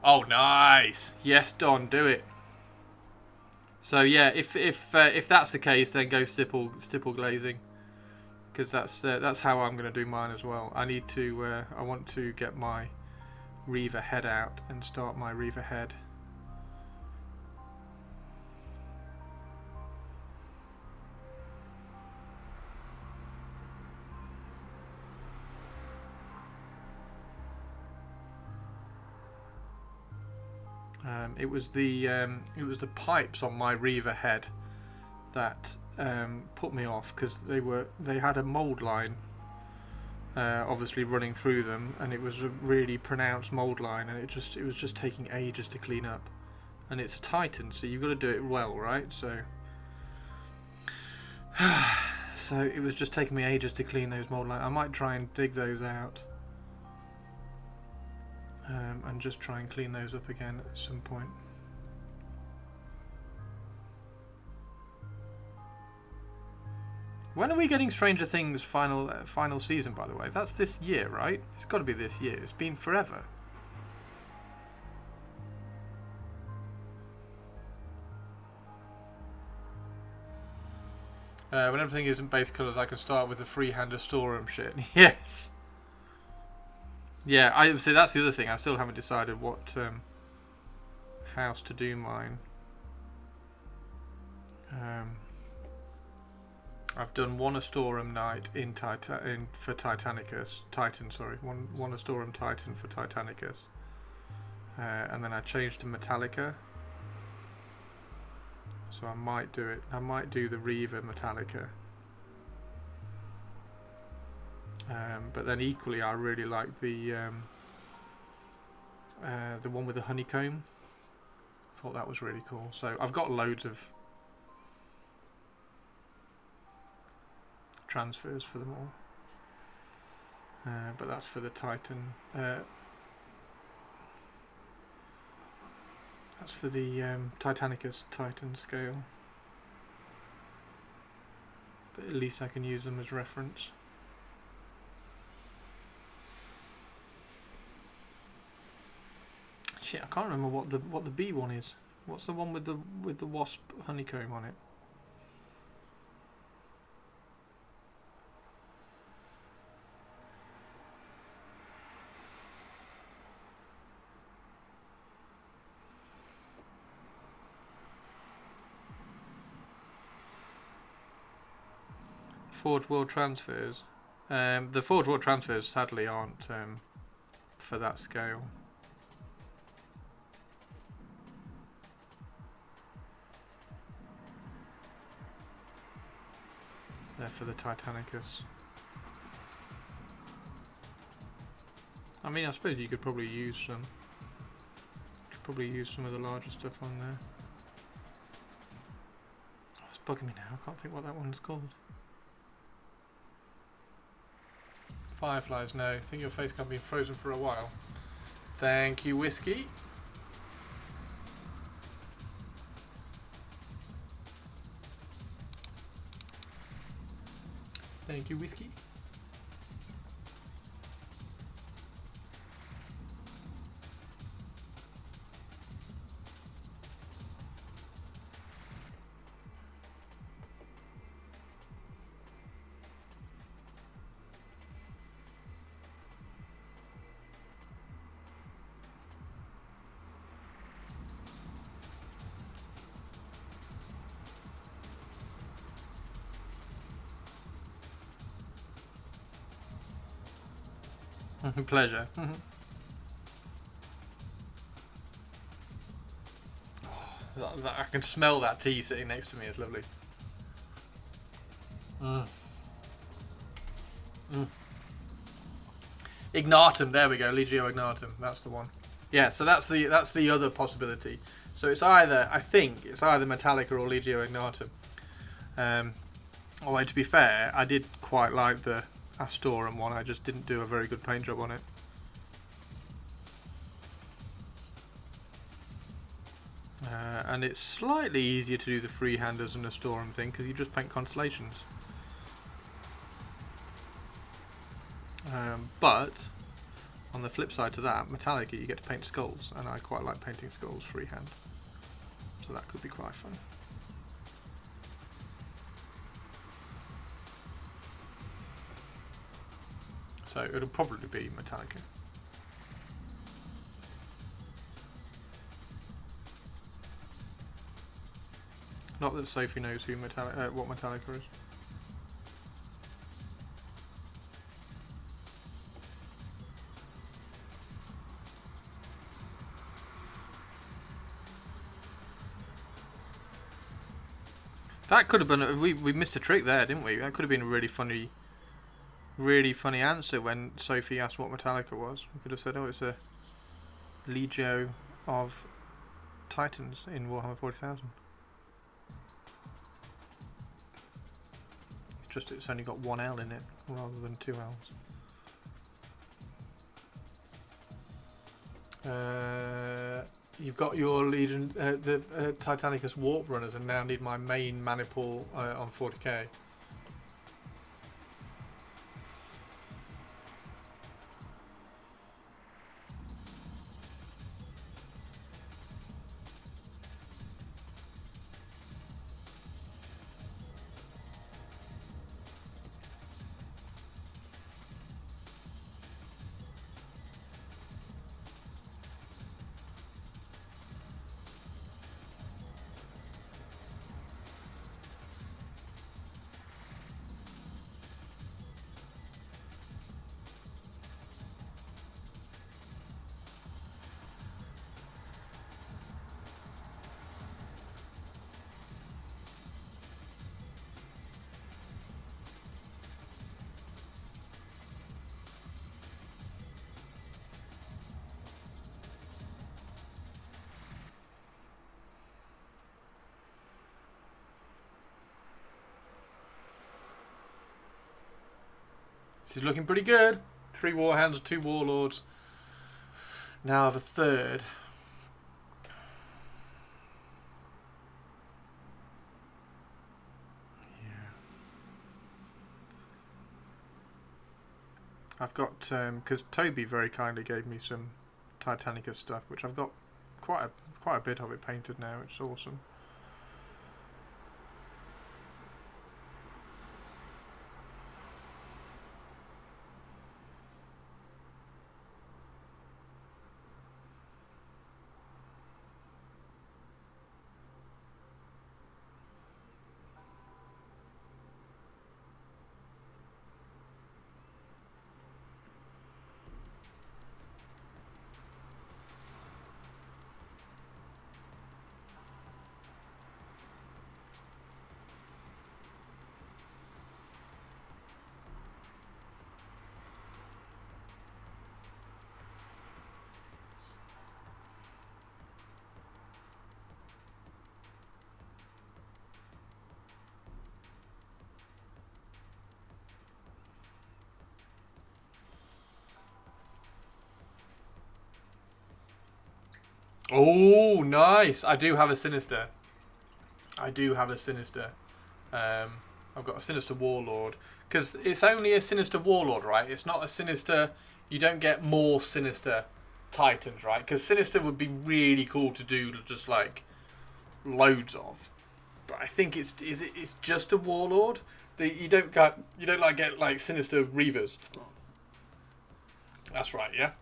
[SPEAKER 3] Oh, nice. Yes, Don, do it. So yeah, if that's the case, then go stipple glazing, because that's how I'm going to do mine as well. I need to I want to get my Reaver head out and start my Reaver head. It was the pipes on my Reaver head that put me off, because they had a mould line obviously running through them, and it was a really pronounced mould line, and it was just taking ages to clean up. And it's a Titan, so you've got to do it well, right? So so it was just taking me ages to clean those mould lines. I might try and dig those out. And just try and clean those up again at some point. When are we getting Stranger Things final season, by the way? That's this year, right? It's got to be this year. It's been forever. When everything isn't base colours, I can start with the freehander storeroom shit. Yes. Yeah, I see. That's the other thing. I still haven't decided what house to do mine. I've done one Astorum Knight for Titanicus. Titan, sorry. One Astorum Titan for Titanicus. And then I changed to Metallica. So I might do it. I might do the Reaver Metallica. But then equally, I really like the one with the honeycomb. Thought that was really cool. So I've got loads of transfers for them all. But that's for the Titan. That's for the Titanicus Titan scale. But at least I can use them as reference. Shit, I can't remember what the B one is. What's the one with the wasp honeycomb on it? Forge World transfers. The Forge World transfers sadly aren't for that scale. They're for the Titanicus. I mean, I suppose you could probably use some. Of the larger stuff on there. Oh, it's bugging me now. I can't think what that one's called. Fireflies, no. I think your face can't be frozen for a while. Thank you, Whiskey. Thank you, Whiskey. Pleasure. I can smell that tea sitting next to me. It's lovely. Ignatum, there we go. Legio Ignatum, that's the one. Yeah, so that's the other possibility. So it's either, I think it's either Metallica or Legio Ignatum. Although to be fair, I did quite like the Astorum one. I just didn't do a very good paint job on it. And it's slightly easier to do the freehanders and Astorum thing because you just paint constellations. But on the flip side to that, Metallica, you get to paint skulls, and I quite like painting skulls freehand, so that could be quite fun. So it'll probably be Metallica. Not that Sophie knows who what Metallica is. That could have been we missed a trick there, didn't we? That could have been a really funny answer when Sophie asked what Metallica was. We could have said, "Oh, it's a Legio of Titans in Warhammer 40,000." It's just it's only got one L in it rather than two L's. You've got your Legion, the Titanicus Warp Runners, and now need my main Maniple on 40k. This is looking pretty good. 3 Warhounds, 2 Warlords. Now I have a third. Yeah. I've got because Toby very kindly gave me some Titanicus stuff, which I've got quite a bit of it painted now. It's awesome. Oh, nice! I do have a Sinister. I've got a Sinister Warlord. Because it's only a Sinister Warlord, right? It's not a Sinister... You don't get more Sinister Titans, right? Because Sinister would be really cool to do just, like, loads of. But I think it's just a Warlord. You don't get Sinister Reavers. That's right, yeah?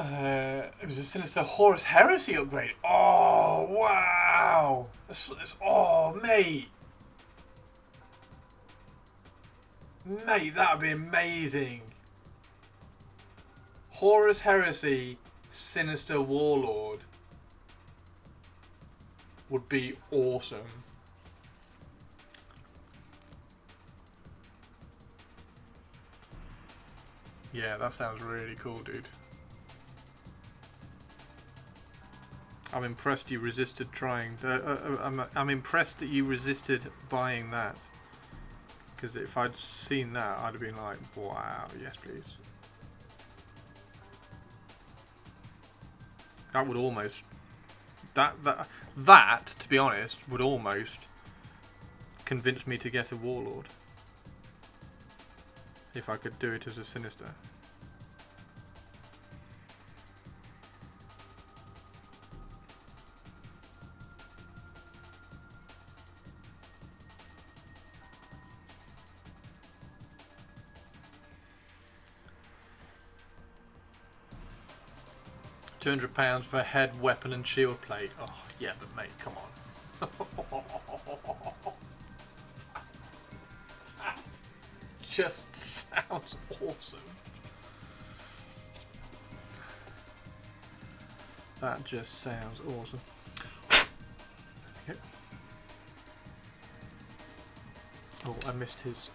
[SPEAKER 3] It was a Sinister Horus Heresy upgrade. Oh, wow. Oh, mate. Mate, that would be amazing. Horus Heresy, Sinister Warlord would be awesome. Yeah, that sounds really cool, dude. I'm impressed you resisted trying. I'm impressed that you resisted buying that. Because if I'd seen that, I'd have been like, wow, yes please. That would almost... That, to be honest, would almost convince me to get a Warlord. If I could do it as a Sinister. £200 for head, weapon and shield plate. Oh, yeah, but mate, come on. That just sounds awesome. That just sounds awesome. Okay. Oh, I missed his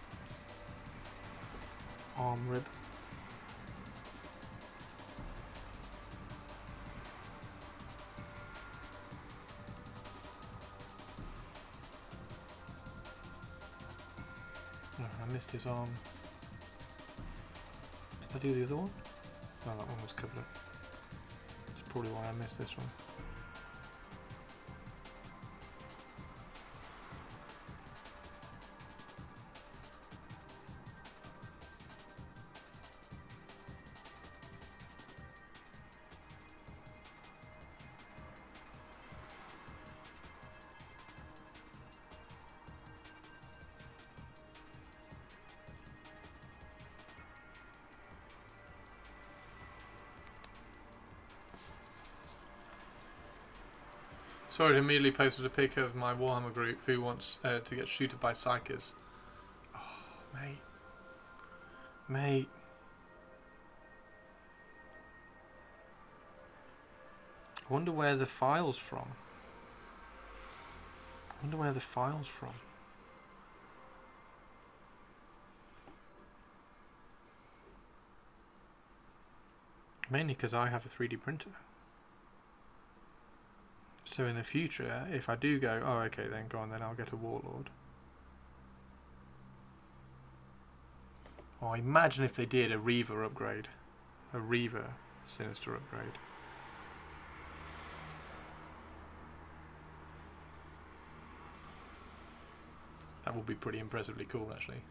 [SPEAKER 3] arm rib. I missed his arm. Did I do the other one? No, that one was covered up. That's probably why I missed this one. Sorry, I immediately posted a pic of my Warhammer group who wants to get shooted by psychers. Oh, mate. Mate. I wonder where the file's from. I wonder where the file's from. Mainly because I have a 3D printer. So in the future, if I do go, oh okay, then go on, then I'll get a Warlord. Oh, imagine if they did a Reaver upgrade. A Reaver Sinister upgrade. That would be pretty impressively cool, actually.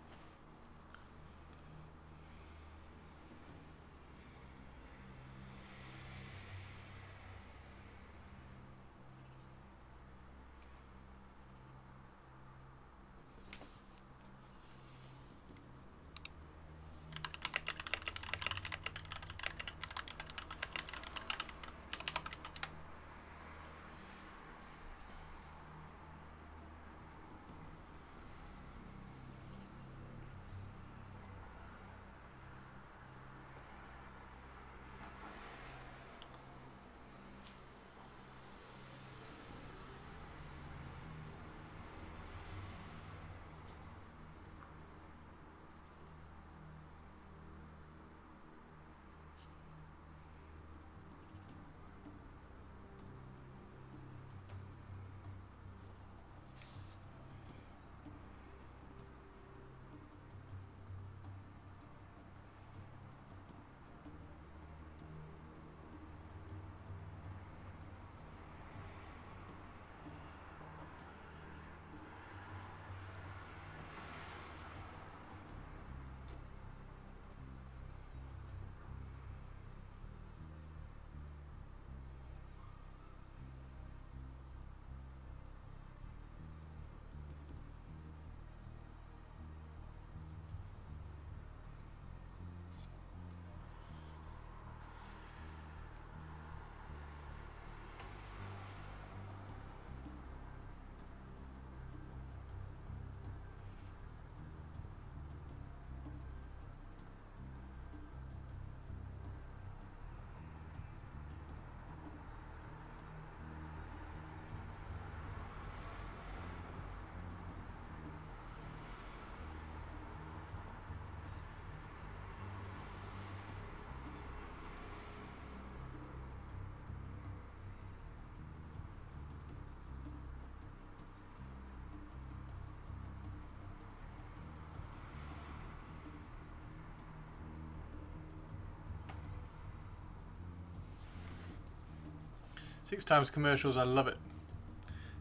[SPEAKER 3] 6 times commercials, I love it.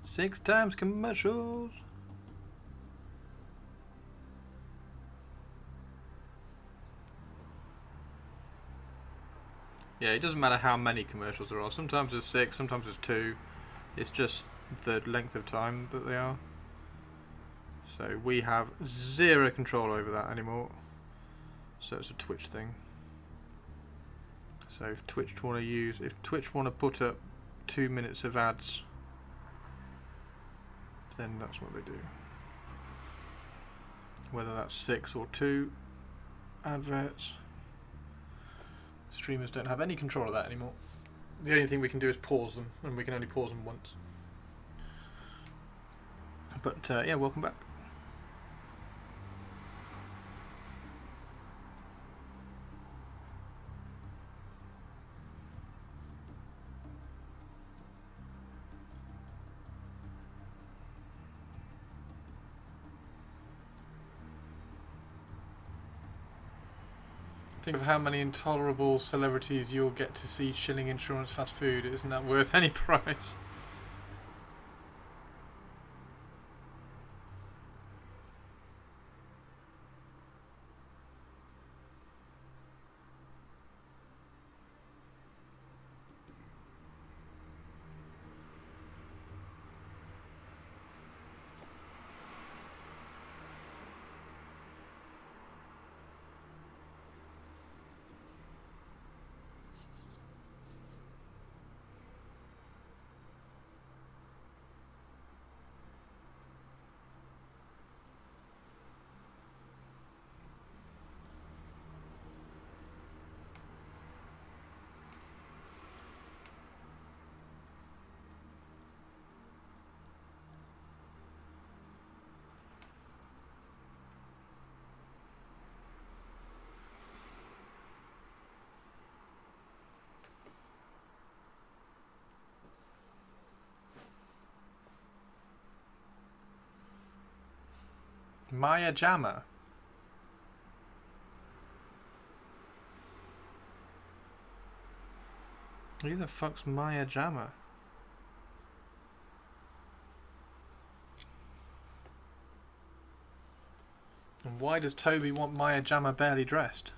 [SPEAKER 3] 6 times commercials. Yeah, it doesn't matter how many commercials there are. Sometimes there's 6, sometimes there's 2. It's just the length of time that they are. So we have 0 control over that anymore. So it's a Twitch thing. So if Twitch want to put up 2 minutes of ads, then that's what they do. Whether that's 6 or 2 adverts, streamers don't have any control of that anymore. The only thing we can do is pause them, and we can only pause them once. But yeah, welcome back. Think of how many intolerable celebrities you'll get to see shilling insurance fast food. Isn't that worth any price? Maya Jama. Who the fuck's Maya Jama? And why does Toby want Maya Jama barely dressed?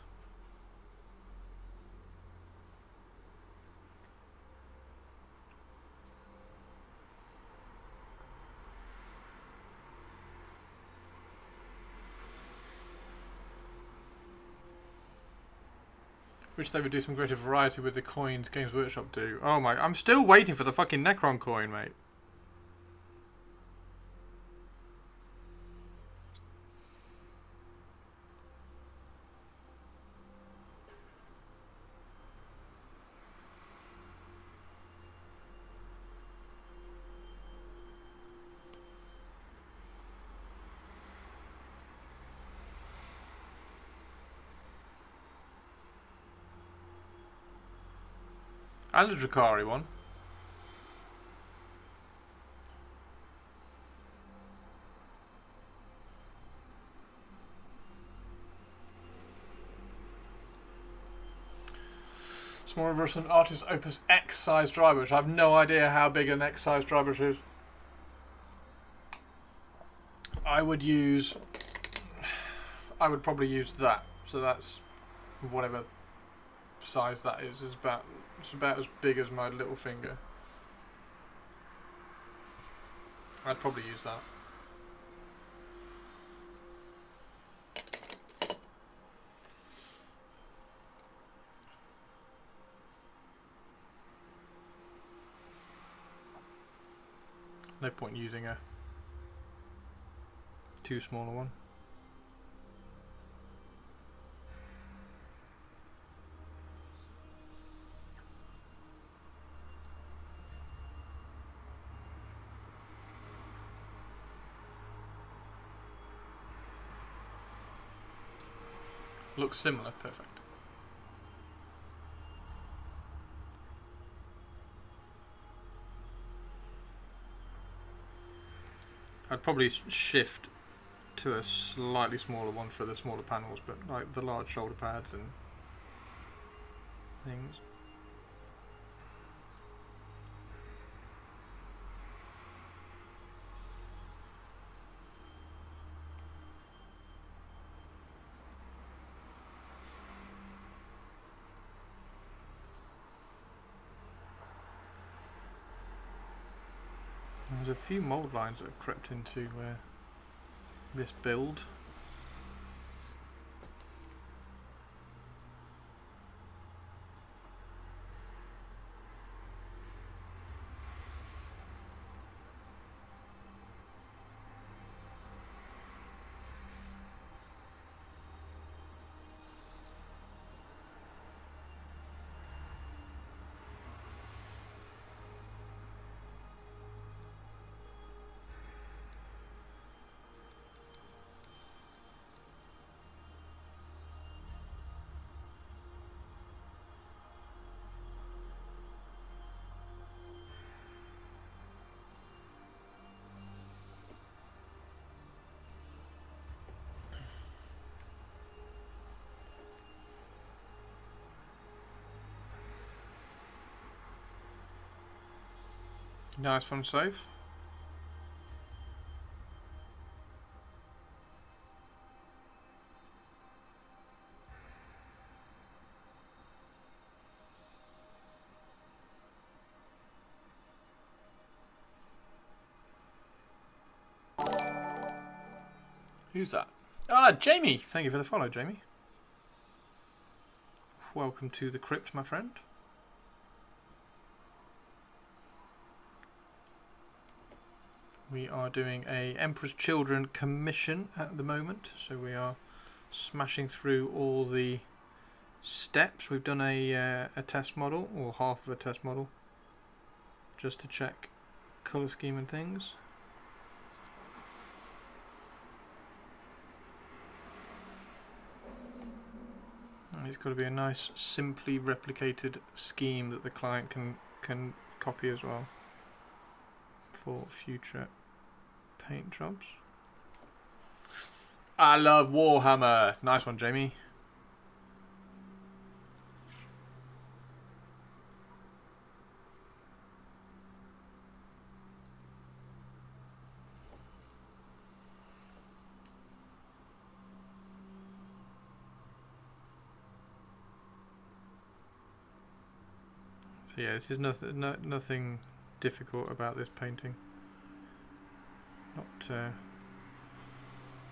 [SPEAKER 3] Wish they would do some greater variety with the coins Games Workshop do. Oh my, I'm still waiting for the fucking Necron coin, mate. And a Drakari one. Small reverse an Artist Opus X size dry brush. I have no idea how big an X size dry brush is. I would probably use that. So that's whatever size that is. It's about as big as my little finger. I'd probably use that. No point using a too smaller one. Looks similar, perfect. I'd probably shift to a slightly smaller one for the smaller panels, but like the large shoulder pads and things. There's a few mould lines that have crept into this build. Nice one, safe. Who's that? Ah, Jamie! Thank you for the follow, Jamie. Welcome to the crypt, my friend. We are doing a Emperor's Children commission at the moment, so we are smashing through all the steps. We've done a test model, or half of a test model, just to check colour scheme and things. And it's got to be a nice, simply replicated scheme that the client can copy as well for future paint jobs. I love Warhammer. Nice one, Jamie. So yeah, this is nothing difficult about this painting. Not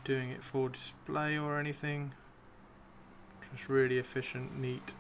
[SPEAKER 3] doing it for display or anything. Just really efficient, neat.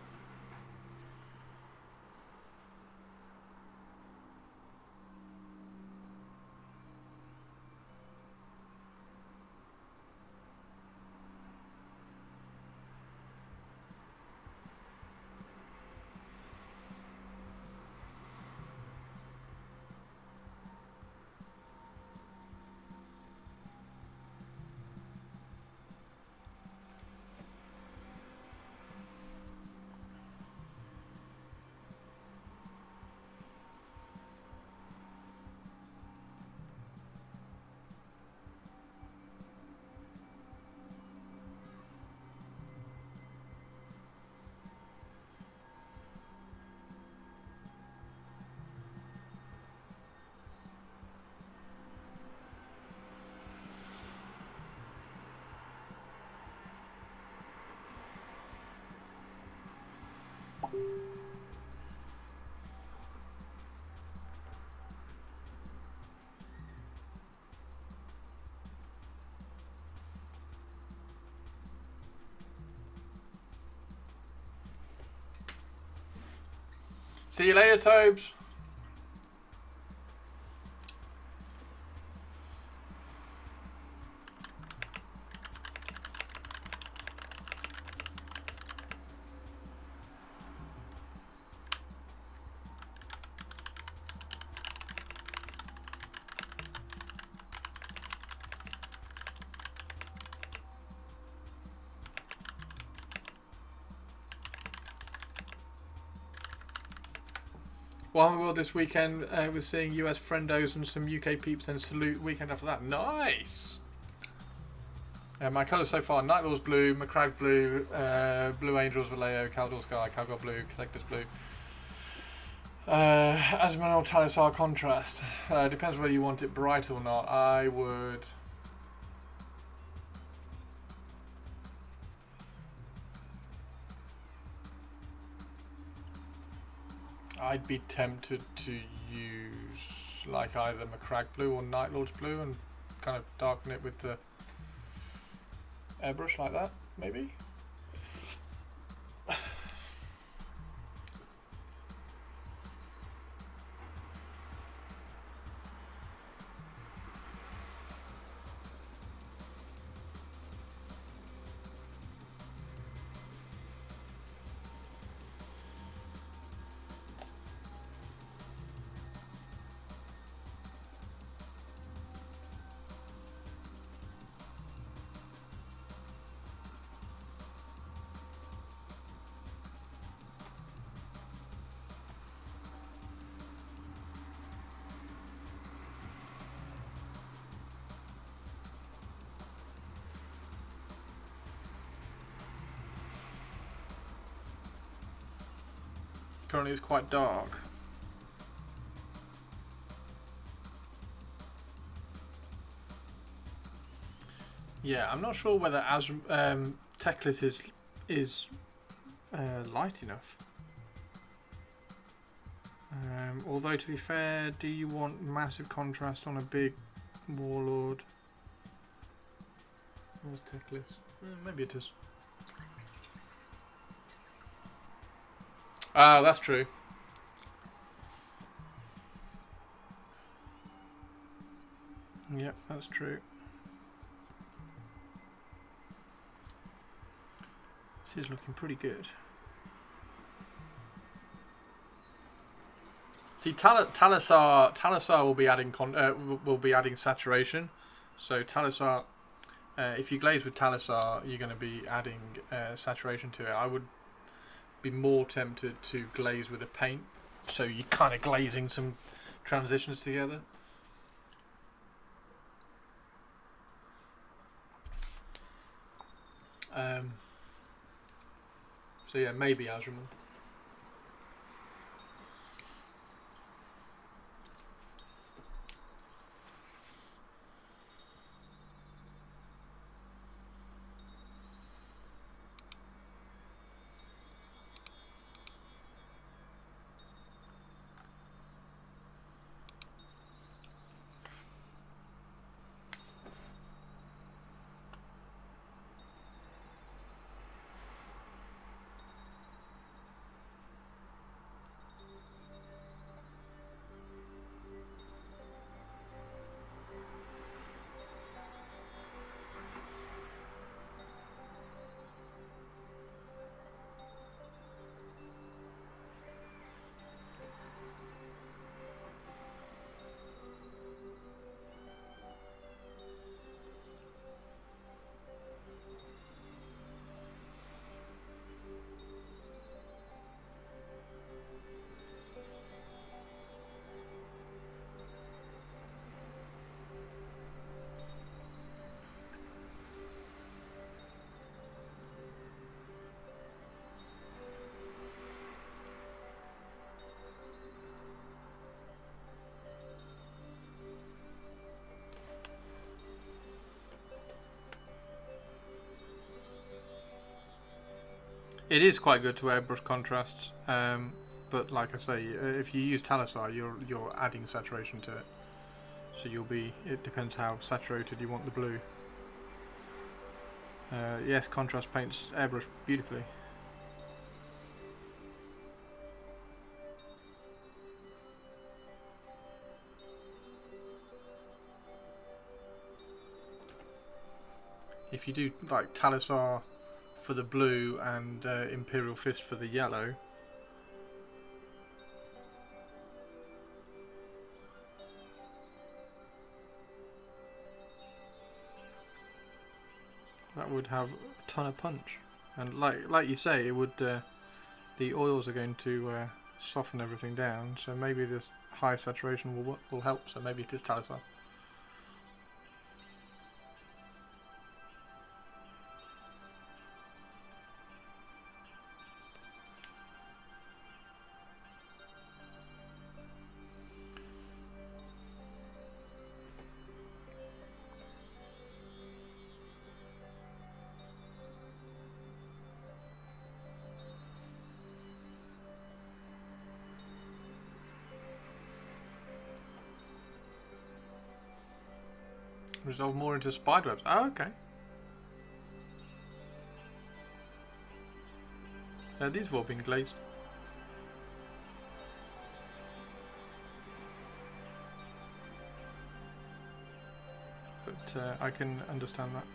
[SPEAKER 3] See you later, Tobes. Warhammer World this weekend was seeing US friendos and some UK peeps, then Salute weekend after that. Nice! My colours so far: Nightlord's blue, Macragge blue, Blue Angels Vallejo, Caldor Sky, Calgar blue, Cathectus blue. Asmonol Talisar contrast. Depends whether you want it bright or not. I'd be tempted to use like either Macragge blue or Night Lord's blue and kind of darken it with the airbrush like that, maybe? Currently it's quite dark. Yeah, I'm not sure whether Teclis is light enough. Although to be fair, do you want massive contrast on a big warlord? Where's Teclis? Maybe it is. Ah, that's true. Yep, that's true. This is looking pretty good. See, Talisar will be adding saturation. So Talisar, if you glaze with Talisar, you're going to be adding saturation to it. I would be more tempted to glaze with a paint, so you're kind of glazing some transitions together. So yeah, maybe Azrael. It is quite good to airbrush contrast, but like I say, if you use Talisar, you're adding saturation to it. So you'll be. It depends how saturated you want the blue. Yes, contrast paints airbrush beautifully. If you do like Talisar for the blue and Imperial Fist for the yellow, that would have a ton of punch. And like you say, it would. The oils are going to soften everything down, so maybe this high saturation will help. So maybe it is Talisar. Resolve more into spiderwebs. Oh, okay. These have all been glazed. But I can understand that.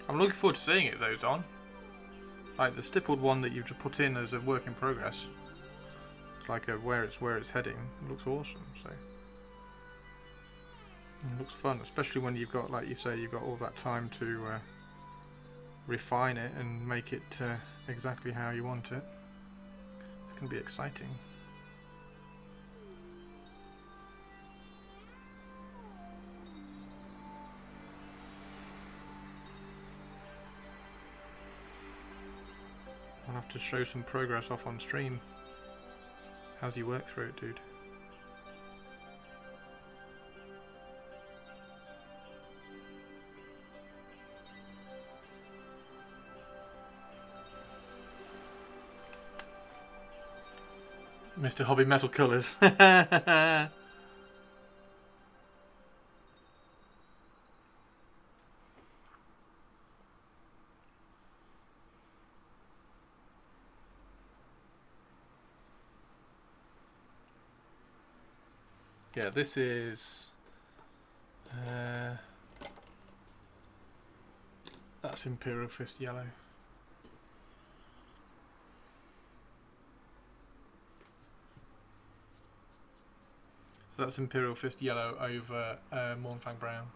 [SPEAKER 3] I'm looking forward to seeing it though, Don. Like the stippled one that you've just put in as a work in progress. It's like where it's heading. It looks awesome. So it looks fun, especially when you've got, like you say, you've got all that time to refine it and make it exactly how you want it. It's going to be exciting. I'll have to show some progress off on stream. How's you work through it, dude? Mr. Hobby Metal Colours. Yeah, this is that's Imperial Fist yellow. So that's Imperial Fist yellow over Mournfang brown.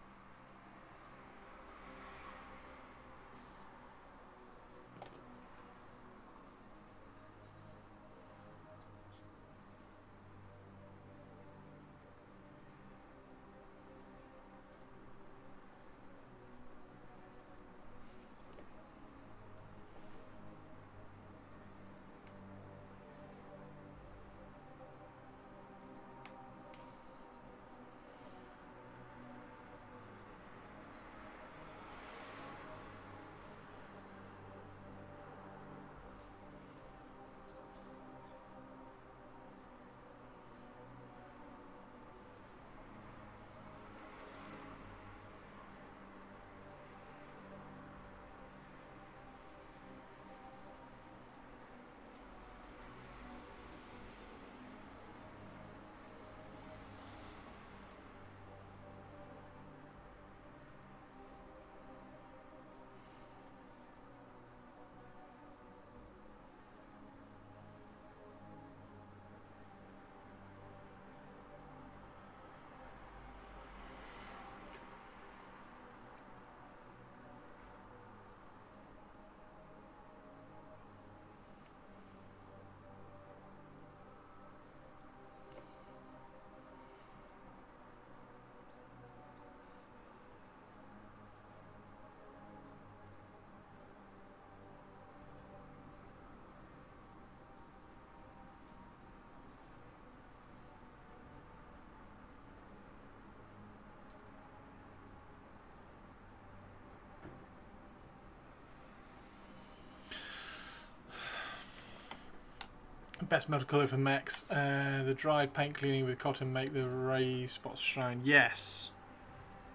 [SPEAKER 3] Best metal colour for mechs. The dried paint cleaning with cotton make the ray spots shine. Yes.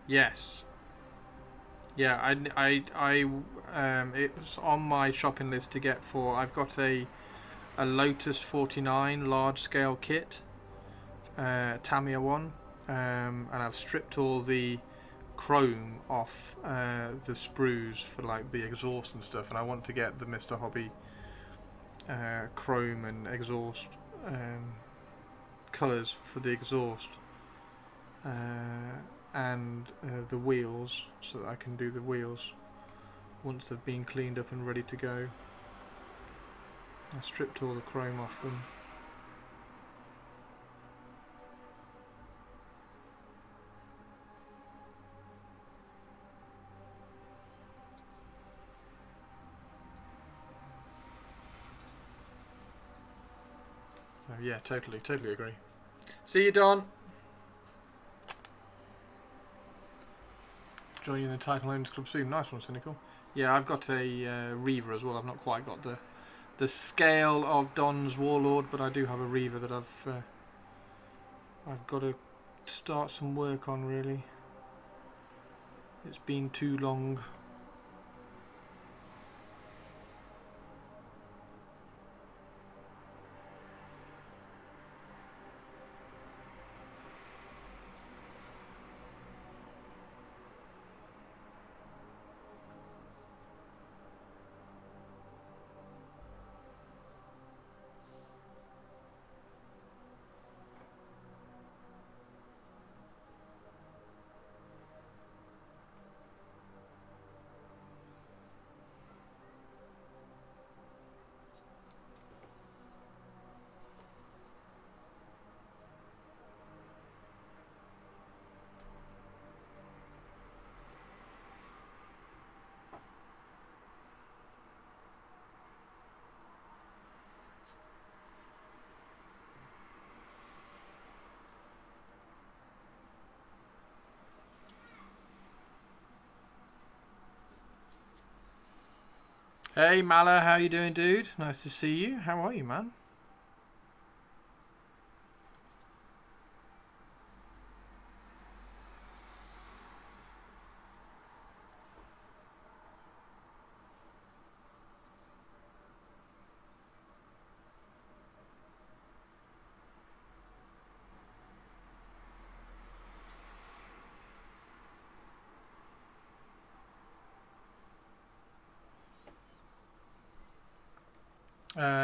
[SPEAKER 3] Yes. Yeah, it was on my shopping list to get for. I've got a a Lotus 49 large scale kit, Tamiya one, and I've stripped all the chrome off the sprues for like the exhaust and stuff, and I want to get the Mr. Hobby chrome and exhaust colours for the exhaust, and the wheels, so that I can do the wheels once they've been cleaned up and ready to go. I stripped all the chrome off them. Oh, yeah, totally agree. See you, Don. Joining the Title Owners Club soon. Nice one, Cynical. Yeah, I've got a Reaver as well. I've not quite got the scale of Don's Warlord, but I do have a Reaver that I've got to start some work on, really. It's been too long. Hey Mala, how you doing, dude? Nice to see you. How are you, man?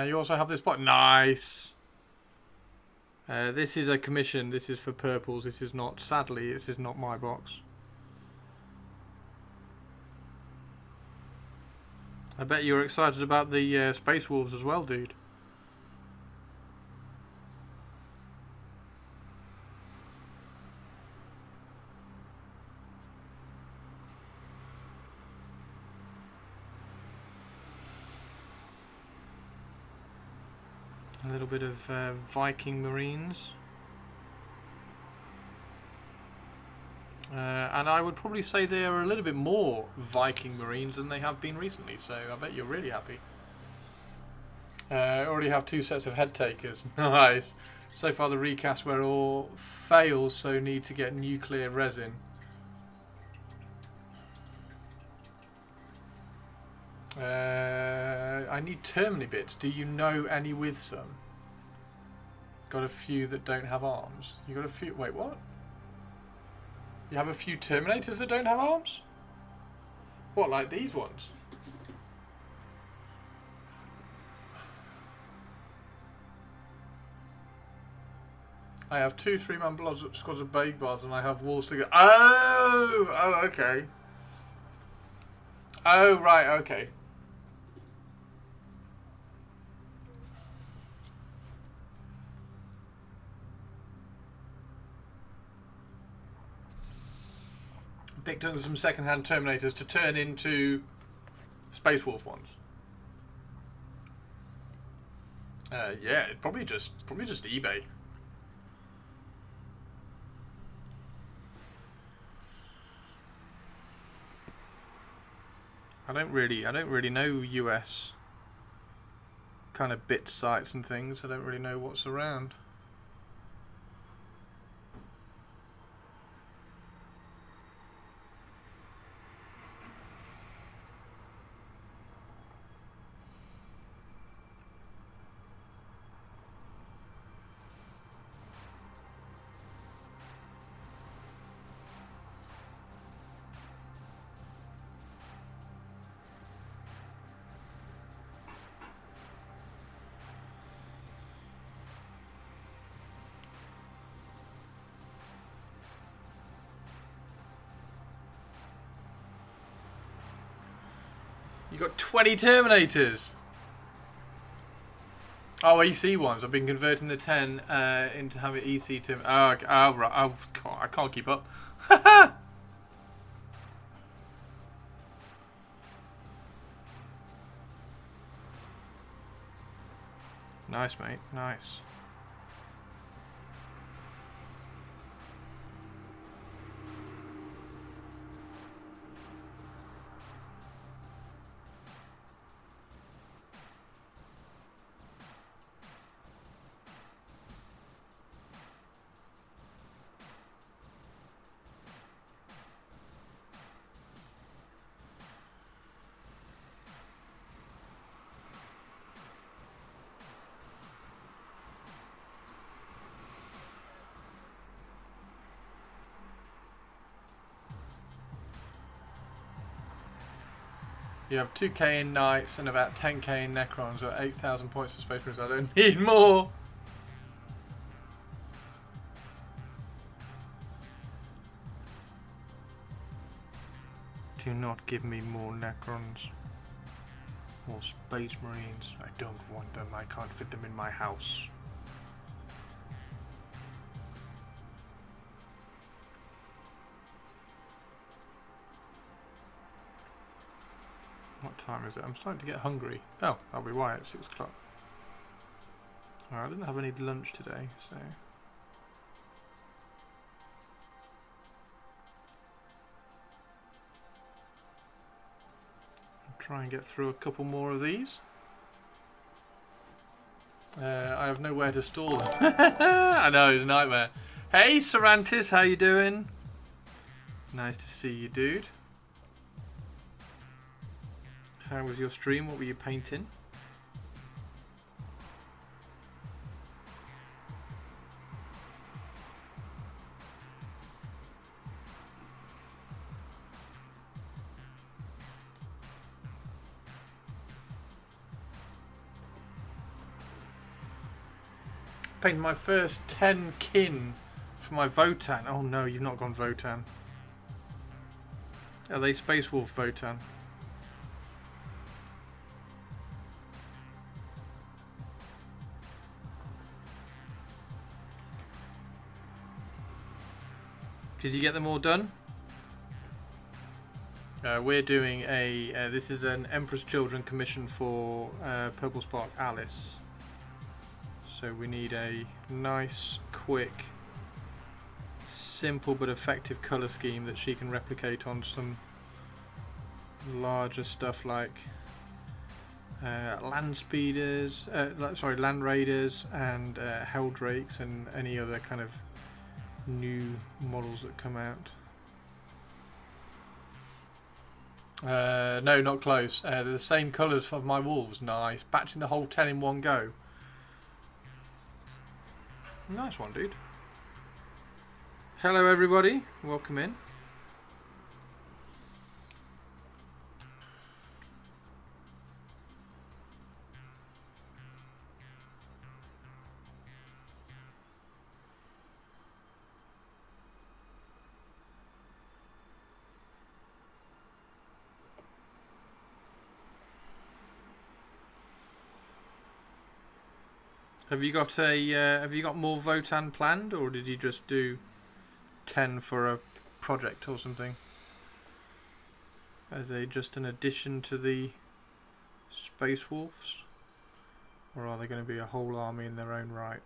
[SPEAKER 3] You also have this box. Nice. This is a commission. This is for purples. This is not, sadly, this is not my box. I bet you're excited about the Space Wolves as well, dude. A little bit of Viking Marines. And I would probably say they are a little bit more Viking Marines than they have been recently, so I bet you're really happy. I already have 2 sets of head takers. Nice. So far the recast were all fails, so need to get nuclear resin. I need Termini bits. Do you know any with some? Got a few that don't have arms. You got a few. Wait, what? You have a few Terminators that don't have arms? What, like these ones? I have 2 3-man squads of Bake Bars, and I have walls to go. Oh, okay. Oh, right, okay. Picked up some second-hand Terminators to turn into Space Wolf ones. Yeah, probably just eBay. I don't really know US kind of bit sites and things. I don't really know what's around. You got 20 Terminators. Oh, EC ones. I've been converting the 10 into having EC Term. Oh, right. Oh, God, I can't keep up. Nice, mate. Nice. You have 2k in Knights and about 10k in Necrons, or 8,000 points for Space Marines. I don't need more. Do not give me more Necrons or Space Marines. I don't want them. I can't fit them in my house. What time is it? I'm starting to get hungry. Oh, I'll be why at 6 o'clock. Alright, I didn't have any lunch today, so... I'll try and get through a couple more of these. I have nowhere to store them. I know, it's a nightmare. Hey, Sarantis, how you doing? Nice to see you, dude. How was your stream? What were you painting? Painted my first 10 kin for my Votan. Oh no, you've not gone Votan. Are they Space Wolf Votan? Did you get them all done? We're doing a, this is an Emperor's Children commission for Purple Spark Alice. So we need a nice, quick, simple but effective colour scheme that she can replicate on some larger stuff like land speeders, land raiders and Helldrakes and any other kind of new models that come out. No, not close. They're the same colours for my wolves. Nice. Batching the whole 10 in one go. Nice one, dude. Hello everybody, welcome in. Have you got a have you got more Votan planned, or did you just do 10 for a project or something? Are they just an addition to the Space Wolves, or are they going to be a whole army in their own right?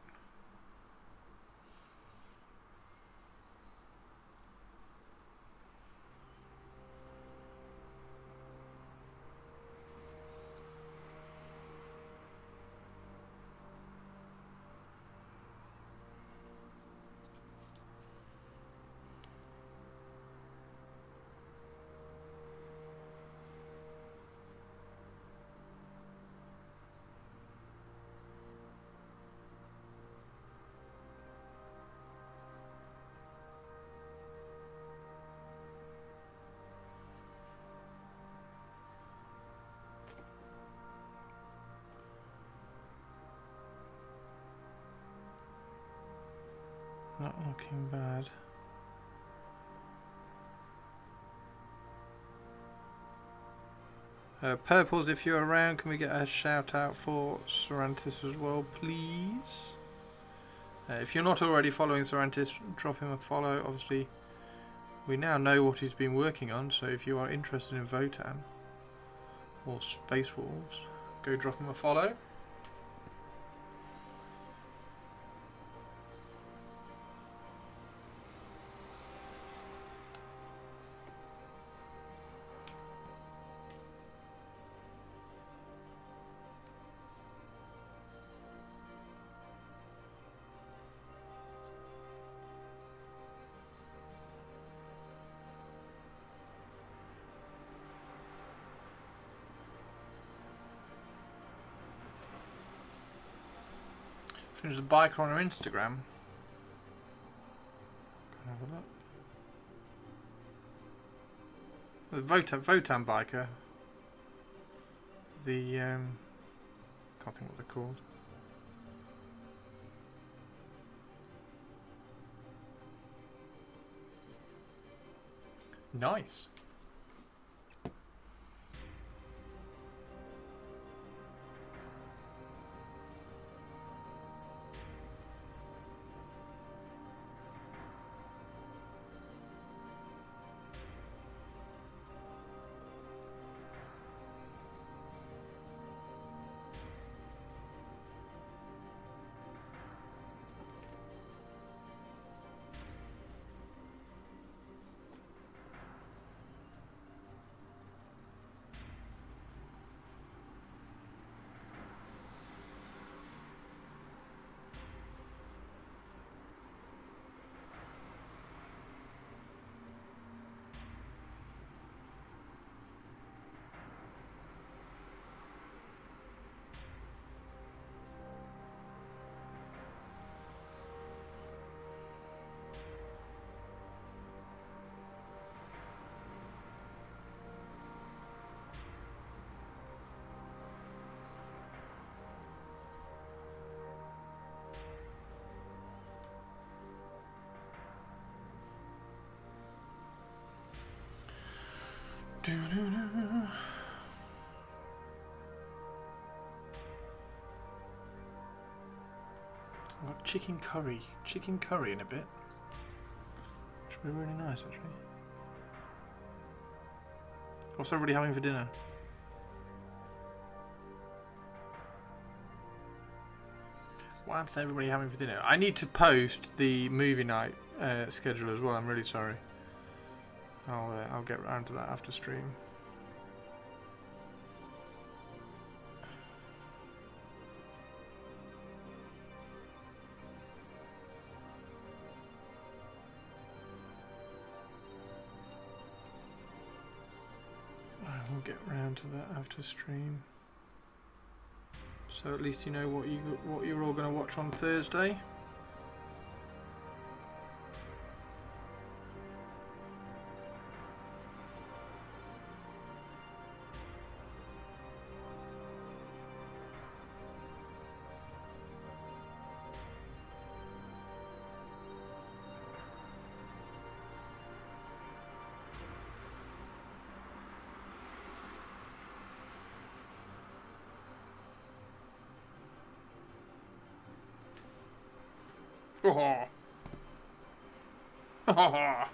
[SPEAKER 3] Not looking bad. Purples, if you're around, can we get a shout out for Sarantis as well, please? If you're not already following Sarantis, drop him a follow. Obviously, we now know what he's been working on, so if you are interested in Votan or Space Wolves, go drop him a follow. Finish the biker on her Instagram. Can I have a look? The Votan biker. The can't think what they're called. Nice. I've got chicken curry in a bit. Should be really nice actually. What's everybody having for dinner? What's everybody having for dinner? I need to post the movie night schedule as well. I'm really sorry. I'll get round to that after stream. I will get round to that after stream. So at least you know what you're all going to watch on Thursday. Oh. Oh.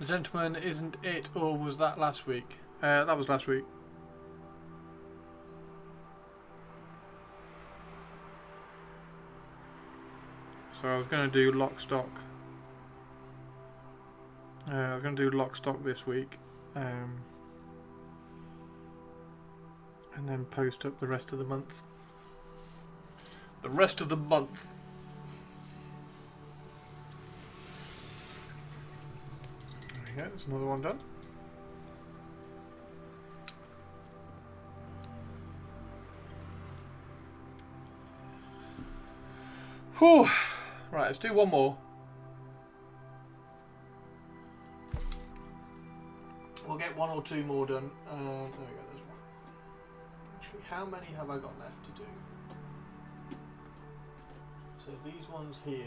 [SPEAKER 3] The Gentleman Isn't It, or was that last week? That was last week. So I was going to do Lock, Stock. I was going to do Lock, Stock this week. And then post up the rest of the month. The rest of the month. There we go, there's another one done. Whew. Right, let's do one more. We'll get one or two more done. There we go, there's one. Actually, how many have I got left to do? So these ones here.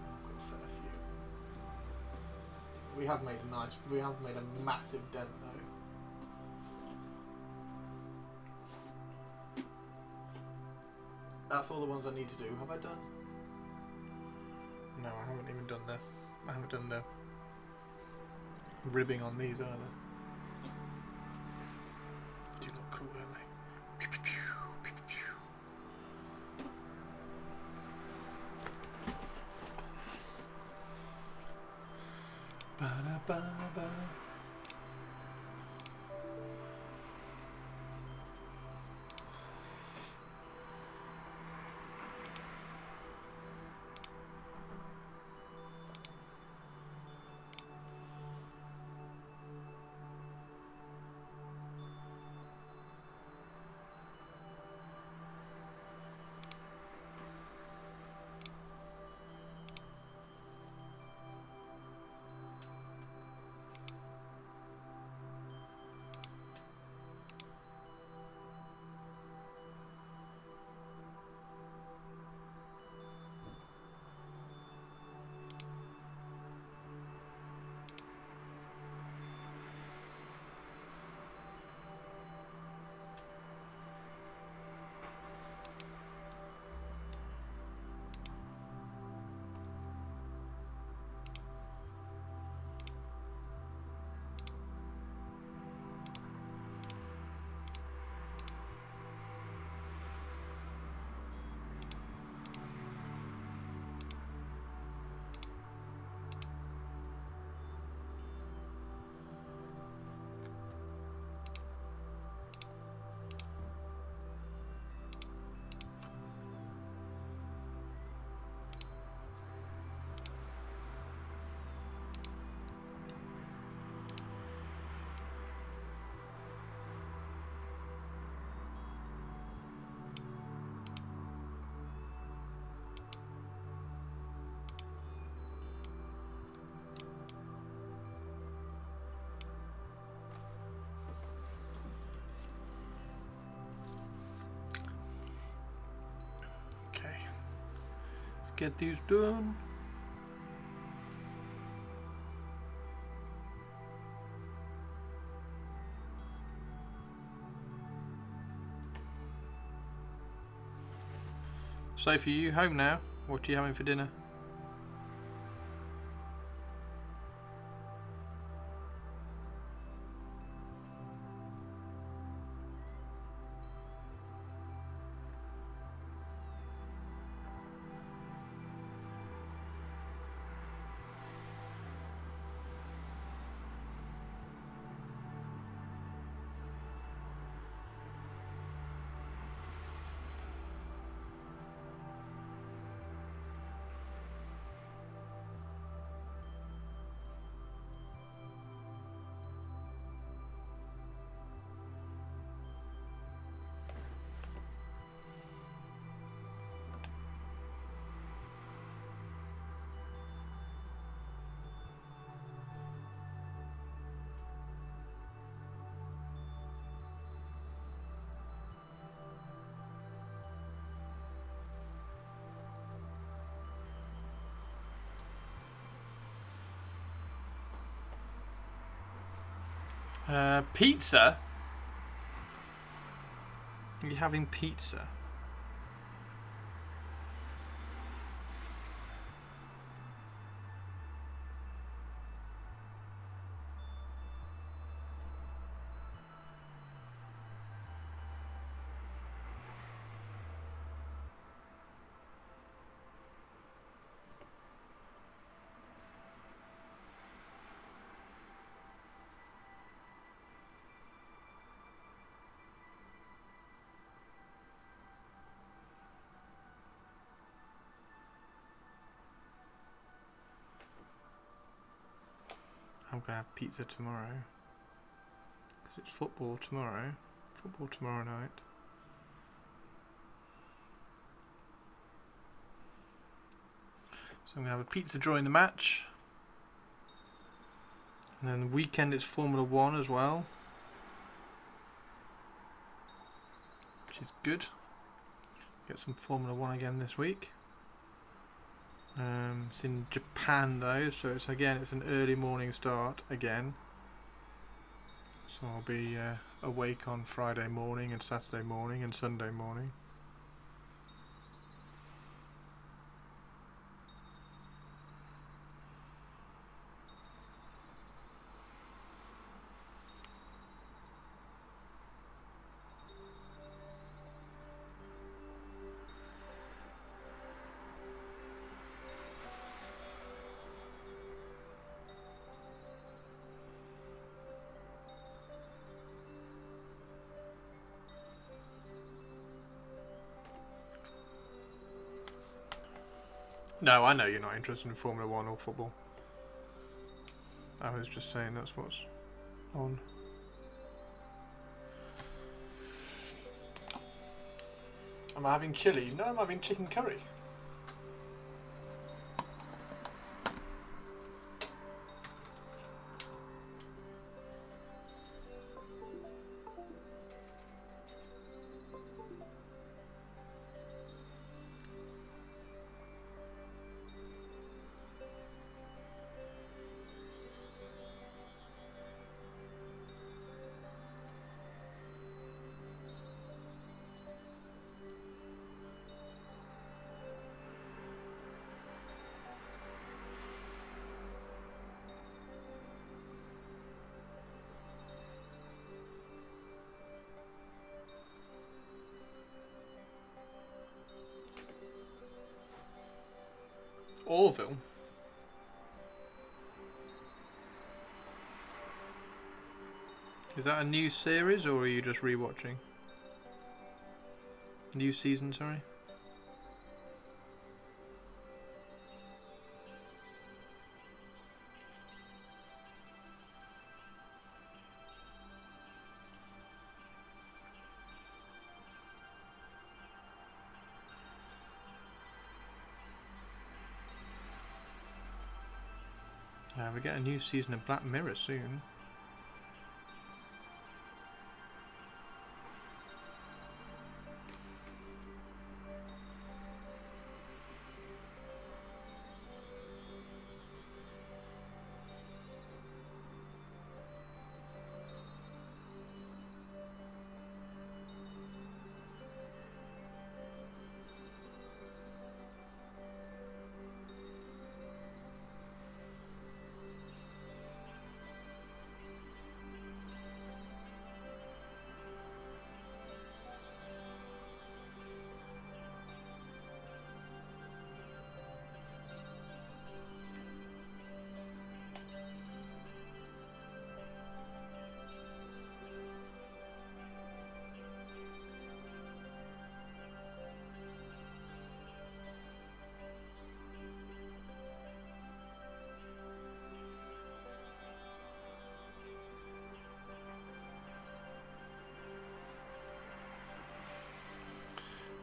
[SPEAKER 3] I've got a fair few. We have made a massive dent though. That's all the ones I need to do. Have I done? No, I haven't even done the. I haven't done the ribbing on these either. Do look cool, don't they? Pew, pew, pew, pew, pew, pew. Ba-da-ba-ba. Get these done. Sophie, you home now? What are you having for dinner? Pizza? Are you having pizza? I'm going to have pizza tomorrow. Because it's football tomorrow. Football tomorrow night. So I'm going to have a pizza during the match. And then the weekend it's Formula 1 as well. Which is good. Get some Formula 1 again this week. It's in Japan though, so it's an early morning start again. So I'll be awake on Friday morning and Saturday morning and Sunday morning. No, I know you're not interested in Formula 1 or football. I was just saying that's what's on. Am I having chili? No, I'm having chicken curry. Orville. Is that a new series or are you just rewatching? New season, sorry. We get a new season of Black Mirror soon.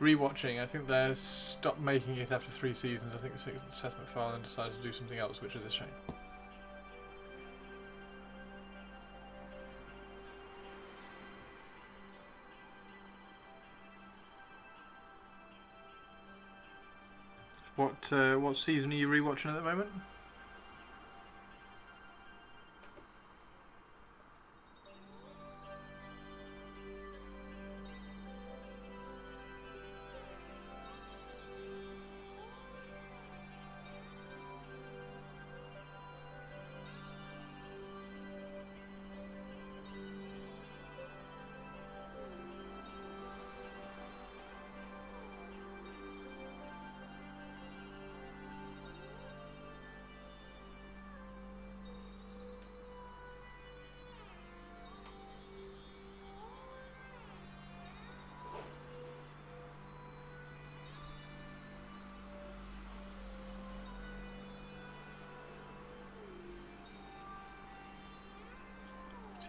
[SPEAKER 3] Rewatching, I think they stopped making it after 3 seasons. I think Seth MacFarlane decided to do something else, which is a shame. What season are you rewatching at the moment?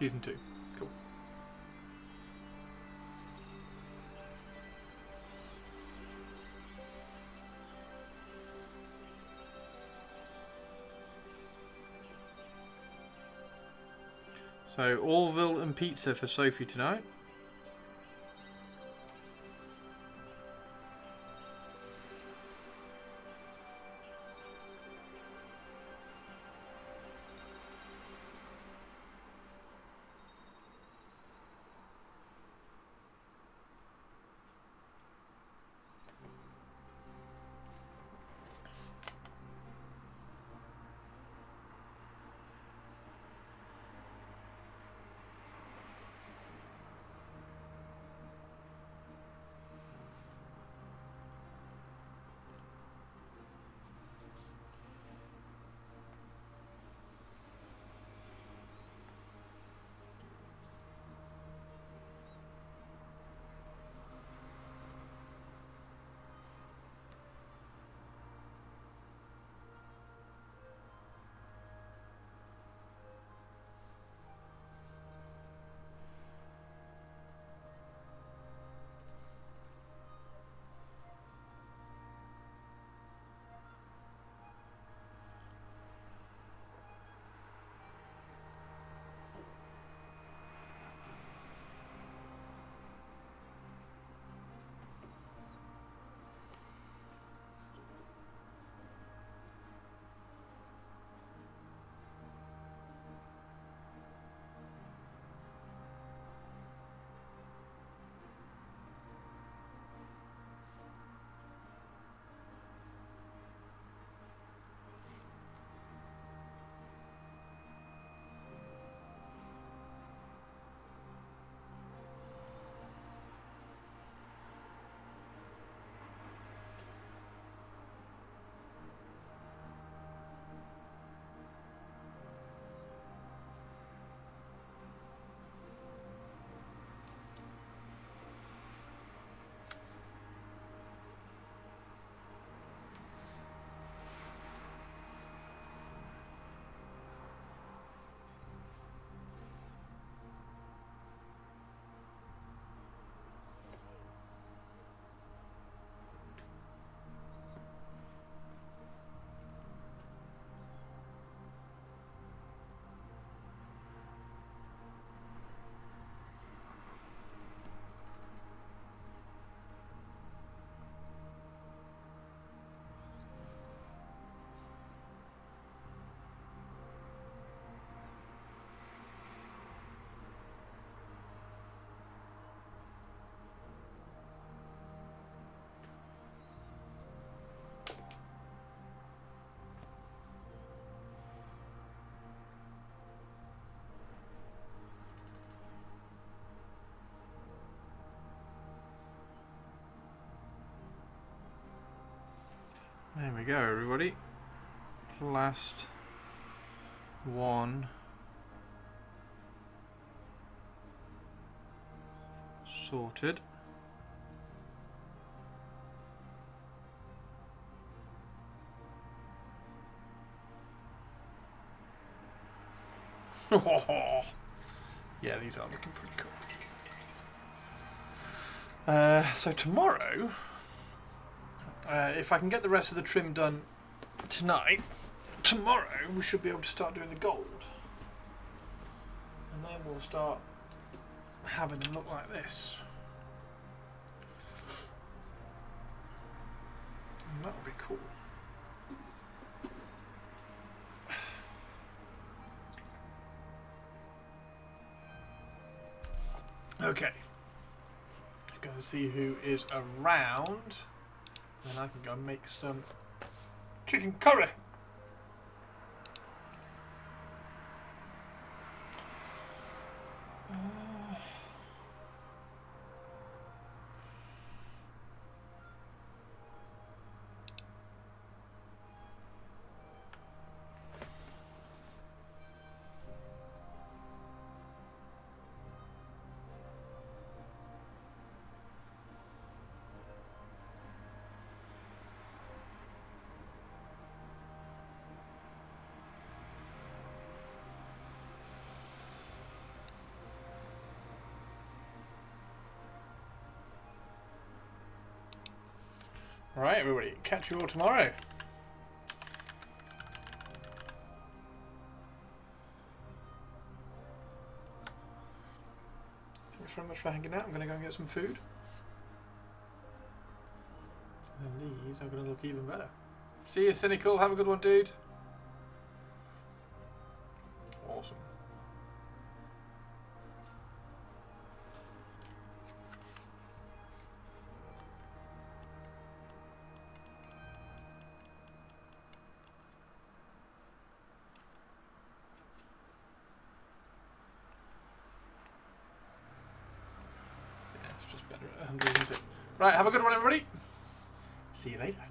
[SPEAKER 3] Season 2. Cool. So, Orville and pizza for Sophie tonight. There we go, everybody. Last one sorted. Yeah, these are looking pretty cool. So tomorrow, if I can get the rest of the trim done tonight, tomorrow we should be able to start doing the gold. And then we'll start having them look like this. And that'll be cool. Okay. Let's go and see who is around. Then I can go and make some chicken curry. Alright, everybody. Catch you all tomorrow. Thanks very much for hanging out. I'm going to go and get some food. And these are going to look even better. See you, Cynical. Have a good one, dude. Awesome. Yeah, it's just better at 100, isn't it? Right, have a good one, everybody. See you later.